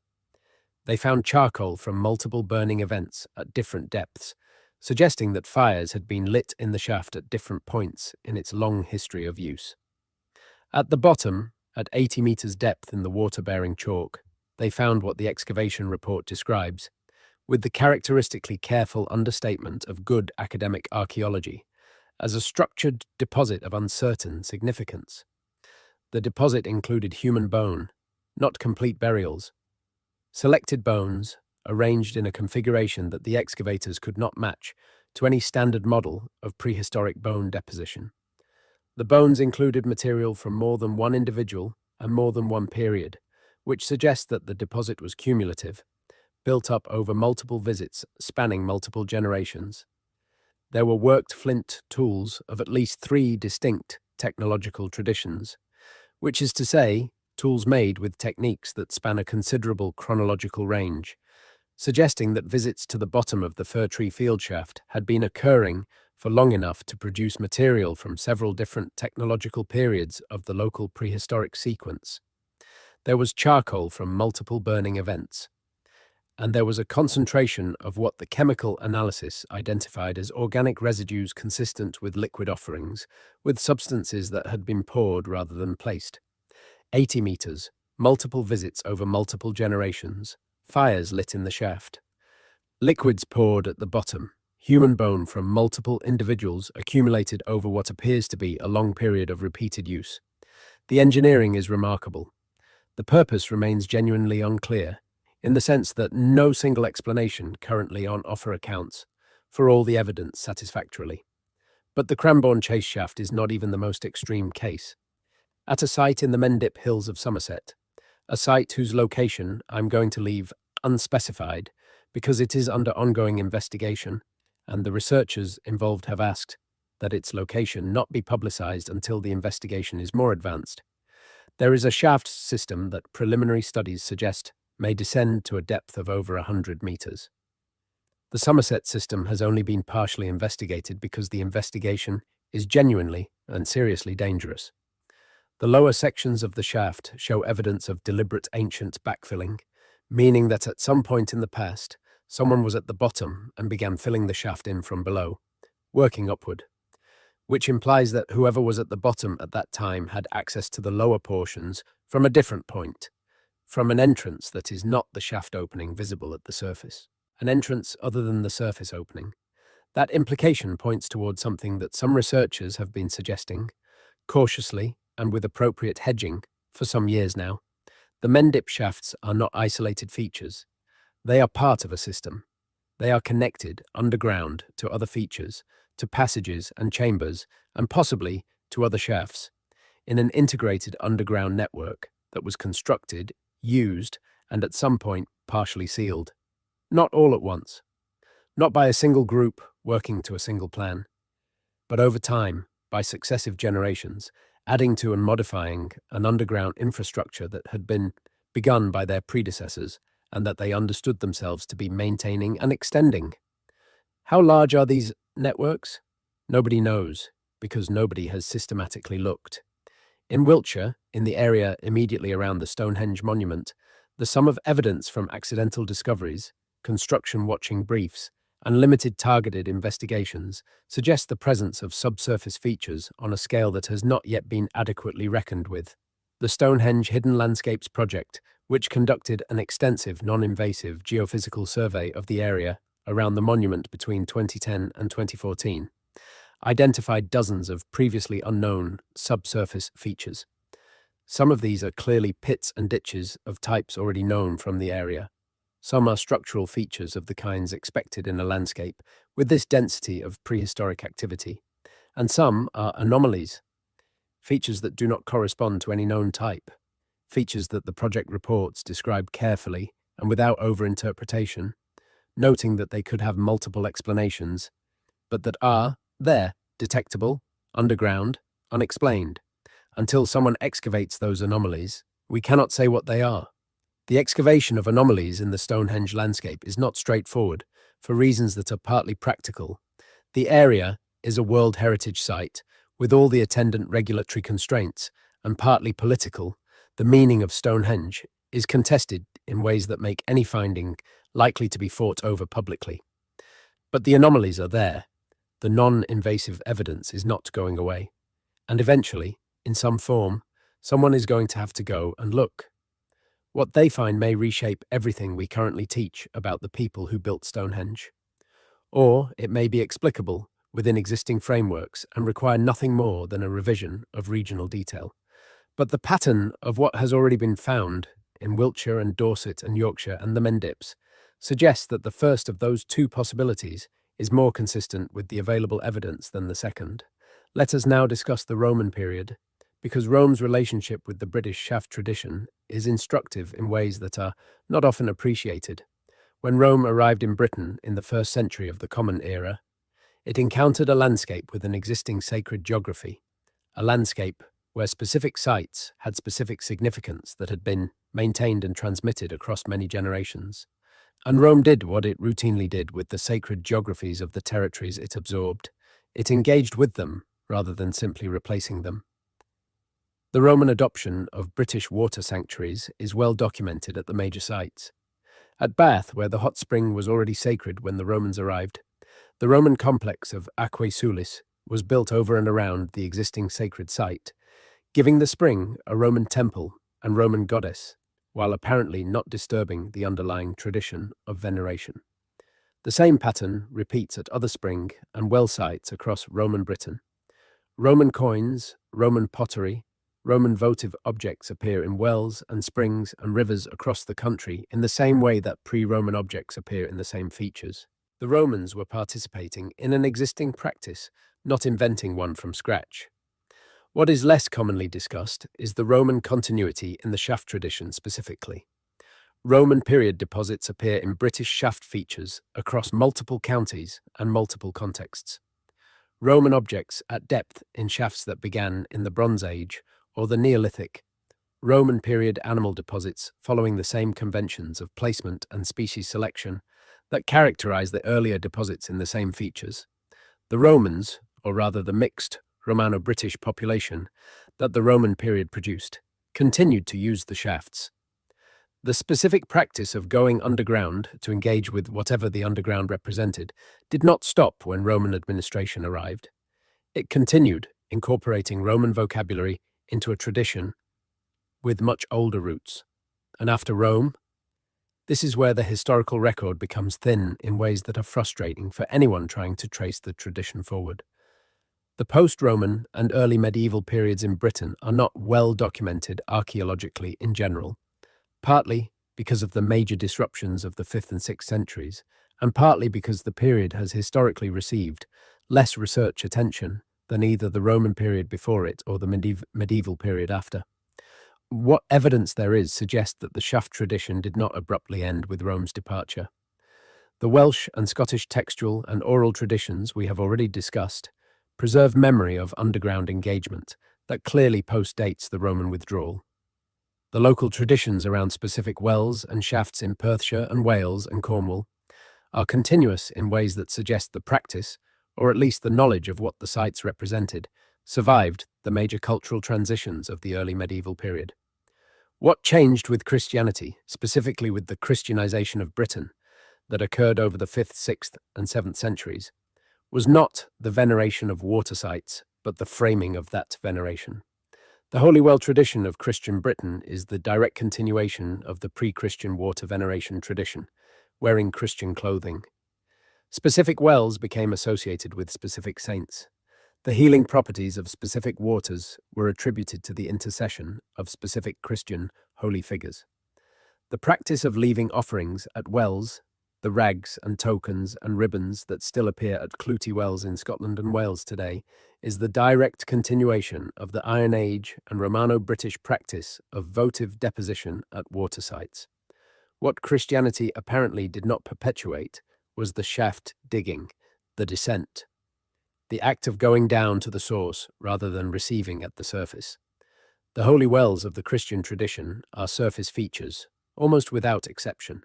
They found charcoal from multiple burning events at different depths, suggesting that fires had been lit in the shaft at different points in its long history of use. At the bottom, at 80 metres depth in the water-bearing chalk, they found what the excavation report describes, with the characteristically careful understatement of good academic archaeology, as a structured deposit of uncertain significance. The deposit included human bone, not complete burials. Selected bones, arranged in a configuration that the excavators could not match to any standard model of prehistoric bone deposition. The bones included material from more than one individual and more than one period, which suggests that the deposit was cumulative, built up over multiple visits spanning multiple generations. There were worked flint tools of at least 3 distinct technological traditions, which is to say, tools made with techniques that span a considerable chronological range, suggesting that visits to the bottom of the Fir Tree Field shaft had been occurring for long enough to produce material from several different technological periods of the local prehistoric sequence. There was charcoal from multiple burning events, and there was a concentration of what the chemical analysis identified as organic residues consistent with liquid offerings, with substances that had been poured rather than placed. 80 metres, multiple visits over multiple generations, fires lit in the shaft. Liquids poured at the bottom, human bone from multiple individuals accumulated over what appears to be a long period of repeated use. The engineering is remarkable. The purpose remains genuinely unclear, in the sense that no single explanation currently on offer accounts for all the evidence satisfactorily. But the Cranbourne Chase shaft is not even the most extreme case. At a site in the Mendip Hills of Somerset, a site whose location I'm going to leave unspecified because it is under ongoing investigation, and the researchers involved have asked that its location not be publicized until the investigation is more advanced. There is a shaft system that preliminary studies suggest may descend to a depth of over 100 metres. The Somerset system has only been partially investigated because the investigation is genuinely and seriously dangerous. The lower sections of the shaft show evidence of deliberate ancient backfilling, meaning that at some point in the past, someone was at the bottom and began filling the shaft in from below, working upward, which implies that whoever was at the bottom at that time had access to the lower portions from a different point, from an entrance that is not the shaft opening visible at the surface, an entrance other than the surface opening. That implication points towards something that some researchers have been suggesting, cautiously and with appropriate hedging, for some years now. The Mendip shafts are not isolated features. They are part of a system. They are connected underground to other features, to passages and chambers, and possibly to other shafts, in an integrated underground network that was constructed, used, and at some point partially sealed. Not all at once. Not by a single group working to a single plan, but over time, by successive generations, adding to and modifying an underground infrastructure that had been begun by their predecessors and that they understood themselves to be maintaining and extending. How large are these networks? Nobody knows, because nobody has systematically looked. In Wiltshire, in the area immediately around the Stonehenge monument, the sum of evidence from accidental discoveries, construction watching briefs, and limited targeted investigations suggest the presence of subsurface features on a scale that has not yet been adequately reckoned with. The Stonehenge Hidden Landscapes Project, which conducted an extensive non-invasive geophysical survey of the area around the monument between 2010 and 2014, identified dozens of previously unknown subsurface features. Some of these are clearly pits and ditches of types already known from the area. Some are structural features of the kinds expected in a landscape with this density of prehistoric activity, and some are anomalies, features that do not correspond to any known type, features that the project reports describe carefully and without overinterpretation, noting that they could have multiple explanations, but that are there, detectable, underground, unexplained. Until someone excavates those anomalies, we cannot say what they are. The excavation of anomalies in the Stonehenge landscape is not straightforward for reasons that are partly practical. The area is a World Heritage Site with all the attendant regulatory constraints, and partly political. The meaning of Stonehenge is contested in ways that make any finding likely to be fought over publicly. But the anomalies are there. The non-invasive evidence is not going away. And eventually, in some form, someone is going to have to go and look. What they find may reshape everything we currently teach about the people who built Stonehenge. Or it may be explicable within existing frameworks and require nothing more than a revision of regional detail. But the pattern of what has already been found in Wiltshire and Dorset and Yorkshire and the Mendips suggests that the first of those two possibilities is more consistent with the available evidence than the second. Let us now discuss the Roman period, because Rome's relationship with the British shaft tradition is instructive in ways that are not often appreciated. When Rome arrived in Britain in the 1st century of the Common Era, it encountered a landscape with an existing sacred geography, a landscape where specific sites had specific significance that had been maintained and transmitted across many generations. And Rome did what it routinely did with the sacred geographies of the territories it absorbed. It engaged with them rather than simply replacing them. The Roman adoption of British water sanctuaries is well documented at the major sites. At Bath, where the hot spring was already sacred when the Romans arrived, the Roman complex of Aquae Sulis was built over and around the existing sacred site, giving the spring a Roman temple and Roman goddess, while apparently not disturbing the underlying tradition of veneration. The same pattern repeats at other spring and well sites across Roman Britain. Roman coins, Roman pottery, Roman votive objects appear in wells and springs and rivers across the country in the same way that pre-Roman objects appear in the same features. The Romans were participating in an existing practice, not inventing one from scratch. What is less commonly discussed is the Roman continuity in the shaft tradition specifically. Roman period deposits appear in British shaft features across multiple counties and multiple contexts. Roman objects at depth in shafts that began in the Bronze Age or the Neolithic. Roman period animal deposits following the same conventions of placement and species selection that characterize the earlier deposits in the same features. The Romans, or rather the mixed Romano-British population that the Roman period produced, continued to use the shafts. The specific practice of going underground to engage with whatever the underground represented did not stop when Roman administration arrived. It continued, incorporating Roman vocabulary into a tradition with much older roots. And after Rome, this is where the historical record becomes thin in ways that are frustrating for anyone trying to trace the tradition forward. The post-Roman and early medieval periods in Britain are not well documented archaeologically in general, partly because of the major disruptions of the 5th and 6th centuries, and partly because the period has historically received less research attention than either the Roman period before it or the medieval period after. What evidence there is suggests that the shaft tradition did not abruptly end with Rome's departure. The Welsh and Scottish textual and oral traditions we have already discussed preserve memory of underground engagement that clearly postdates the Roman withdrawal. The local traditions around specific wells and shafts in Perthshire and Wales and Cornwall are continuous in ways that suggest the practice, or at least the knowledge of what the sites represented, survived the major cultural transitions of the early medieval period. What changed with Christianity, specifically with the Christianization of Britain, that occurred over the 5th, 6th, and 7th centuries, was not the veneration of water sites, but the framing of that veneration. The Holy Well tradition of Christian Britain is the direct continuation of the pre-Christian water veneration tradition, wearing Christian clothing. Specific wells became associated with specific saints. The healing properties of specific waters were attributed to the intercession of specific Christian holy figures. The practice of leaving offerings at wells, the rags and tokens and ribbons that still appear at Clooty Wells in Scotland and Wales today, is the direct continuation of the Iron Age and Romano-British practice of votive deposition at water sites. What Christianity apparently did not perpetuate was the shaft digging, the descent, the act of going down to the source rather than receiving at the surface. The holy wells of the Christian tradition are surface features, almost without exception.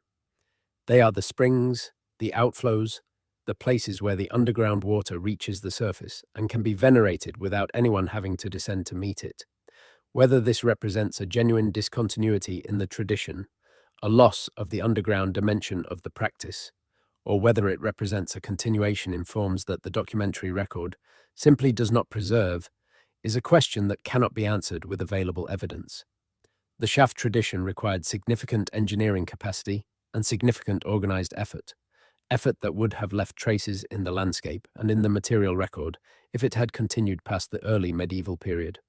They are the springs, the outflows, the places where the underground water reaches the surface and can be venerated without anyone having to descend to meet it. Whether this represents a genuine discontinuity in the tradition, a loss of the underground dimension of the practice, or whether it represents a continuation in forms that the documentary record simply does not preserve, is a question that cannot be answered with available evidence. The shaft tradition required significant engineering capacity and significant organized effort that would have left traces in the landscape and in the material record if it had continued past the early medieval period.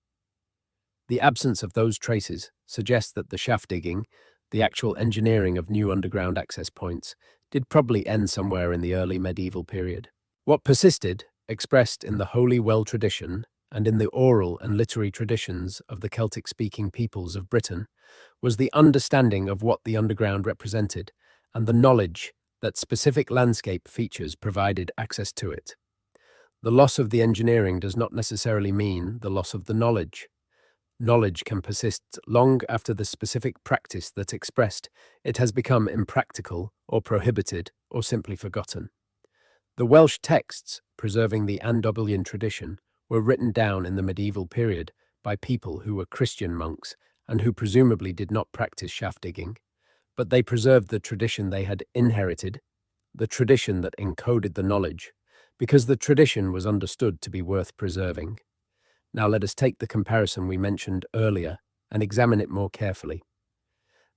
The absence of those traces suggests that the shaft digging, the actual engineering of new underground access points, did probably end somewhere in the early medieval period. What persisted, expressed in the holy well tradition and in the oral and literary traditions of the Celtic-speaking peoples of Britain, was the understanding of what the underground represented and the knowledge that specific landscape features provided access to it. The loss of the engineering does not necessarily mean the loss of the knowledge. Knowledge can persist long after the specific practice that expressed it has become impractical or prohibited or simply forgotten. The Welsh texts preserving the Andoblian tradition were written down in the medieval period by people who were Christian monks and who presumably did not practice shaft digging, but they preserved the tradition they had inherited, the tradition that encoded the knowledge, because the tradition was understood to be worth preserving. Now let us take the comparison we mentioned earlier and examine it more carefully.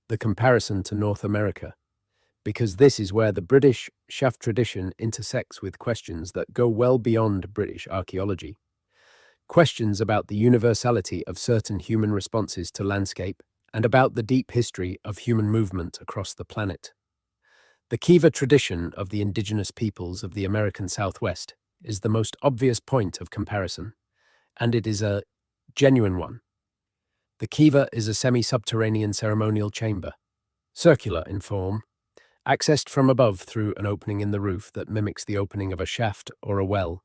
The comparison to North America, because this is where the British shaft tradition intersects with questions that go well beyond British archaeology. Questions about the universality of certain human responses to landscape and about the deep history of human movement across the planet. The Kiva tradition of the indigenous peoples of the American Southwest is the most obvious point of comparison, and it is a genuine one. The kiva is a semi-subterranean ceremonial chamber, circular in form, accessed from above through an opening in the roof that mimics the opening of a shaft or a well,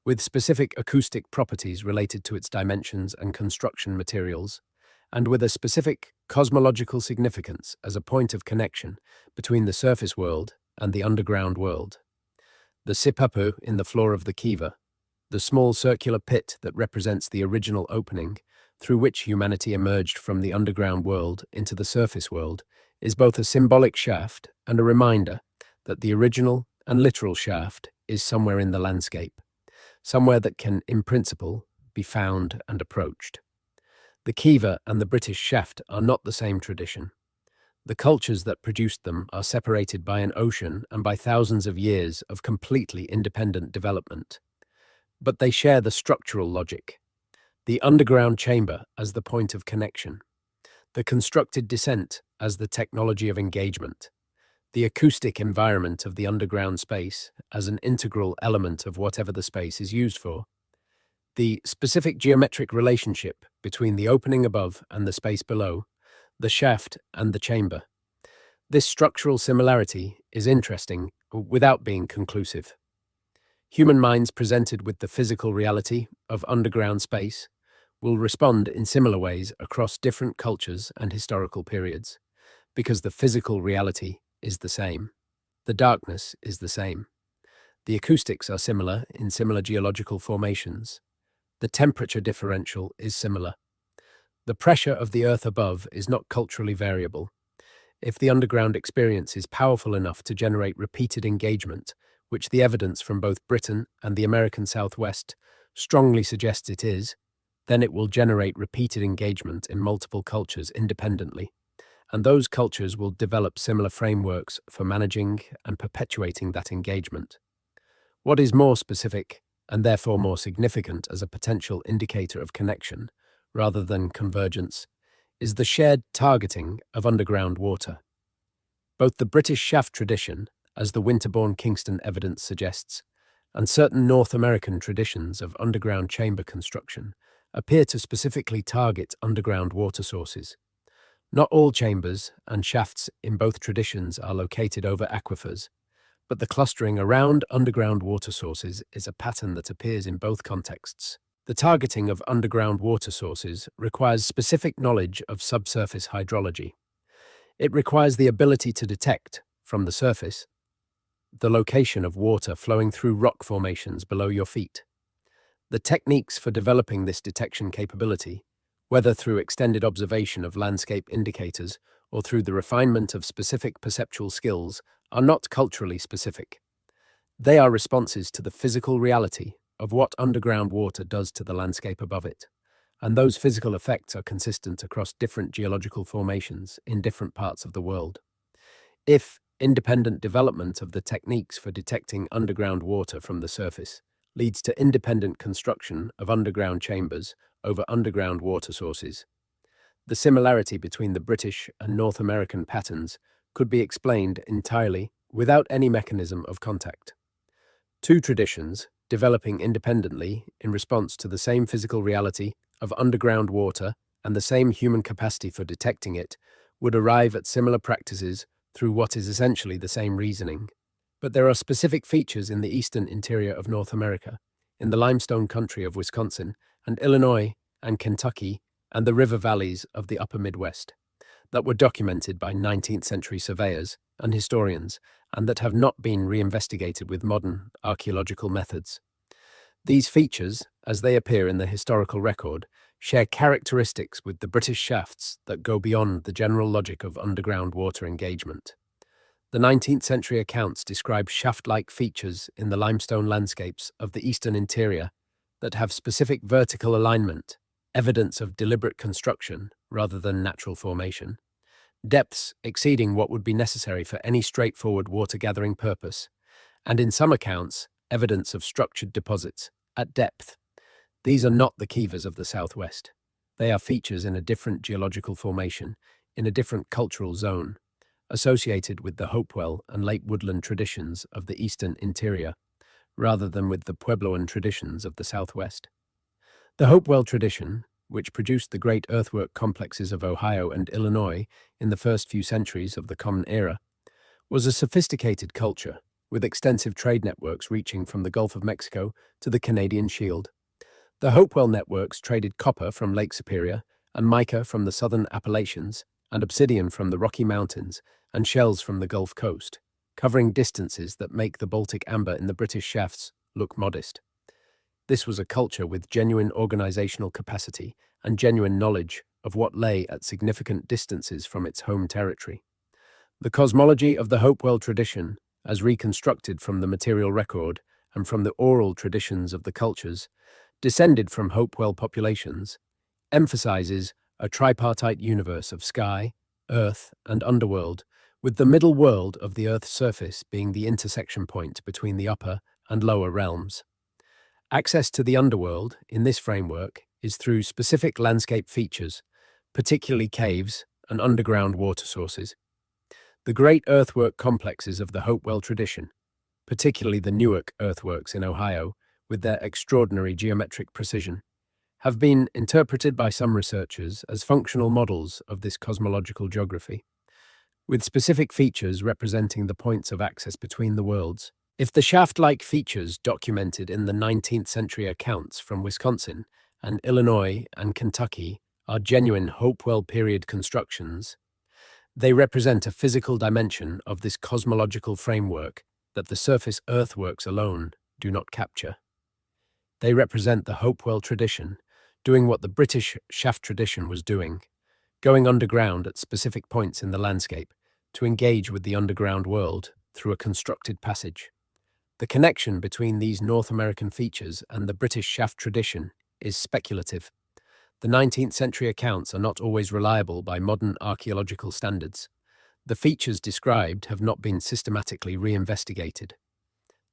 with specific acoustic properties related to its dimensions and construction materials, and with a specific cosmological significance as a point of connection between the surface world and the underground world. The sipapu in the floor of the kiva, the small circular pit that represents the original opening through which humanity emerged from the underground world into the surface world, is both a symbolic shaft and a reminder that the original and literal shaft is somewhere in the landscape, somewhere that can, in principle, be found and approached. The kiva and the British shaft are not the same tradition. The cultures that produced them are separated by an ocean and by thousands of years of completely independent development. But they share the structural logic, the underground chamber as the point of connection, the constructed descent as the technology of engagement, the acoustic environment of the underground space as an integral element of whatever the space is used for, the specific geometric relationship between the opening above and the space below, the shaft and the chamber. This structural similarity is interesting without being conclusive. Human minds presented with the physical reality of underground space will respond in similar ways across different cultures and historical periods, because the physical reality is the same. The darkness is the same. The acoustics are similar in similar geological formations. The temperature differential is similar. The pressure of the earth above is not culturally variable. If the underground experience is powerful enough to generate repeated engagement, which the evidence from both Britain and the American Southwest strongly suggests it is, then it will generate repeated engagement in multiple cultures independently, and those cultures will develop similar frameworks for managing and perpetuating that engagement. What is more specific and therefore more significant as a potential indicator of connection rather than convergence, is the shared targeting of underground water. Both the British shaft tradition, as the Winterbourne Kingston evidence suggests, and certain North American traditions of underground chamber construction appear to specifically target underground water sources. Not all chambers and shafts in both traditions are located over aquifers, but the clustering around underground water sources is a pattern that appears in both contexts. The targeting of underground water sources requires specific knowledge of subsurface hydrology. It requires the ability to detect, from the surface, the location of water flowing through rock formations below your feet. The techniques for developing this detection capability, whether through extended observation of landscape indicators or through the refinement of specific perceptual skills, are not culturally specific. They are responses to the physical reality of what underground water does to the landscape above it, and those physical effects are consistent across different geological formations in different parts of the world. If independent development of the techniques for detecting underground water from the surface leads to independent construction of underground chambers over underground water sources, the similarity between the British and North American patterns could be explained entirely without any mechanism of contact. Two traditions, developing independently in response to the same physical reality of underground water and the same human capacity for detecting it, would arrive at similar practices through what is essentially the same reasoning. But there are specific features in the eastern interior of North America, in the limestone country of Wisconsin and Illinois and Kentucky and the river valleys of the upper Midwest, that were documented by 19th century surveyors and historians and that have not been reinvestigated with modern archaeological methods. These features, as they appear in the historical record, share characteristics with the British shafts that go beyond the general logic of underground water engagement. The 19th century accounts describe shaft-like features in the limestone landscapes of the eastern interior that have specific vertical alignment, evidence of deliberate construction rather than natural formation, depths exceeding what would be necessary for any straightforward water-gathering purpose, and in some accounts, evidence of structured deposits at depth. These are not the kivas of the southwest. They are features in a different geological formation, in a different cultural zone, associated with the Hopewell and late woodland traditions of the eastern interior, rather than with the Puebloan traditions of the southwest. The Hopewell tradition, which produced the great earthwork complexes of Ohio and Illinois in the first few centuries of the Common Era, was a sophisticated culture, with extensive trade networks reaching from the Gulf of Mexico to the Canadian Shield. The Hopewell networks traded copper from Lake Superior and mica from the southern Appalachians and obsidian from the Rocky Mountains and shells from the Gulf Coast, covering distances that make the Baltic amber in the British shafts look modest. This was a culture with genuine organizational capacity and genuine knowledge of what lay at significant distances from its home territory. The cosmology of the Hopewell tradition, as reconstructed from the material record and from the oral traditions of the cultures descended from Hopewell populations, emphasizes a tripartite universe of sky, earth, and underworld, with the middle world of the Earth's surface being the intersection point between the upper and lower realms. Access to the underworld, in this framework, is through specific landscape features, particularly caves and underground water sources. The great earthwork complexes of the Hopewell tradition, particularly the Newark earthworks in Ohio, with their extraordinary geometric precision, have been interpreted by some researchers as functional models of this cosmological geography, with specific features representing the points of access between the worlds. If the shaft-like features documented in the 19th century accounts from Wisconsin and Illinois and Kentucky are genuine Hopewell period constructions, they represent a physical dimension of this cosmological framework that the surface earthworks alone do not capture. They represent the Hopewell tradition, doing what the British shaft tradition was doing, going underground at specific points in the landscape to engage with the underground world through a constructed passage. The connection between these North American features and the British shaft tradition is speculative. The 19th century accounts are not always reliable by modern archaeological standards. The features described have not been systematically reinvestigated.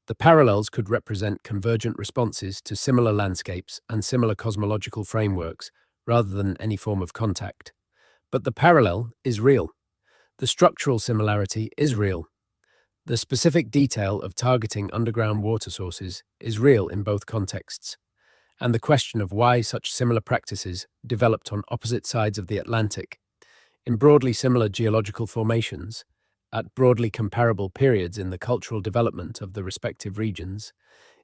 The parallels could represent convergent responses to similar landscapes and similar cosmological frameworks, rather than any form of contact. But the parallel is real. The structural similarity is real. The specific detail of targeting underground water sources is real in both contexts. And the question of why such similar practices developed on opposite sides of the Atlantic, in broadly similar geological formations, at broadly comparable periods in the cultural development of the respective regions,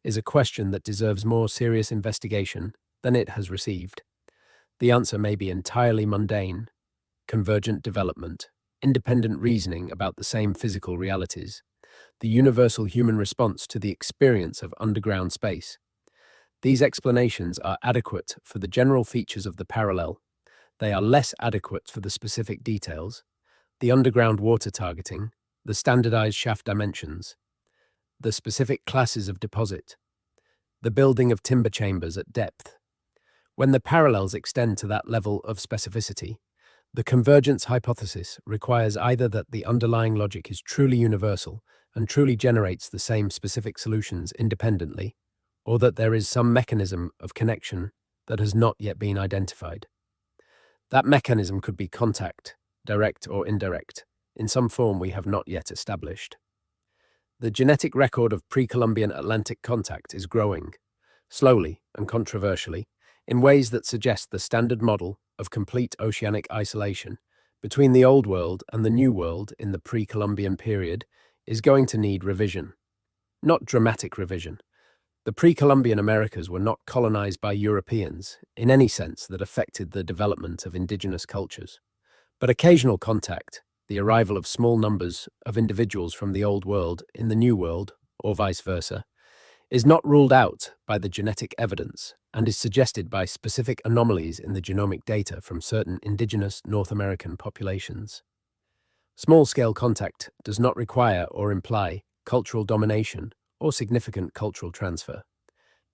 is a question that deserves more serious investigation than it has received. The answer may be entirely mundane: convergent development, independent reasoning about the same physical realities, the universal human response to the experience of underground space. These explanations are adequate for the general features of the parallel. They are less adequate for the specific details: the underground water targeting, the standardized shaft dimensions, the specific classes of deposit, the building of timber chambers at depth. When the parallels extend to that level of specificity, the convergence hypothesis requires either that the underlying logic is truly universal and truly generates the same specific solutions independently, or that there is some mechanism of connection that has not yet been identified. That mechanism could be contact, direct or indirect, in some form we have not yet established. The genetic record of pre-Columbian Atlantic contact is growing, slowly and controversially, in ways that suggest the standard model of complete oceanic isolation between the Old World and the New World in the pre-Columbian period is going to need revision. Not dramatic revision. The pre-Columbian Americas were not colonized by Europeans in any sense that affected the development of indigenous cultures. But occasional contact, the arrival of small numbers of individuals from the Old World in the New World, or vice versa, is not ruled out by the genetic evidence and is suggested by specific anomalies in the genomic data from certain indigenous North American populations. Small-scale contact does not require or imply cultural domination or significant cultural transfer.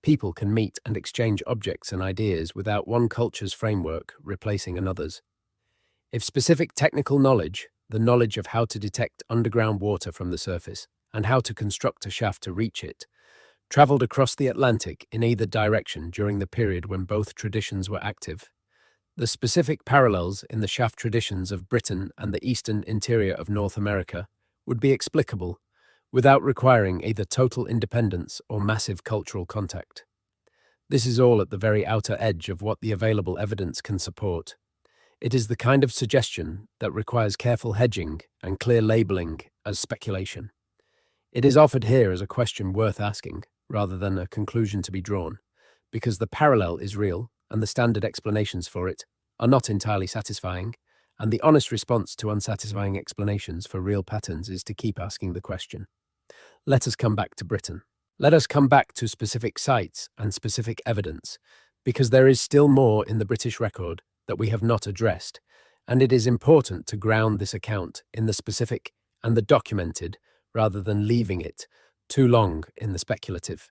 People can meet and exchange objects and ideas without one culture's framework replacing another's. If specific technical knowledge, the knowledge of how to detect underground water from the surface and how to construct a shaft to reach it, traveled across the Atlantic in either direction during the period when both traditions were active, the specific parallels in the shaft traditions of Britain and the eastern interior of North America would be explicable without requiring either total independence or massive cultural contact. This is all at the very outer edge of what the available evidence can support. It is the kind of suggestion that requires careful hedging and clear labeling as speculation. It is offered here as a question worth asking, rather than a conclusion to be drawn, because the parallel is real and the standard explanations for it are not entirely satisfying, and the honest response to unsatisfying explanations for real patterns is to keep asking the question. Let us come back to Britain. Let us come back to specific sites and specific evidence, because there is still more in the British record that we have not addressed, and it is important to ground this account in the specific and the documented, rather than leaving it too long in the speculative.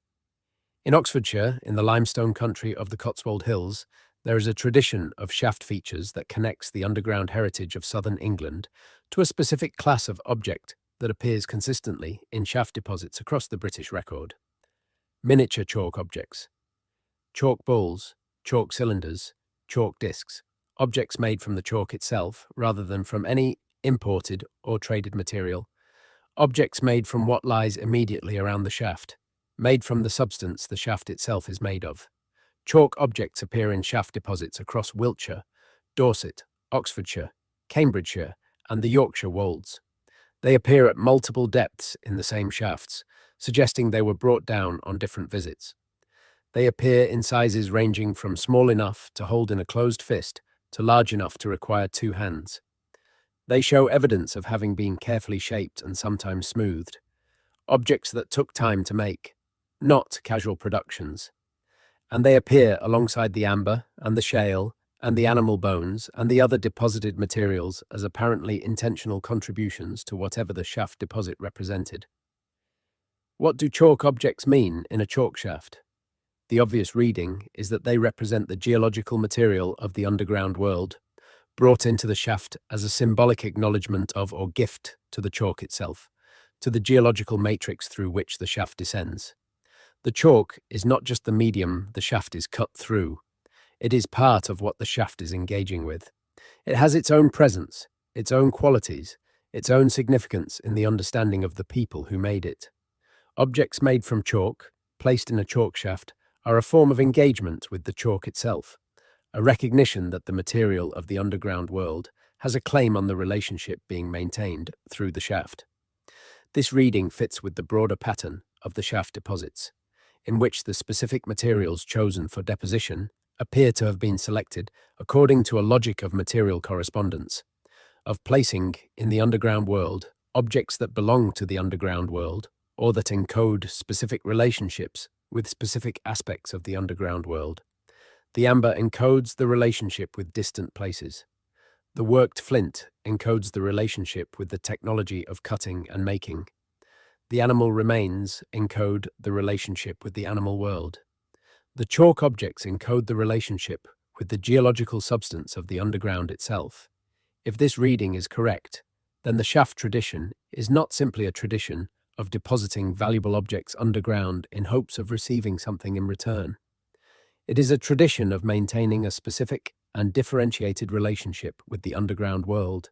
In Oxfordshire, in the limestone country of the Cotswold Hills, there is a tradition of shaft features that connects the underground heritage of southern England to a specific class of object that appears consistently in shaft deposits across the British record. Miniature chalk objects. Chalk bowls, chalk cylinders, chalk discs, objects made from the chalk itself rather than from any imported or traded material. Objects made from what lies immediately around the shaft, made from the substance the shaft itself is made of. Chalk objects appear in shaft deposits across Wiltshire, Dorset, Oxfordshire, Cambridgeshire, and the Yorkshire wolds. They appear at multiple depths in the same shafts, suggesting they were brought down on different visits. They appear in sizes ranging from small enough to hold in a closed fist to large enough to require two hands. They show evidence of having been carefully shaped and sometimes smoothed, objects that took time to make, not casual productions. And they appear alongside the amber and the shale and the animal bones and the other deposited materials as apparently intentional contributions to whatever the shaft deposit represented. What do chalk objects mean in a chalk shaft? The obvious reading is that they represent the geological material of the underground world, brought into the shaft as a symbolic acknowledgement of or gift to the chalk itself, to the geological matrix through which the shaft descends. The chalk is not just the medium the shaft is cut through, it is part of what the shaft is engaging with. It has its own presence, its own qualities, its own significance in the understanding of the people who made it. Objects made from chalk, placed in a chalk shaft, are a form of engagement with the chalk itself, a recognition that the material of the underground world has a claim on the relationship being maintained through the shaft. This reading fits with the broader pattern of the shaft deposits, in which the specific materials chosen for deposition appear to have been selected according to a logic of material correspondence, of placing in the underground world objects that belong to the underground world or that encode specific relationships with specific aspects of the underground world. The amber encodes the relationship with distant places. The worked flint encodes the relationship with the technology of cutting and making. The animal remains encode the relationship with the animal world. The chalk objects encode the relationship with the geological substance of the underground itself. If this reading is correct, then the shaft tradition is not simply a tradition of depositing valuable objects underground in hopes of receiving something in return. It is a tradition of maintaining a specific and differentiated relationship with the underground world,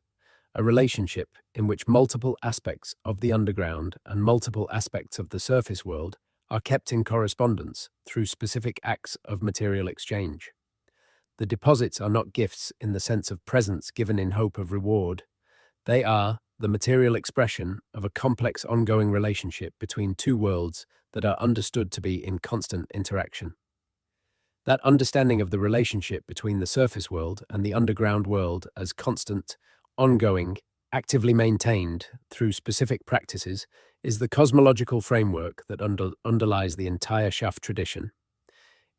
a relationship in which multiple aspects of the underground and multiple aspects of the surface world are kept in correspondence through specific acts of material exchange. The deposits are not gifts in the sense of presents given in hope of reward. They are the material expression of a complex ongoing relationship between two worlds that are understood to be in constant interaction. That understanding of the relationship between the surface world and the underground world as constant, ongoing, actively maintained through specific practices is the cosmological framework that underlies the entire shaft tradition.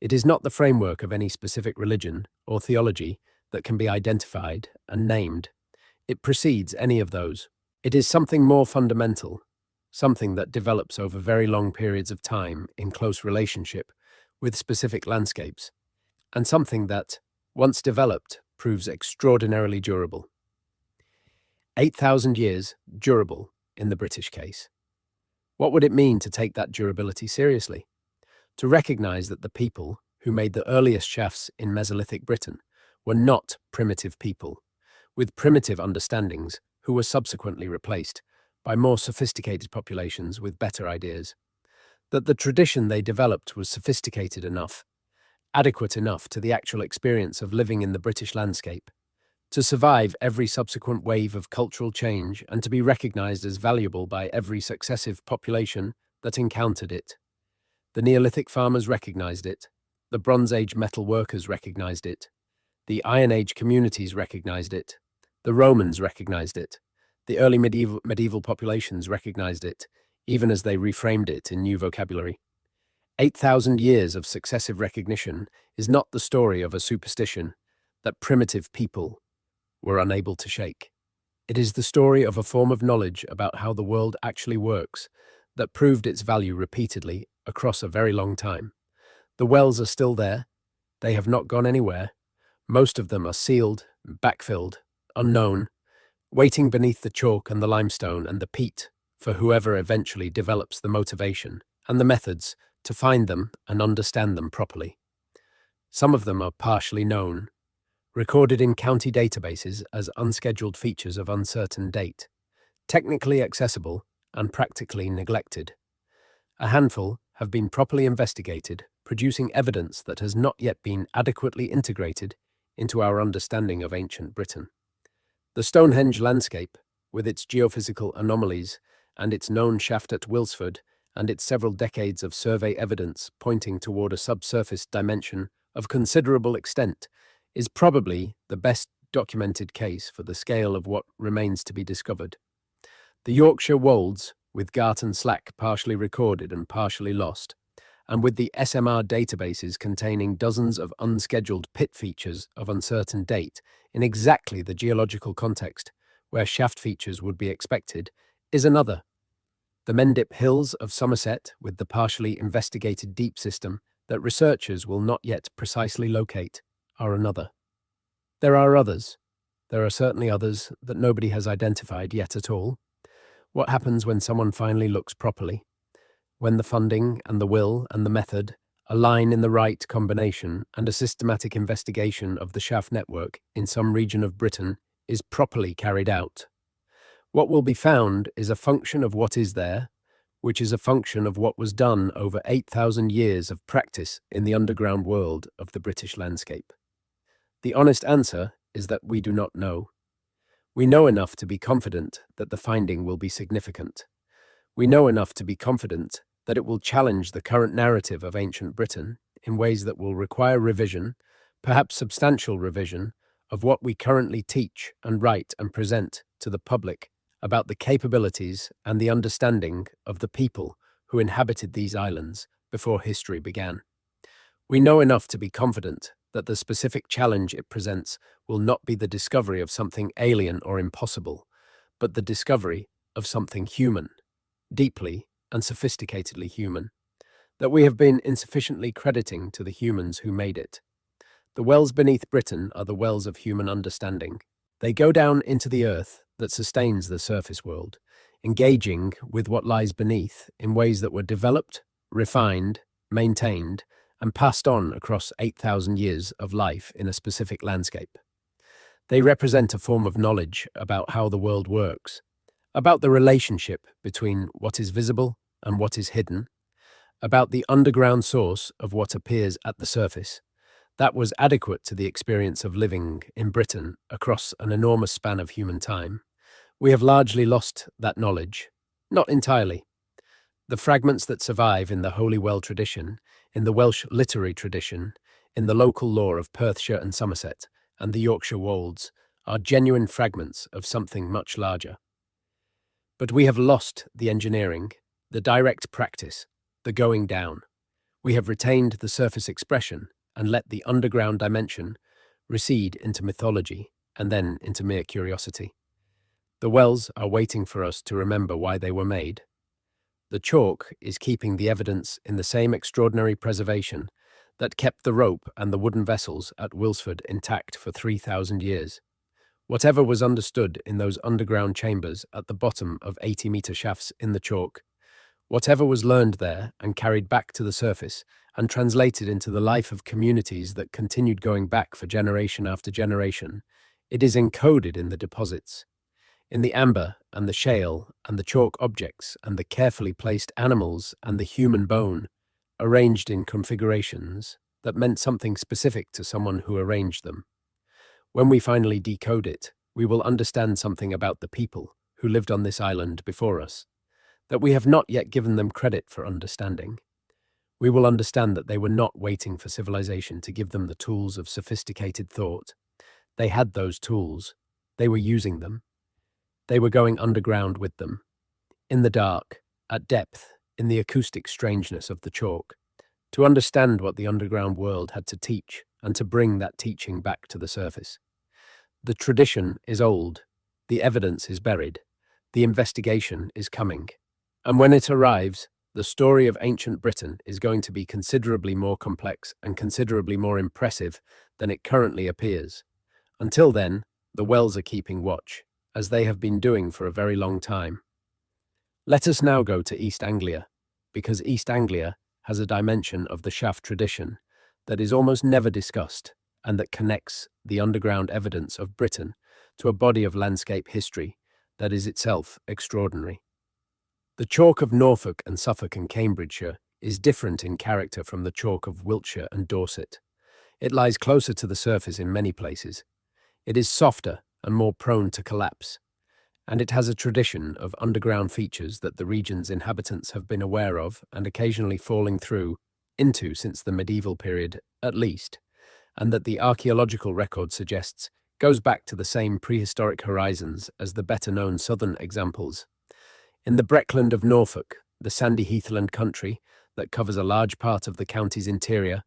It is not the framework of any specific religion or theology that can be identified and named. It precedes any of those. It is something more fundamental, something that develops over very long periods of time in close relationship with specific landscapes, and something that, once developed, proves extraordinarily durable. 8,000 years durable in the British case. What would it mean to take that durability seriously? To recognize that the people who made the earliest shafts in Mesolithic Britain were not primitive people, with primitive understandings who were subsequently replaced by more sophisticated populations with better ideas. That the tradition they developed was sophisticated enough, adequate enough to the actual experience of living in the British landscape, to survive every subsequent wave of cultural change and to be recognized as valuable by every successive population that encountered it. The Neolithic farmers recognized it, the Bronze Age metal workers recognized it, the Iron Age communities recognized it, the Romans recognized it, the early medieval populations recognized it, even as they reframed it in new vocabulary. 8,000 years of successive recognition is not the story of a superstition that primitive people were unable to shake. It is the story of a form of knowledge about how the world actually works that proved its value repeatedly across a very long time. The wells are still there. They have not gone anywhere. Most of them are sealed, backfilled, unknown, waiting beneath the chalk and the limestone and the peat for whoever eventually develops the motivation and the methods to find them and understand them properly. Some of them are partially known, recorded in county databases as unscheduled features of uncertain date, technically accessible and practically neglected. A handful have been properly investigated, producing evidence that has not yet been adequately integrated into our understanding of ancient Britain. The Stonehenge landscape, with its geophysical anomalies and its known shaft at Wilsford and its several decades of survey evidence pointing toward a subsurface dimension of considerable extent, is probably the best documented case for the scale of what remains to be discovered. The Yorkshire Wolds, with Gart and Slack partially recorded and partially lost, and with the SMR databases containing dozens of unscheduled pit features of uncertain date in exactly the geological context where shaft features would be expected, is another. The Mendip Hills of Somerset, with the partially investigated deep system that researchers will not yet precisely locate, are another. There are others. There are certainly others that nobody has identified yet at all. What happens when someone finally looks properly? When the funding and the will and the method align in the right combination and a systematic investigation of the shaft network in some region of Britain is properly carried out. What will be found is a function of what is there, which is a function of what was done over 8,000 years of practice in the underground world of the British landscape. The honest answer is that we do not know. We know enough to be confident that the finding will be significant. We know enough to be confident that it will challenge the current narrative of ancient Britain in ways that will require revision, perhaps substantial revision, of what we currently teach and write and present to the public about the capabilities and the understanding of the people who inhabited these islands before history began. We know enough to be confident that the specific challenge it presents will not be the discovery of something alien or impossible, but the discovery of something human, deeply and sophisticatedly human, that we have been insufficiently crediting to the humans who made it. The wells beneath Britain are the wells of human understanding. They go down into the earth that sustains the surface world, engaging with what lies beneath in ways that were developed, refined, maintained, and passed on across 8,000 years of life in a specific landscape. They represent a form of knowledge about how the world works, about the relationship between what is visible and what is hidden, about the underground source of what appears at the surface. That was adequate to the experience of living in Britain across an enormous span of human time. We have largely lost that knowledge, not entirely. The fragments that survive in the Holy Well tradition, in the Welsh literary tradition, in the local lore of Perthshire and Somerset, and the Yorkshire Wolds, are genuine fragments of something much larger. But we have lost the engineering, the direct practice, the going down. We have retained the surface expression and let the underground dimension recede into mythology and then into mere curiosity. The wells are waiting for us to remember why they were made. The chalk is keeping the evidence in the same extraordinary preservation that kept the rope and the wooden vessels at Wilsford intact for 3,000 years. Whatever was understood in those underground chambers at the bottom of 80-metre shafts in the chalk, whatever was learned there and carried back to the surface and translated into the life of communities that continued going back for generation after generation, it is encoded in the deposits, in the amber and the shale and the chalk objects and the carefully placed animals and the human bone, arranged in configurations that meant something specific to someone who arranged them. When we finally decode it, we will understand something about the people who lived on this island before us, that we have not yet given them credit for understanding. We will understand that they were not waiting for civilization to give them the tools of sophisticated thought. They had those tools. They were using them. They were going underground with them, in the dark, at depth, in the acoustic strangeness of the chalk, to understand what the underground world had to teach and to bring that teaching back to the surface. The tradition is old, the evidence is buried, the investigation is coming, and when it arrives, the story of ancient Britain is going to be considerably more complex and considerably more impressive than it currently appears. Until then, the wells are keeping watch, as they have been doing for a very long time. Let us now go to East Anglia, because East Anglia has a dimension of the shaft tradition that is almost never discussed and that connects the underground evidence of Britain to a body of landscape history that is itself extraordinary. The chalk of Norfolk and Suffolk and Cambridgeshire is different in character from the chalk of Wiltshire and Dorset. It lies closer to the surface in many places. It is softer and more prone to collapse, and it has a tradition of underground features that the region's inhabitants have been aware of and occasionally falling through into since the medieval period, at least, and that the archaeological record suggests goes back to the same prehistoric horizons as the better-known southern examples. In the Breckland of Norfolk, the sandy heathland country that covers a large part of the county's interior,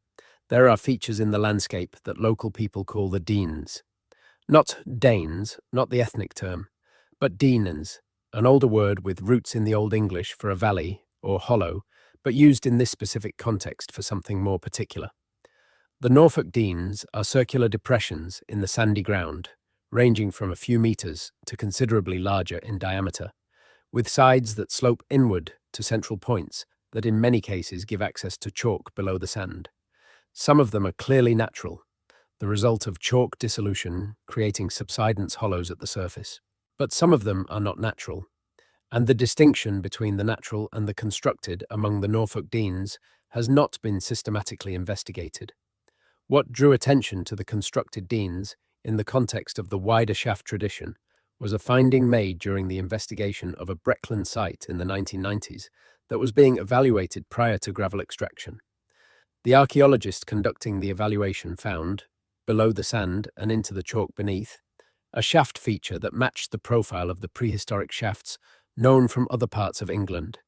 there are features in the landscape that local people call the Deans. Not Danes, not the ethnic term, but Deanans, an older word with roots in the Old English for a valley or hollow, but used in this specific context for something more particular. The Norfolk Deans are circular depressions in the sandy ground, ranging from a few meters to considerably larger in diameter, with sides that slope inward to central points that in many cases give access to chalk below the sand. Some of them are clearly natural, the result of chalk dissolution creating subsidence hollows at the surface. But some of them are not natural, and the distinction between the natural and the constructed among the Norfolk Deans has not been systematically investigated. What drew attention to the constructed Deans in the context of the wider shaft tradition was a finding made during the investigation of a Breckland site in the 1990s that was being evaluated prior to gravel extraction. The archaeologist conducting the evaluation found, below the sand and into the chalk beneath, a shaft feature that matched the profile of the prehistoric shafts known from other parts of England.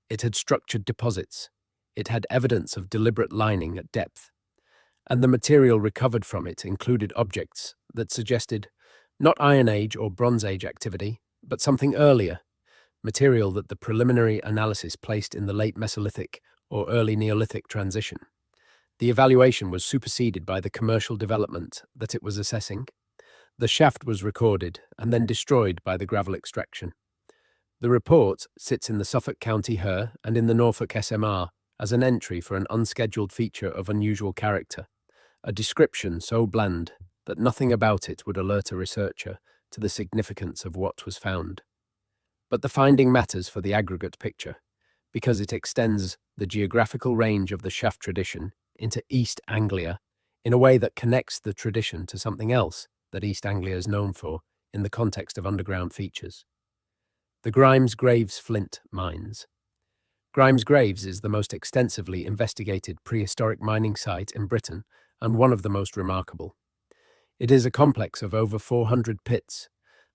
It had structured deposits, it had evidence of deliberate lining at depth, and the material recovered from it included objects that suggested not Iron Age or Bronze Age activity, but something earlier, material that the preliminary analysis placed in the late Mesolithic or early Neolithic transition. The evaluation was superseded by the commercial development that it was assessing. The shaft was recorded and then destroyed by the gravel extraction. The report sits in the Suffolk County HER and in the Norfolk SMR as an entry for an unscheduled feature of unusual character, a description so bland that nothing about it would alert a researcher to the significance of what was found. But the finding matters for the aggregate picture, because it extends the geographical range of the shaft tradition into East Anglia in a way that connects the tradition to something else that East Anglia is known for in the context of underground features. The Grimes Graves Flint Mines. Grimes Graves is the most extensively investigated prehistoric mining site in Britain and one of the most remarkable. It is a complex of over 400 pits,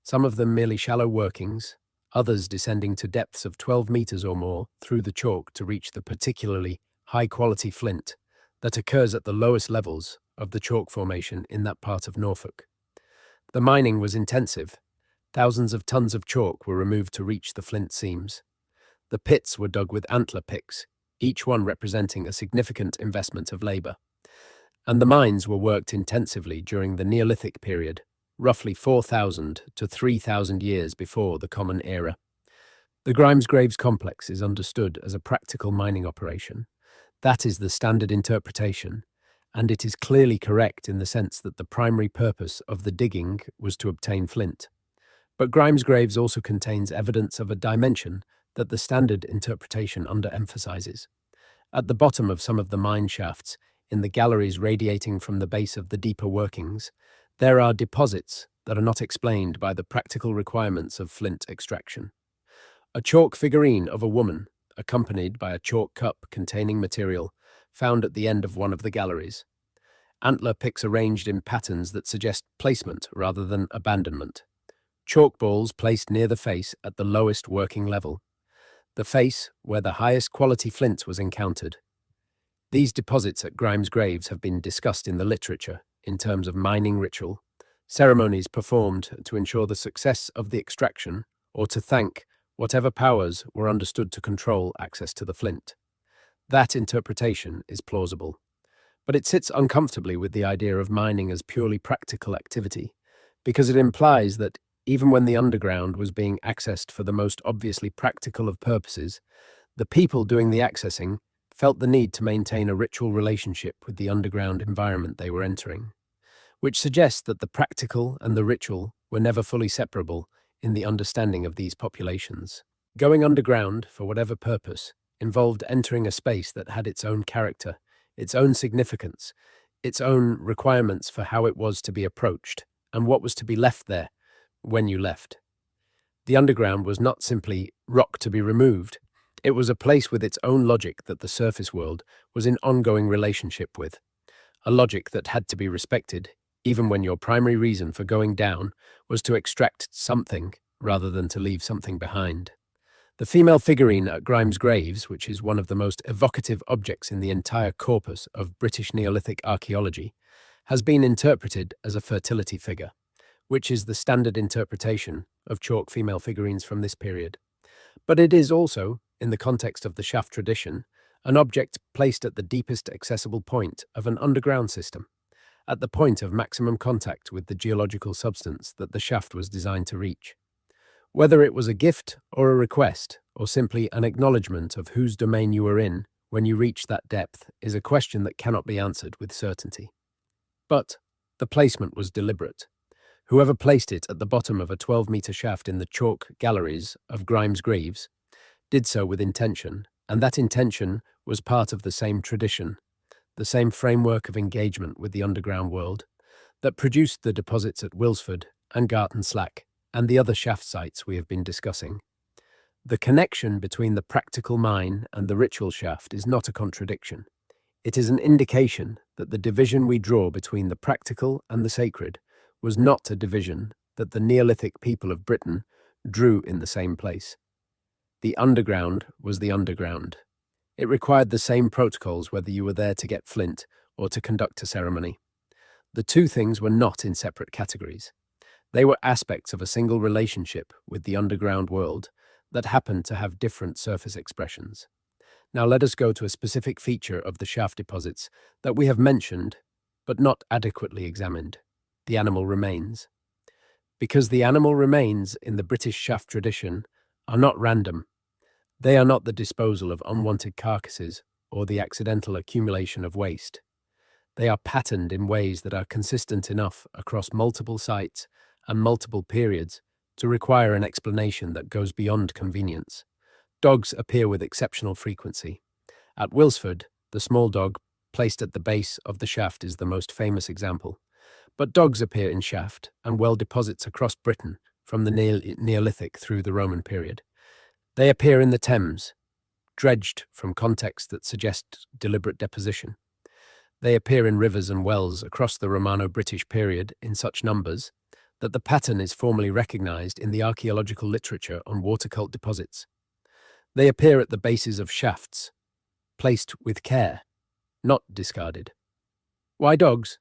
some of them merely shallow workings, others descending to depths of 12 meters or more through the chalk to reach the particularly high-quality flint that occurs at the lowest levels of the chalk formation in that part of Norfolk. The mining was intensive. Thousands of tons of chalk were removed to reach the flint seams. The pits were dug with antler picks, each one representing a significant investment of labor. And the mines were worked intensively during the Neolithic period, roughly 4,000 to 3,000 years before the Common Era. The Grimes Graves complex is understood as a practical mining operation. That is the standard interpretation, and it is clearly correct in the sense that the primary purpose of the digging was to obtain flint. But Grimes Graves also contains evidence of a dimension that the standard interpretation underemphasizes. At the bottom of some of the mine shafts, in the galleries radiating from the base of the deeper workings, there are deposits that are not explained by the practical requirements of flint extraction. A chalk figurine of a woman, accompanied by a chalk cup containing material, found at the end of one of the galleries. Antler picks arranged in patterns that suggest placement rather than abandonment. Chalk balls placed near the face at the lowest working level. The face where the highest quality flint was encountered. These deposits at Grimes Graves have been discussed in the literature in terms of mining ritual, ceremonies performed to ensure the success of the extraction or to thank whatever powers were understood to control access to the flint. That interpretation is plausible, but it sits uncomfortably with the idea of mining as purely practical activity, because it implies that even when the underground was being accessed for the most obviously practical of purposes, the people doing the accessing felt the need to maintain a ritual relationship with the underground environment they were entering, which suggests that the practical and the ritual were never fully separable in the understanding of these populations. Going underground, for whatever purpose, involved entering a space that had its own character, its own significance, its own requirements for how it was to be approached, and what was to be left there when you left. The underground was not simply rock to be removed. It was a place with its own logic that the surface world was in ongoing relationship with, a logic that had to be respected, even when your primary reason for going down was to extract something rather than to leave something behind. The female figurine at Grimes Graves, which is one of the most evocative objects in the entire corpus of British Neolithic archaeology, has been interpreted as a fertility figure, which is the standard interpretation of chalk female figurines from this period. But it is also, in the context of the shaft tradition, an object placed at the deepest accessible point of an underground system, at the point of maximum contact with the geological substance that the shaft was designed to reach. Whether it was a gift or a request, or simply an acknowledgement of whose domain you were in when you reached that depth, is a question that cannot be answered with certainty. But the placement was deliberate. Whoever placed it at the bottom of a 12-metre shaft in the chalk galleries of Grimes Greaves did so with intention, and that intention was part of the same tradition, the same framework of engagement with the underground world, that produced the deposits at Wilsford and Garton Slack and the other shaft sites we have been discussing. The connection between the practical mine and the ritual shaft is not a contradiction. It is an indication that the division we draw between the practical and the sacred was not a division that the Neolithic people of Britain drew in the same place. The underground was the underground. It required the same protocols whether you were there to get flint or to conduct a ceremony. The two things were not in separate categories. They were aspects of a single relationship with the underground world that happened to have different surface expressions. Now let us go to a specific feature of the shaft deposits that we have mentioned but not adequately examined: the animal remains. Because the animal remains in the British shaft tradition are not random. They are not the disposal of unwanted carcasses or the accidental accumulation of waste. They are patterned in ways that are consistent enough across multiple sites and multiple periods to require an explanation that goes beyond convenience. Dogs appear with exceptional frequency. At Wilsford, the small dog placed at the base of the shaft is the most famous example. But dogs appear in shaft and well deposits across Britain from the Neolithic through the Roman period. They appear in the Thames, dredged from context that suggests deliberate deposition. They appear in rivers and wells across the Romano-British period in such numbers that the pattern is formally recognized in the archaeological literature on water cult deposits. They appear at the bases of shafts, placed with care, not discarded. Why dogs?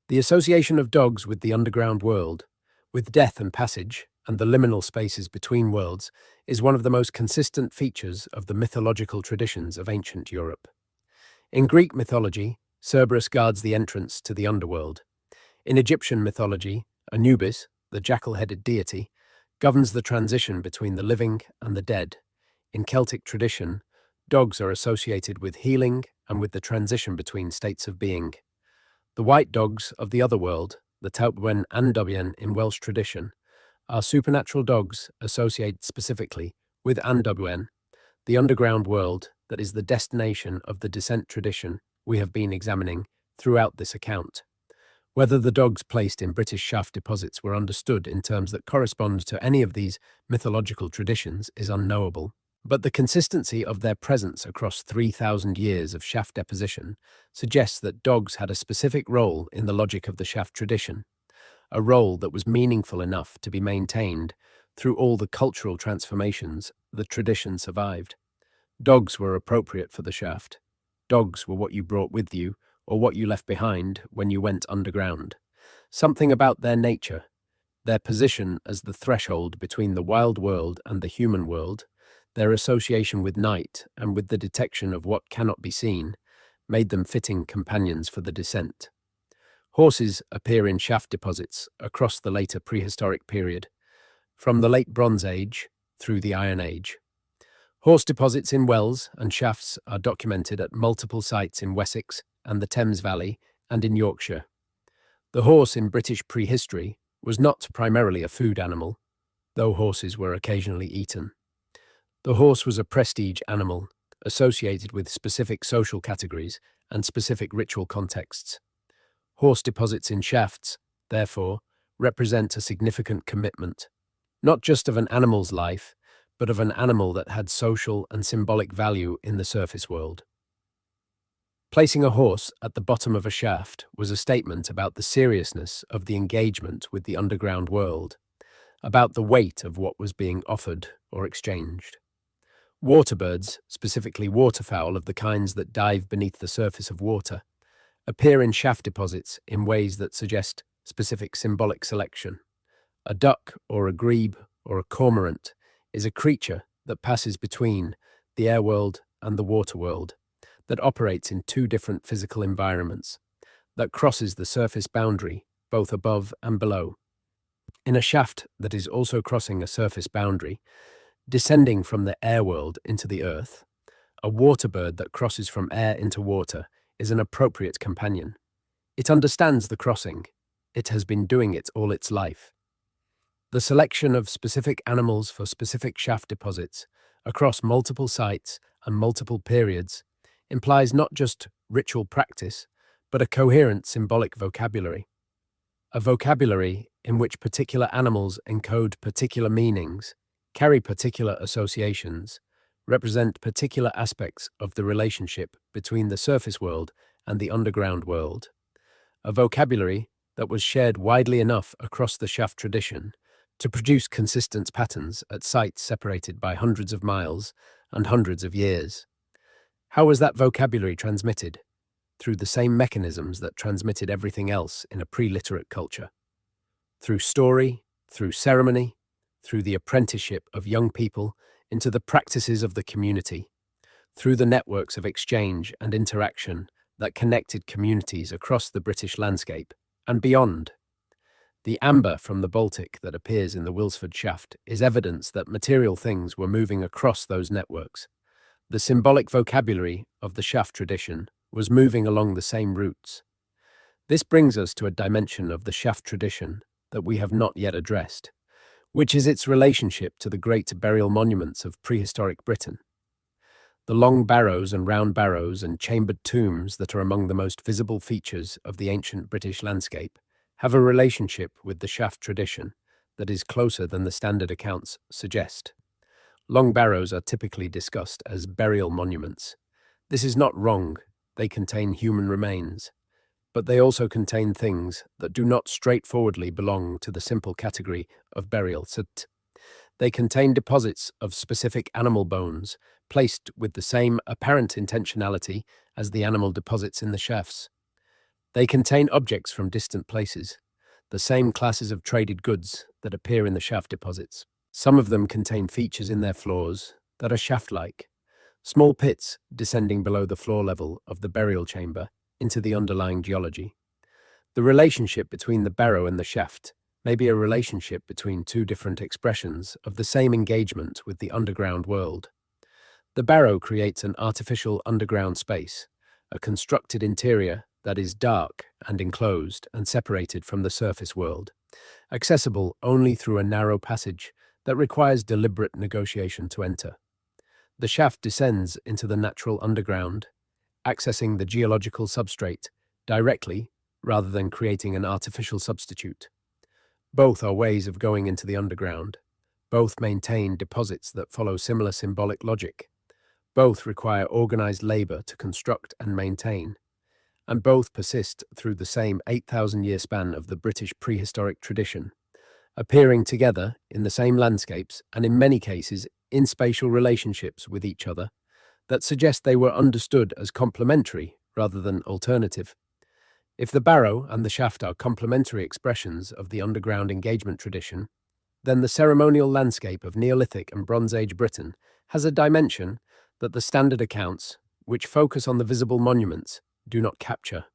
The association of dogs with the underground world, with death and passage, and the liminal spaces between worlds, is one of the most consistent features of the mythological traditions of ancient Europe. In Greek mythology, Cerberus guards the entrance to the underworld. In Egyptian mythology, Anubis, the jackal-headed deity, governs the transition between the living and the dead. In Celtic tradition, dogs are associated with healing and with the transition between states of being. The white dogs of the other world, the Taupwen Andobien in Welsh tradition, are supernatural dogs associated specifically with Andobwen, the underground world that is the destination of the descent tradition we have been examining throughout this account. Whether the dogs placed in British shaft deposits were understood in terms that correspond to any of these mythological traditions is unknowable, but the consistency of their presence across 3,000 years of shaft deposition suggests that dogs had a specific role in the logic of the shaft tradition, a role that was meaningful enough to be maintained through all the cultural transformations the tradition survived. Dogs were appropriate for the shaft. Dogs were what you brought with you or what you left behind when you went underground. Something about their nature, their position as the threshold between the wild world and the human world, their association with night and with the detection of what cannot be seen, made them fitting companions for the descent. Horses appear in shaft deposits across the later prehistoric period, from the late Bronze Age through the Iron Age. Horse deposits in wells and shafts are documented at multiple sites in Wessex and the Thames Valley and in Yorkshire. The horse in British prehistory was not primarily a food animal, though horses were occasionally eaten. The horse was a prestige animal, associated with specific social categories and specific ritual contexts. Horse deposits in shafts, therefore, represent a significant commitment, not just of an animal's life, but of an animal that had social and symbolic value in the surface world. Placing a horse at the bottom of a shaft was a statement about the seriousness of the engagement with the underground world, about the weight of what was being offered or exchanged. Waterbirds, specifically waterfowl of the kinds that dive beneath the surface of water, appear in shaft deposits in ways that suggest specific symbolic selection. A duck or a grebe or a cormorant is a creature that passes between the air world and the water world, that operates in two different physical environments, that crosses the surface boundary both above and below. In a shaft that is also crossing a surface boundary, descending from the air world into the earth, a water bird that crosses from air into water is an appropriate companion. It understands the crossing. It has been doing it all its life. The selection of specific animals for specific shaft deposits across multiple sites and multiple periods implies not just ritual practice, but a coherent symbolic vocabulary. A vocabulary in which particular animals encode particular meanings, carry particular associations, represent particular aspects of the relationship between the surface world and the underground world. A vocabulary that was shared widely enough across the shaft tradition to produce consistent patterns at sites separated by hundreds of miles and hundreds of years. How was that vocabulary transmitted? Through the same mechanisms that transmitted everything else in a pre-literate culture. Through story, through ceremony, through the apprenticeship of young people into the practices of the community, through the networks of exchange and interaction that connected communities across the British landscape and beyond. The amber from the Baltic that appears in the Wilsford shaft is evidence that material things were moving across those networks. The symbolic vocabulary of the shaft tradition was moving along the same routes. This brings us to a dimension of the shaft tradition that we have not yet addressed, which is its relationship to the great burial monuments of prehistoric Britain. The long barrows and round barrows and chambered tombs that are among the most visible features of the ancient British landscape have a relationship with the shaft tradition that is closer than the standard accounts suggest. Long barrows are typically discussed as burial monuments. This is not wrong. They contain human remains, but they also contain things that do not straightforwardly belong to the simple category of burial. They contain deposits of specific animal bones placed with the same apparent intentionality as the animal deposits in the shafts. They contain objects from distant places, the same classes of traded goods that appear in the shaft deposits. Some of them contain features in their floors that are shaft-like, small pits descending below the floor level of the burial chamber into the underlying geology. The relationship between the barrow and the shaft may be a relationship between two different expressions of the same engagement with the underground world. The barrow creates an artificial underground space, a constructed interior that is dark and enclosed and separated from the surface world, accessible only through a narrow passage that requires deliberate negotiation to enter. The shaft descends into the natural underground, accessing the geological substrate directly rather than creating an artificial substitute. Both are ways of going into the underground. Both maintain deposits that follow similar symbolic logic. Both require organized labor to construct and maintain. And both persist through the same 8,000-year span of the British prehistoric tradition, appearing together in the same landscapes and in many cases in spatial relationships with each other that suggest they were understood as complementary rather than alternative. If the barrow and the shaft are complementary expressions of the underground engagement tradition, then the ceremonial landscape of Neolithic and Bronze Age Britain has a dimension that the standard accounts, which focus on the visible monuments, do not capture.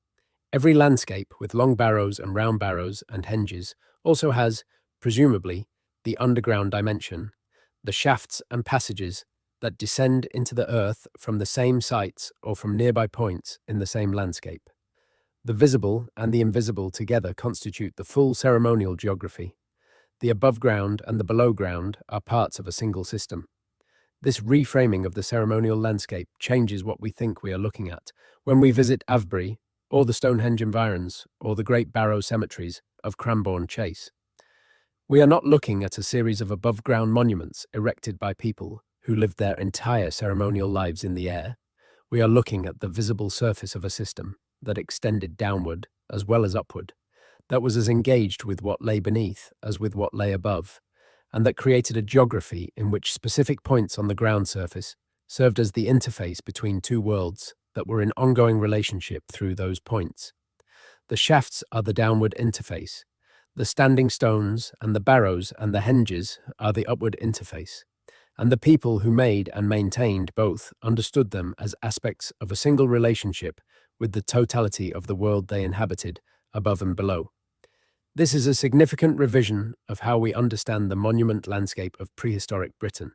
Every landscape with long barrows and round barrows and henges also has, presumably, the underground dimension, the shafts and passages that descend into the earth from the same sites or from nearby points in the same landscape. The visible and the invisible together constitute the full ceremonial geography. The above ground and the below ground are parts of a single system. This reframing of the ceremonial landscape changes what we think we are looking at when we visit Avebury, or the Stonehenge environs, or the Great Barrow cemeteries of Cranbourne Chase. We are not looking at a series of above-ground monuments erected by people who lived their entire ceremonial lives in the air. We are looking at the visible surface of a system that extended downward as well as upward, that was as engaged with what lay beneath as with what lay above, and that created a geography in which specific points on the ground surface served as the interface between two worlds that were in ongoing relationship through those points. The shafts are the downward interface. The standing stones and the barrows and the henges are the upward interface. And the people who made and maintained both understood them as aspects of a single relationship with the totality of the world they inhabited, above and below. This is a significant revision of how we understand the monument landscape of prehistoric Britain.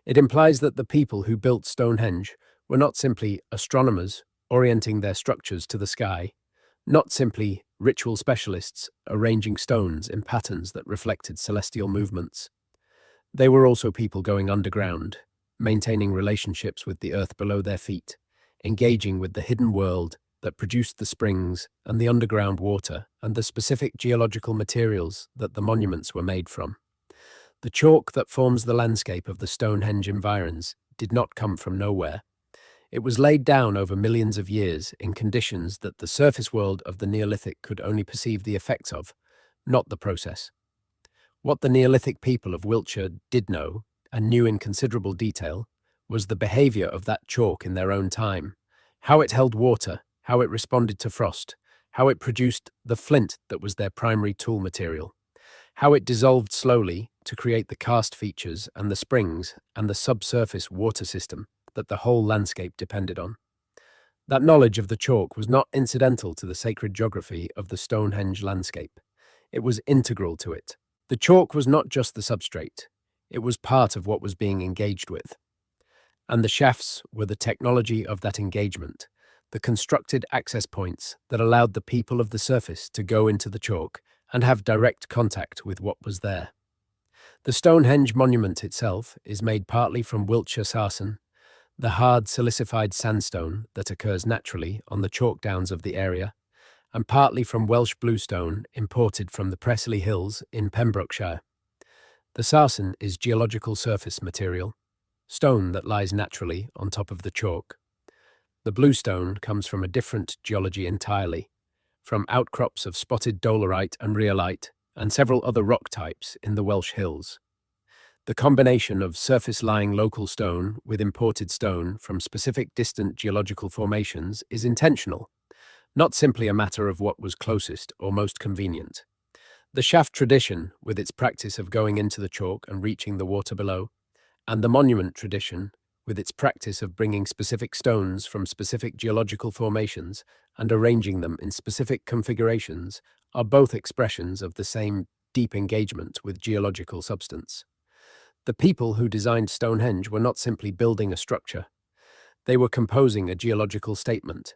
It implies that the people who built Stonehenge were not simply astronomers orienting their structures to the sky, not simply ritual specialists arranging stones in patterns that reflected celestial movements. They were also people going underground, maintaining relationships with the earth below their feet, engaging with the hidden world that produced the springs and the underground water and the specific geological materials that the monuments were made from. The chalk that forms the landscape of the Stonehenge environs did not come from nowhere. It was laid down over millions of years in conditions that the surface world of the Neolithic could only perceive the effects of, not the process. What the Neolithic people of Wiltshire did know, and knew in considerable detail, was the behaviour of that chalk in their own time, how it held water, how it responded to frost, how it produced the flint that was their primary tool material, how it dissolved slowly to create the karst features and the springs and the subsurface water system that the whole landscape depended on. That knowledge of the chalk was not incidental to the sacred geography of the Stonehenge landscape. It was integral to it. The chalk was not just the substrate, it was part of what was being engaged with. And the shafts were the technology of that engagement, the constructed access points that allowed the people of the surface to go into the chalk and have direct contact with what was there. The Stonehenge monument itself is made partly from Wiltshire sarsen, the hard silicified sandstone that occurs naturally on the chalk downs of the area, and partly from Welsh bluestone imported from the Presely Hills in Pembrokeshire. The sarsen is geological surface material, stone that lies naturally on top of the chalk. The bluestone comes from a different geology entirely, from outcrops of spotted dolerite and rhyolite and several other rock types in the Welsh hills. The combination of surface-lying local stone with imported stone from specific distant geological formations is intentional, not simply a matter of what was closest or most convenient. The shaft tradition, with its practice of going into the chalk and reaching the water below, and the monument tradition, with its practice of bringing specific stones from specific geological formations and arranging them in specific configurations, are both expressions of the same deep engagement with geological substance. The people who designed Stonehenge were not simply building a structure. They were composing a geological statement,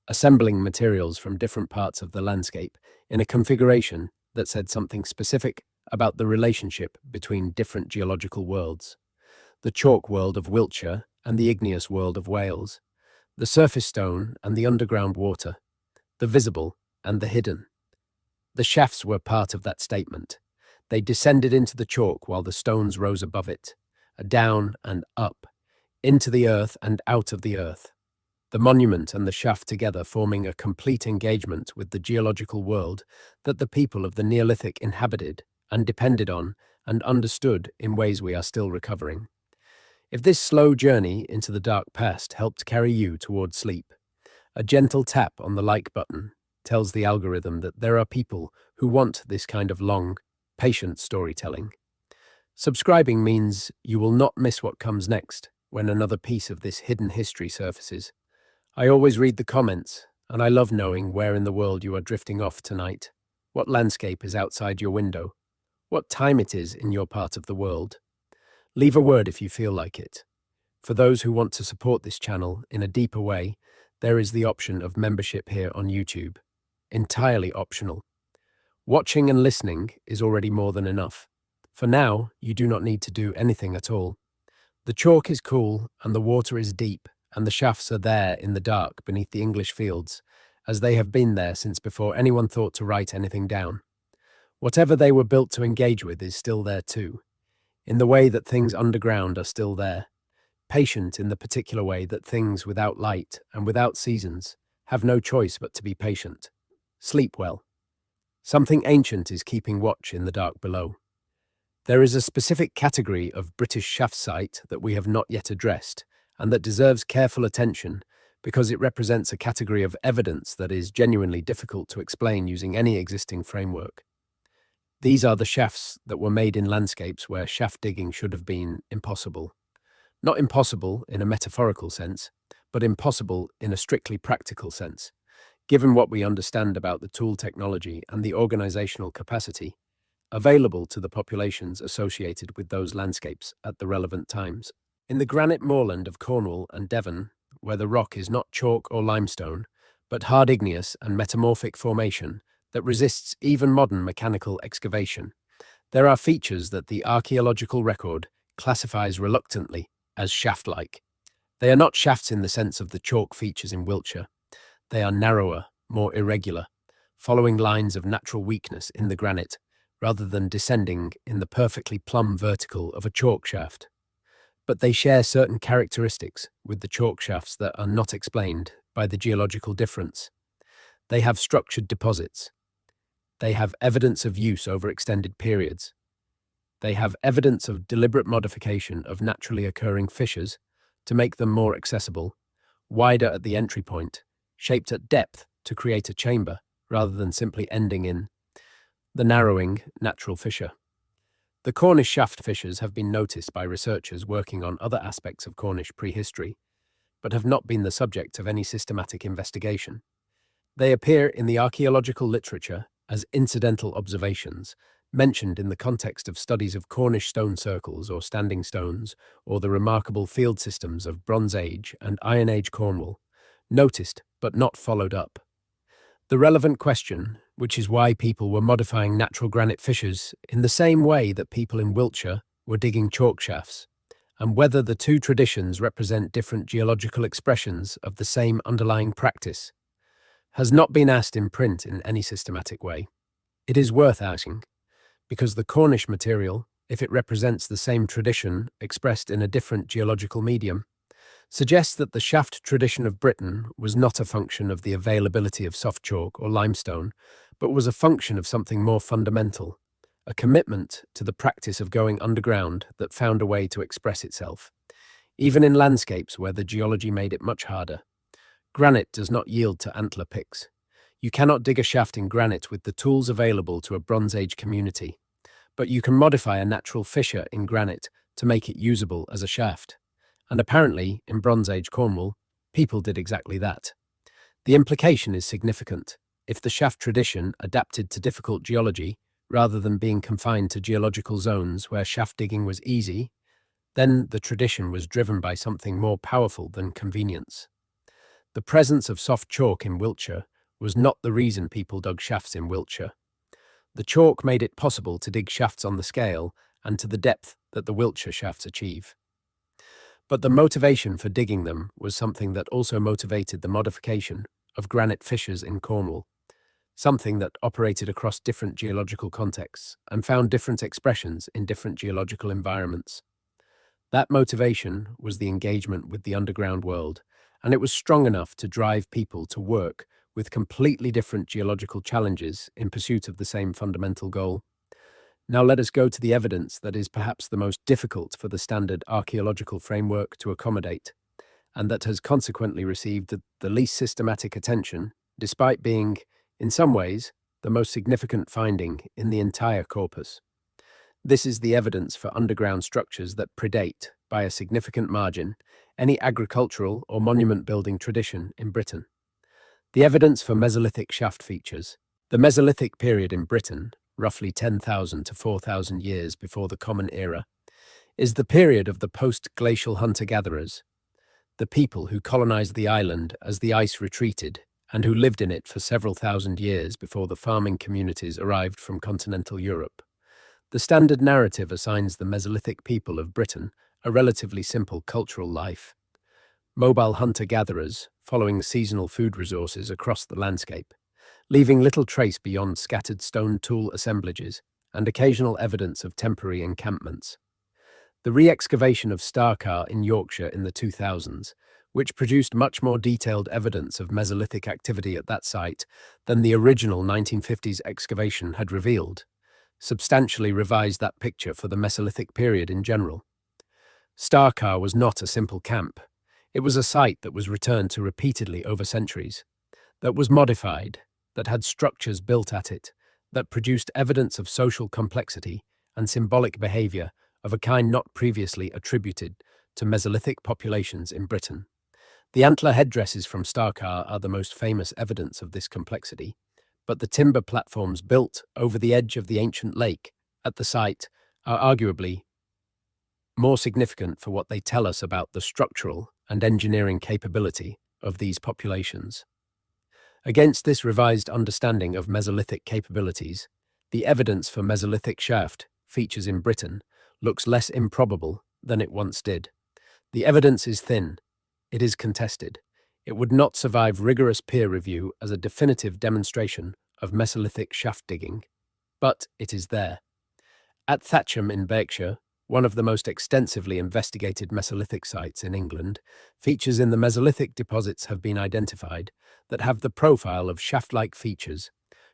assembling materials from different parts of the landscape in a configuration that said something specific about the relationship between different geological worlds. The chalk world of Wiltshire and the igneous world of Wales, the surface stone and the underground water, the visible and the hidden. The shafts were part of that statement. They descended into the chalk while the stones rose above it, down and up, into the earth and out of the earth. The monument and the shaft together forming a complete engagement with the geological world that the people of the Neolithic inhabited and depended on and understood in ways we are still recovering. If this slow journey into the dark past helped carry you toward sleep, a gentle tap on the like button tells the algorithm that there are people who want this kind of long, patient storytelling. Subscribing means you will not miss what comes next when another piece of this hidden history surfaces. I always read the comments, and I love knowing where in the world you are drifting off tonight, what landscape is outside your window, what time it is in your part of the world. Leave a word if you feel like it. For those who want to support this channel in a deeper way, there is the option of membership here on YouTube. Entirely optional. Watching and listening is already more than enough. For now, you do not need to do anything at all. The chalk is cool and the water is deep, and the shafts are there in the dark beneath the English fields, as they have been there since before anyone thought to write anything down. Whatever they were built to engage with is still there too, in the way that things underground are still there, patient in the particular way that things without light and without seasons have no choice but to be patient. Sleep well. Something ancient is keeping watch in the dark below. There is a specific category of British shaft site that we have not yet addressed, and that deserves careful attention because it represents a category of evidence that is genuinely difficult to explain using any existing framework. These are the shafts that were made in landscapes where shaft digging should have been impossible. Not impossible in a metaphorical sense, but impossible in a strictly practical sense, Given what we understand about the tool technology and the organizational capacity available to the populations associated with those landscapes at the relevant times. In the granite moorland of Cornwall and Devon, where the rock is not chalk or limestone, but hard igneous and metamorphic formation that resists even modern mechanical excavation, there are features that the archaeological record classifies reluctantly as shaft-like. They are not shafts in the sense of the chalk features in Wiltshire. They are narrower, more irregular, following lines of natural weakness in the granite, rather than descending in the perfectly plumb vertical of a chalk shaft. But they share certain characteristics with the chalk shafts that are not explained by the geological difference. They have structured deposits. They have evidence of use over extended periods. They have evidence of deliberate modification of naturally occurring fissures to make them more accessible, wider at the entry point, shaped at depth to create a chamber rather than simply ending in the narrowing natural fissure. The Cornish shaft fissures have been noticed by researchers working on other aspects of Cornish prehistory, but have not been the subject of any systematic investigation. They appear in the archaeological literature as incidental observations, mentioned in the context of studies of Cornish stone circles or standing stones, or the remarkable field systems of Bronze Age and Iron Age Cornwall, noticed but not followed up. The relevant question, which is why people were modifying natural granite fissures in the same way that people in Wiltshire were digging chalk shafts, and whether the two traditions represent different geological expressions of the same underlying practice, has not been asked in print in any systematic way. It is worth asking, because the Cornish material, if it represents the same tradition expressed in a different geological medium, suggests that the shaft tradition of Britain was not a function of the availability of soft chalk or limestone, but was a function of something more fundamental, a commitment to the practice of going underground that found a way to express itself, even in landscapes where the geology made it much harder. Granite does not yield to antler picks. You cannot dig a shaft in granite with the tools available to a Bronze Age community, but you can modify a natural fissure in granite to make it usable as a shaft. And apparently, in Bronze Age Cornwall, people did exactly that. The implication is significant. If the shaft tradition adapted to difficult geology, rather than being confined to geological zones where shaft digging was easy, then the tradition was driven by something more powerful than convenience. The presence of soft chalk in Wiltshire was not the reason people dug shafts in Wiltshire. The chalk made it possible to dig shafts on the scale and to the depth that the Wiltshire shafts achieve. But the motivation for digging them was something that also motivated the modification of granite fissures in Cornwall, something that operated across different geological contexts and found different expressions in different geological environments. That motivation was the engagement with the underground world, and it was strong enough to drive people to work with completely different geological challenges in pursuit of the same fundamental goal. Now let us go to the evidence that is perhaps the most difficult for the standard archaeological framework to accommodate, and that has consequently received the least systematic attention, despite being, in some ways, the most significant finding in the entire corpus. This is the evidence for underground structures that predate, by a significant margin, any agricultural or monument-building tradition in Britain. The evidence for Mesolithic shaft features. The Mesolithic period in Britain, roughly 10,000 to 4,000 years before the Common Era, is the period of the post-glacial hunter-gatherers, the people who colonized the island as the ice retreated and who lived in it for several thousand years before the farming communities arrived from continental Europe. The standard narrative assigns the Mesolithic people of Britain a relatively simple cultural life. Mobile hunter-gatherers, following seasonal food resources across the landscape, leaving little trace beyond scattered stone tool assemblages and occasional evidence of temporary encampments. The re-excavation of Starcar in Yorkshire in the 2000s, which produced much more detailed evidence of Mesolithic activity at that site than the original 1950s excavation had revealed, substantially revised that picture for the Mesolithic period in general. Starcar was not a simple camp. It was a site that was returned to repeatedly over centuries, that was modified, that had structures built at it, that produced evidence of social complexity and symbolic behavior of a kind not previously attributed to Mesolithic populations in Britain. The antler headdresses from Starkar are the most famous evidence of this complexity, but the timber platforms built over the edge of the ancient lake at the site are arguably more significant for what they tell us about the structural and engineering capability of these populations. Against this revised understanding of Mesolithic capabilities, the evidence for Mesolithic shaft features in Britain looks less improbable than it once did. The evidence is thin, it is contested. It would not survive rigorous peer review as a definitive demonstration of Mesolithic shaft digging, but it is there. At Thatcham in Berkshire, one of the most extensively investigated Mesolithic sites in England, features in the Mesolithic deposits have been identified that have the profile of shaft-like features,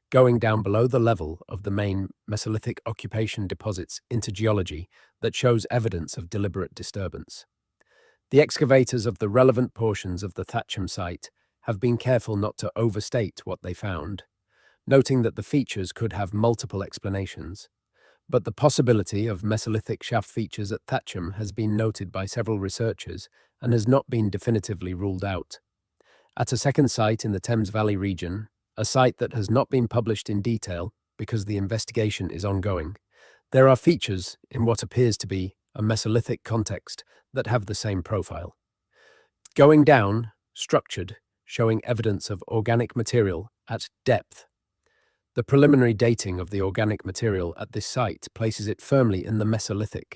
going down below the level of the main Mesolithic occupation deposits into geology that shows evidence of deliberate disturbance. The excavators of the relevant portions of the Thatcham site have been careful not to overstate what they found, noting that the features could have multiple explanations. But the possibility of Mesolithic shaft features at Thatcham has been noted by several researchers and has not been definitively ruled out. At a second site in the Thames Valley region, a site that has not been published in detail because the investigation is ongoing, there are features in what appears to be a Mesolithic context that have the same profile. Going down, structured, showing evidence of organic material at depth. The preliminary dating of the organic material at this site places it firmly in the Mesolithic,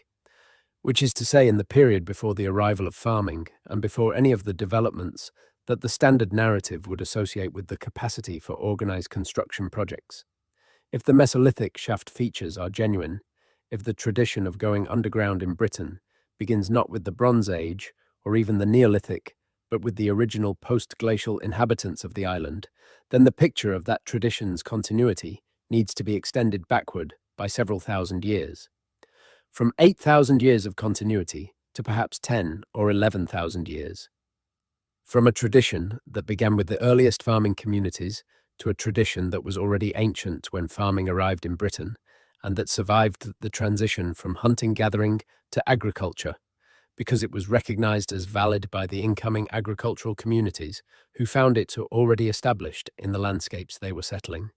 which is to say in the period before the arrival of farming and before any of the developments that the standard narrative would associate with the capacity for organized construction projects. If the Mesolithic shaft features are genuine, if the tradition of going underground in Britain begins not with the Bronze Age or even the Neolithic, but with the original post-glacial inhabitants of the island, then the picture of that tradition's continuity needs to be extended backward by several thousand years. From 8,000 years of continuity to perhaps 10 or 11,000 years. From a tradition that began with the earliest farming communities to a tradition that was already ancient when farming arrived in Britain and that survived the transition from hunting-gathering to agriculture because it was recognized as valid by the incoming agricultural communities who found it already established in the landscapes they were settling.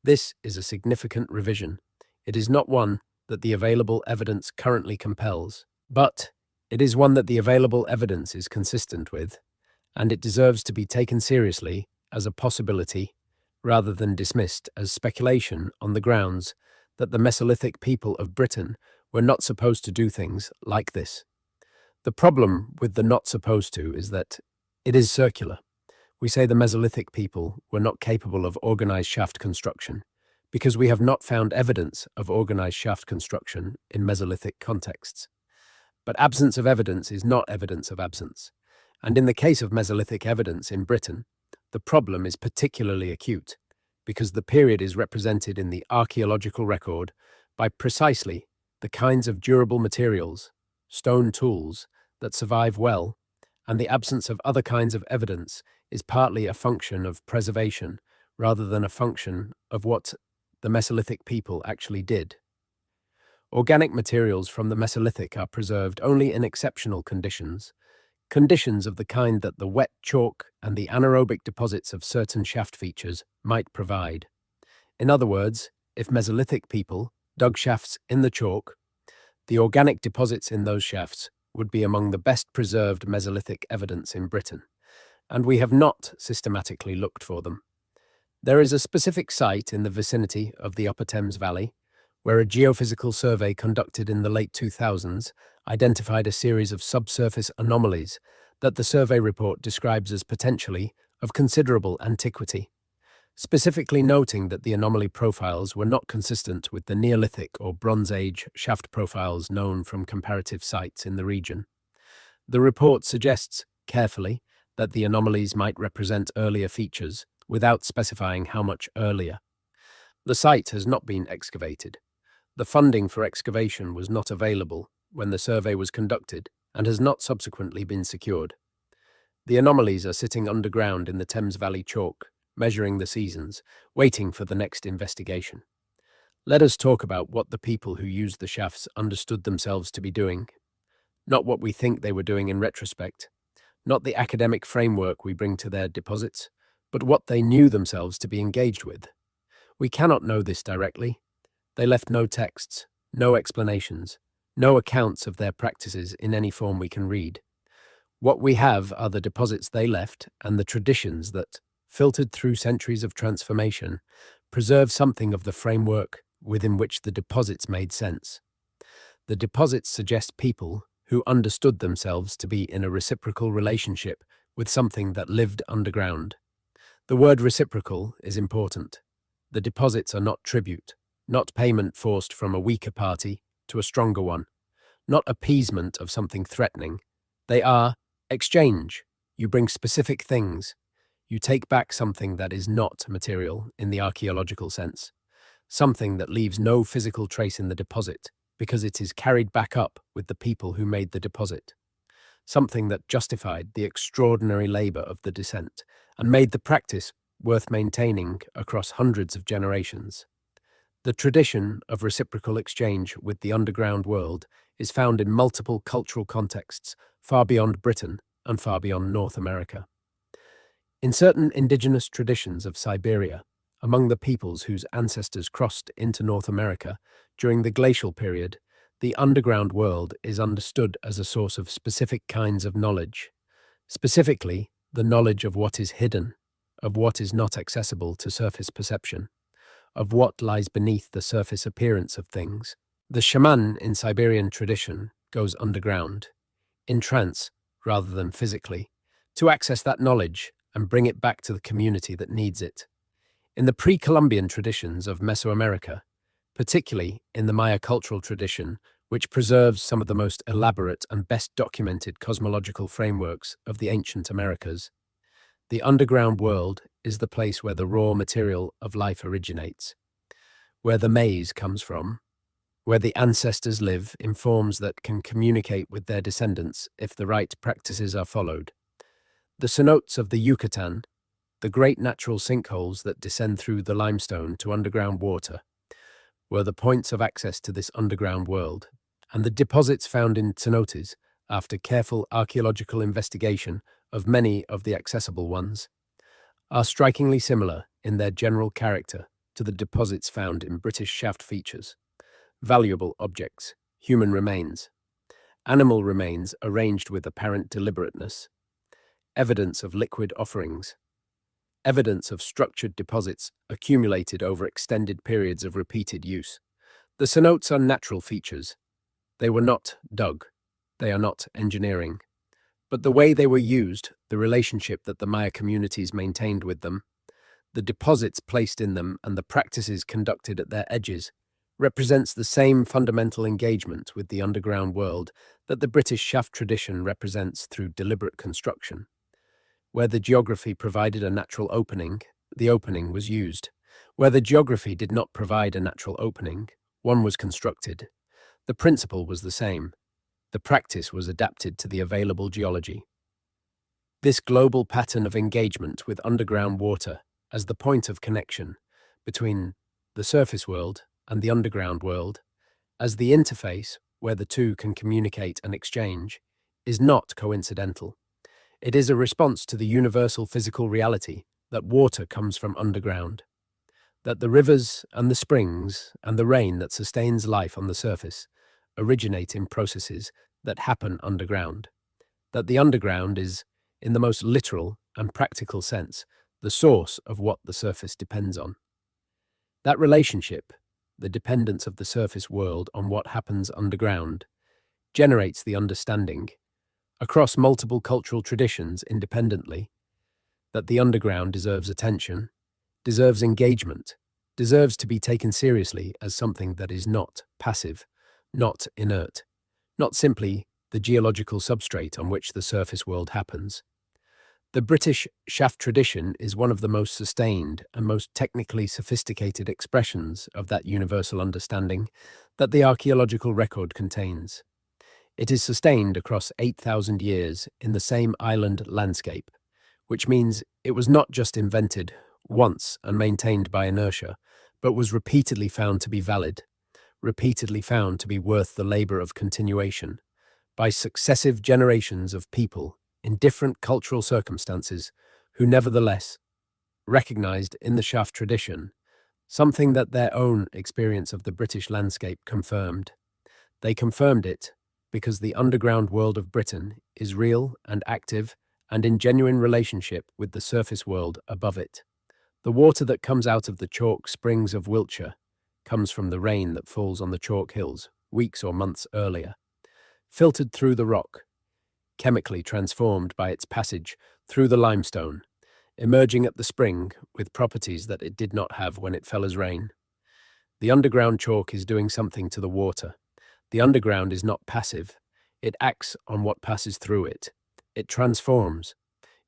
This is a significant revision. It is not one that the available evidence currently compels, but it is one that the available evidence is consistent with, and it deserves to be taken seriously as a possibility rather than dismissed as speculation on the grounds that the Mesolithic people of Britain were not supposed to do things like this. The problem with the not supposed to is that it is circular. We say the Mesolithic people were not capable of organized shaft construction because we have not found evidence of organized shaft construction in Mesolithic contexts. But absence of evidence is not evidence of absence. And in the case of Mesolithic evidence in Britain, the problem is particularly acute because the period is represented in the archaeological record by precisely the kinds of durable materials, stone tools, that survive well, and the absence of other kinds of evidence is partly a function of preservation rather than a function of what the Mesolithic people actually did. Organic materials from the Mesolithic are preserved only in exceptional conditions, conditions of the kind that the wet chalk and the anaerobic deposits of certain shaft features might provide. In other words, if Mesolithic people dug shafts in the chalk, the organic deposits in those shafts would be among the best preserved Mesolithic evidence in Britain, and we have not systematically looked for them. There is a specific site in the vicinity of the Upper Thames Valley where a geophysical survey conducted in the late 2000s identified a series of subsurface anomalies that the survey report describes as potentially of considerable antiquity, specifically noting that the anomaly profiles were not consistent with the Neolithic or Bronze Age shaft profiles known from comparative sites in the region. The report suggests, carefully, that the anomalies might represent earlier features, without specifying how much earlier. The site has not been excavated. The funding for excavation was not available when the survey was conducted and has not subsequently been secured. The anomalies are sitting underground in the Thames Valley chalk, measuring the seasons, waiting for the next investigation. Let us talk about what the people who used the shafts understood themselves to be doing. Not what we think they were doing in retrospect, not the academic framework we bring to their deposits, but what they knew themselves to be engaged with. We cannot know this directly. They left no texts, no explanations, no accounts of their practices in any form we can read. What we have are the deposits they left and the traditions that, filtered through centuries of transformation, preserve something of the framework within which the deposits made sense. The deposits suggest people who understood themselves to be in a reciprocal relationship with something that lived underground. The word reciprocal is important. The deposits are not tribute, not payment forced from a weaker party to a stronger one, not appeasement of something threatening. They are exchange. You bring specific things. You take back something that is not material in the archaeological sense, something that leaves no physical trace in the deposit because it is carried back up with the people who made the deposit, something that justified the extraordinary labor of the descent and made the practice worth maintaining across hundreds of generations. The tradition of reciprocal exchange with the underground world is found in multiple cultural contexts far beyond Britain and far beyond North America. In certain indigenous traditions of Siberia, among the peoples whose ancestors crossed into North America during the glacial period, the underground world is understood as a source of specific kinds of knowledge, specifically the knowledge of what is hidden, of what is not accessible to surface perception, of what lies beneath the surface appearance of things. The shaman in Siberian tradition goes underground, in trance rather than physically, to access that knowledge and bring it back to the community that needs it. In the pre-Columbian traditions of Mesoamerica, particularly in the Maya cultural tradition, which preserves some of the most elaborate and best documented cosmological frameworks of the ancient Americas, the underground world is the place where the raw material of life originates, where the maize comes from, where the ancestors live in forms that can communicate with their descendants if the right practices are followed. The cenotes of the Yucatan, the great natural sinkholes that descend through the limestone to underground water, were the points of access to this underground world, and the deposits found in cenotes, after careful archaeological investigation of many of the accessible ones, are strikingly similar in their general character to the deposits found in British shaft features. Valuable objects, human remains, animal remains arranged with apparent deliberateness, evidence of liquid offerings, evidence of structured deposits accumulated over extended periods of repeated use. The cenotes are natural features. They were not dug. They are not engineering. But the way they were used, the relationship that the Maya communities maintained with them, the deposits placed in them and the practices conducted at their edges, represents the same fundamental engagement with the underground world that the British shaft tradition represents through deliberate construction. Where the geography provided a natural opening, the opening was used. Where the geography did not provide a natural opening, one was constructed. The principle was the same. The practice was adapted to the available geology. This global pattern of engagement with underground water as the point of connection between the surface world and the underground world, as the interface where the two can communicate and exchange, is not coincidental. It is a response to the universal physical reality that water comes from underground, that the rivers and the springs and the rain that sustains life on the surface originate in processes that happen underground, that the underground is, in the most literal and practical sense, the source of what the surface depends on. That relationship, the dependence of the surface world on what happens underground, generates the understanding, across multiple cultural traditions independently, that the underground deserves attention, deserves engagement, deserves to be taken seriously as something that is not passive, not inert, not simply the geological substrate on which the surface world happens. The British shaft tradition is one of the most sustained and most technically sophisticated expressions of that universal understanding that the archaeological record contains. It is sustained across 8,000 years in the same island landscape, which means it was not just invented once and maintained by inertia, but was repeatedly found to be valid, repeatedly found to be worth the labor of continuation, by successive generations of people in different cultural circumstances, who nevertheless recognized in the shaft tradition something that their own experience of the British landscape confirmed. They confirmed it because the underground world of Britain is real and active and in genuine relationship with the surface world above it. The water that comes out of the chalk springs of Wiltshire comes from the rain that falls on the chalk hills weeks or months earlier, filtered through the rock, chemically transformed by its passage through the limestone, emerging at the spring with properties that it did not have when it fell as rain. The underground chalk is doing something to the water. The underground is not passive. It acts on what passes through it. It transforms.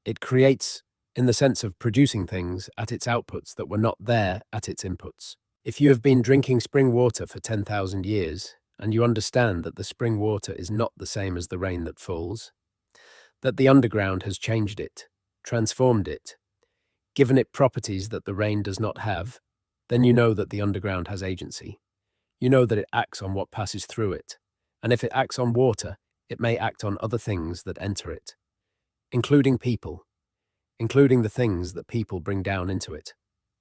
It creates in the sense of producing things at its outputs that were not there at its inputs. If you have been drinking spring water for 10,000 years, and you understand that the spring water is not the same as the rain that falls, that the underground has changed it, transformed it, given it properties that the rain does not have, then you know that the underground has agency. You know that it acts on what passes through it, and if it acts on water, it may act on other things that enter it, including people, including the things that people bring down into it,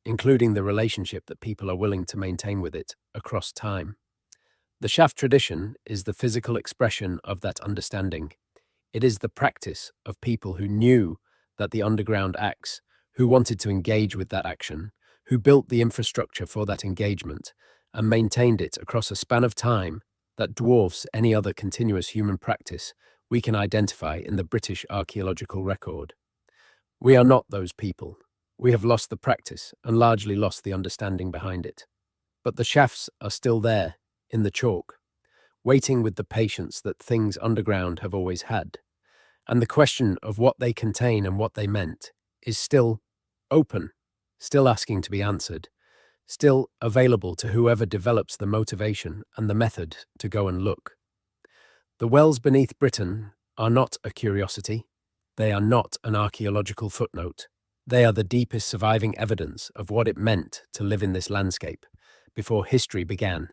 including the relationship that people are willing to maintain with it across time. The shaft tradition is the physical expression of that understanding. It is the practice of people who knew that the underground acts, who wanted to engage with that action, who built the infrastructure for that engagement, and maintained it across a span of time that dwarfs any other continuous human practice we can identify in the British archaeological record. We are not those people. We have lost the practice and largely lost the understanding behind it. But the shafts are still there, in the chalk, waiting with the patience that things underground have always had. And the question of what they contain and what they meant is still open, still asking to be answered, still available to whoever develops the motivation and the method to go and look. The wells beneath Britain are not a curiosity. They are not an archaeological footnote. They are the deepest surviving evidence of what it meant to live in this landscape before history began,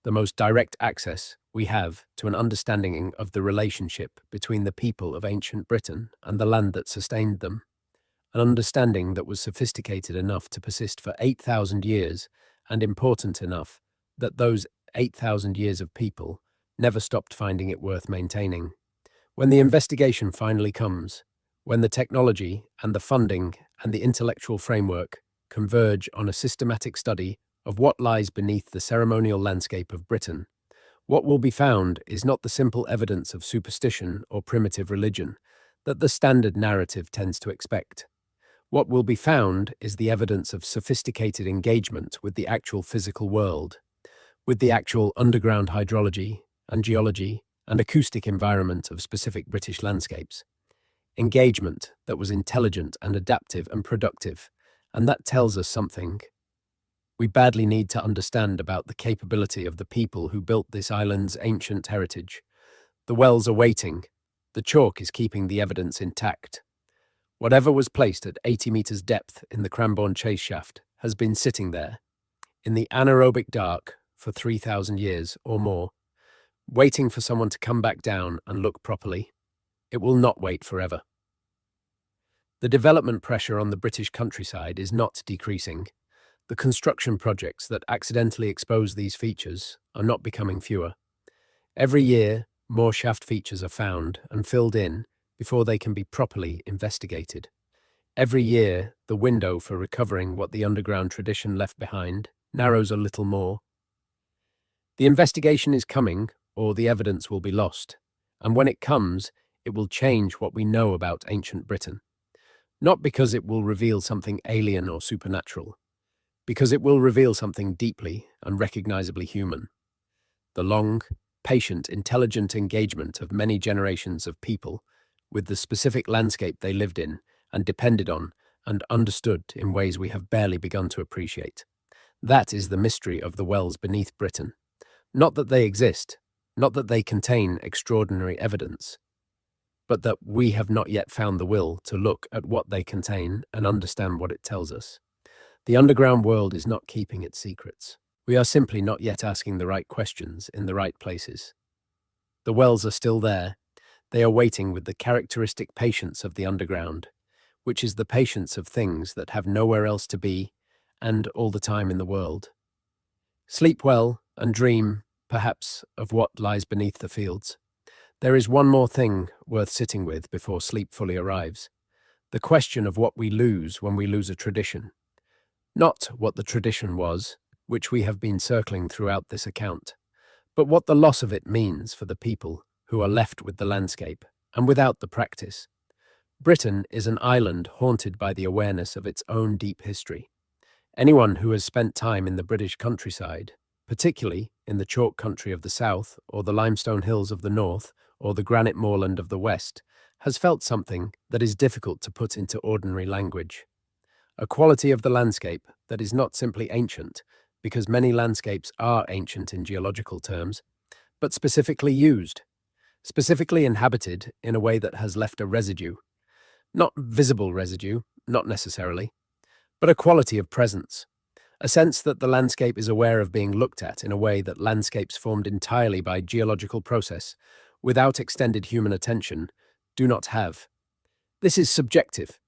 the most direct access we have to an understanding of the relationship between the people of ancient Britain and the land that sustained them, an understanding that was sophisticated enough to persist for 8,000 years and important enough that those 8,000 years of people never stopped finding it worth maintaining. When the investigation finally comes, when the technology and the funding and the intellectual framework converge on a systematic study of what lies beneath the ceremonial landscape of Britain, what will be found is not the simple evidence of superstition or primitive religion that the standard narrative tends to expect. What will be found is the evidence of sophisticated engagement with the actual physical world, with the actual underground hydrology and geology and acoustic environment of specific British landscapes. Engagement that was intelligent and adaptive and productive, and that tells us something we badly need to understand about the capability of the people who built this island's ancient heritage. The wells are waiting. The chalk is keeping the evidence intact. Whatever was placed at 80 meters depth in the Cranbourne Chase shaft has been sitting there, in the anaerobic dark, for 3,000 years or more, waiting for someone to come back down and look properly. It will not wait forever. The development pressure on the British countryside is not decreasing. The construction projects that accidentally expose these features are not becoming fewer. Every year, more shaft features are found and filled in before they can be properly investigated. Every year, the window for recovering what the underground tradition left behind narrows a little more. The investigation is coming, or the evidence will be lost, and when it comes, it will change what we know about ancient Britain. Not because it will reveal something alien or supernatural, because it will reveal something deeply and recognizably human. The long, patient, intelligent engagement of many generations of people with the specific landscape they lived in and depended on and understood in ways we have barely begun to appreciate. That is the mystery of the wells beneath Britain. Not that they exist, not that they contain extraordinary evidence, but that we have not yet found the will to look at what they contain and understand what it tells us. The underground world is not keeping its secrets. We are simply not yet asking the right questions in the right places. The wells are still there. They are waiting with the characteristic patience of the underground, which is the patience of things that have nowhere else to be and all the time in the world. Sleep well and dream, perhaps, of what lies beneath the fields. There is one more thing worth sitting with before sleep fully arrives: the question of what we lose when we lose a tradition. Not what the tradition was, which we have been circling throughout this account, but what the loss of it means for the people who are left with the landscape and without the practice. Britain is an island haunted by the awareness of its own deep history. Anyone who has spent time in the British countryside, particularly in the chalk country of the south, or the limestone hills of the north, or the granite moorland of the west, has felt something that is difficult to put into ordinary language. A quality of the landscape that is not simply ancient, because many landscapes are ancient in geological terms, but specifically used, specifically inhabited in a way that has left a residue. Not visible residue, not necessarily, but a quality of presence, a sense that the landscape is aware of being looked at in a way that landscapes formed entirely by geological process, without extended human attention, do not have. This is subjective.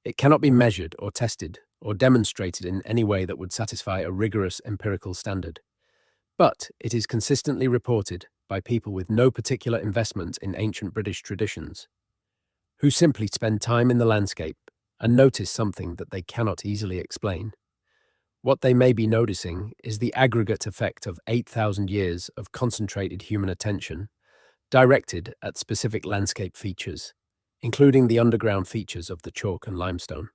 It cannot be measured or tested or demonstrated in any way that would satisfy a rigorous empirical standard. But it is consistently reported by people with no particular investment in ancient British traditions, who simply spend time in the landscape and notice something that they cannot easily explain. What they may be noticing is the aggregate effect of 8,000 years of concentrated human attention directed at specific landscape features, including the underground features of the chalk and limestone.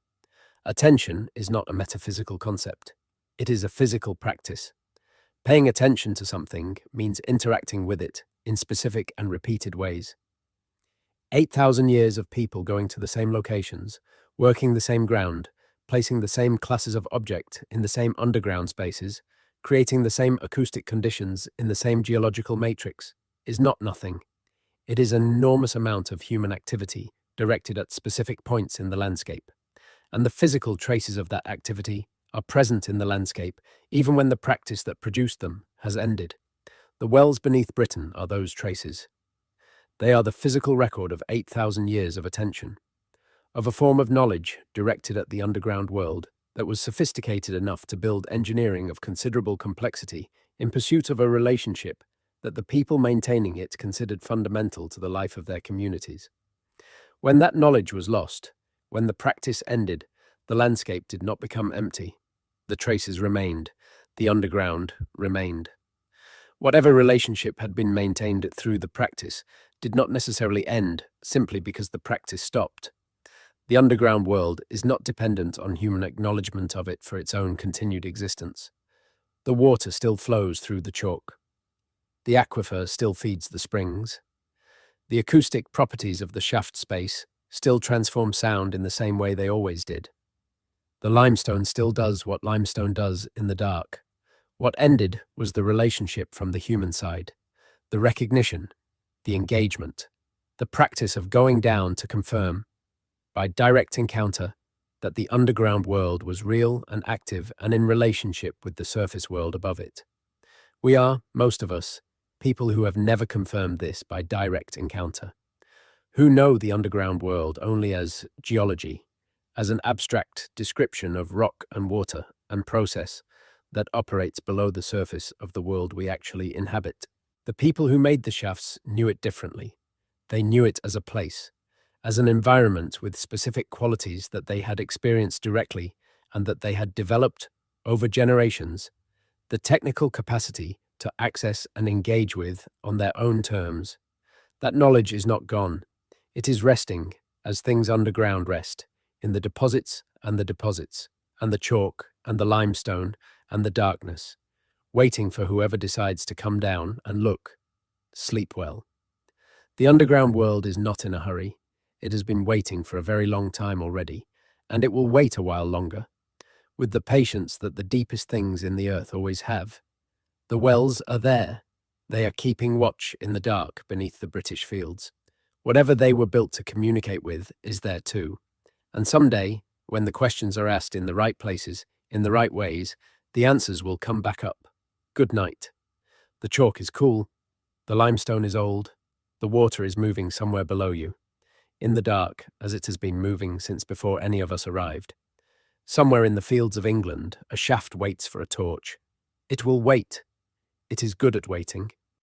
Attention is not a metaphysical concept. It is a physical practice. Paying attention to something means interacting with it in specific and repeated ways. 8,000 years of people going to the same locations, working the same ground, placing the same classes of object in the same underground spaces, creating the same acoustic conditions in the same geological matrix, is not nothing. It is an enormous amount of human activity directed at specific points in the landscape, and the physical traces of that activity are present in the landscape even when the practice that produced them has ended. The wells beneath Britain are those traces. They are the physical record of 8,000 years of attention, of a form of knowledge directed at the underground world that was sophisticated enough to build engineering of considerable complexity in pursuit of a relationship that the people maintaining it considered fundamental to the life of their communities. When that knowledge was lost, when the practice ended, the landscape did not become empty. The traces remained. The underground remained. Whatever relationship had been maintained through the practice did not necessarily end simply because the practice stopped. The underground world is not dependent on human acknowledgement of it for its own continued existence. The water still flows through the chalk. The aquifer still feeds the springs. The acoustic properties of the shaft space still transform sound in the same way they always did. The limestone still does what limestone does in the dark. What ended was the relationship from the human side, the recognition, the engagement, the practice of going down to confirm, by direct encounter, that the underground world was real and active and in relationship with the surface world above it. We are, most of us, people who have never confirmed this by direct encounter, who know the underground world only as geology, as an abstract description of rock and water and process that operates below the surface of the world we actually inhabit. The people who made the shafts knew it differently. They knew it as a place, as an environment with specific qualities that they had experienced directly and that they had developed over generations, the technical capacity to access and engage with on their own terms. That knowledge is not gone. It is resting, as things underground rest, in the deposits, and the chalk, and the limestone, and the darkness, waiting for whoever decides to come down and look. Sleep well. The underground world is not in a hurry. It has been waiting for a very long time already, and it will wait a while longer, with the patience that the deepest things in the earth always have. The wells are there. They are keeping watch in the dark beneath the British fields. Whatever they were built to communicate with is there too. And someday, when the questions are asked in the right places, in the right ways, the answers will come back up. Good night. The chalk is cool. The limestone is old. The water is moving somewhere below you, in the dark, as it has been moving since before any of us arrived. Somewhere in the fields of England, a shaft waits for a torch. It will wait. It is good at waiting.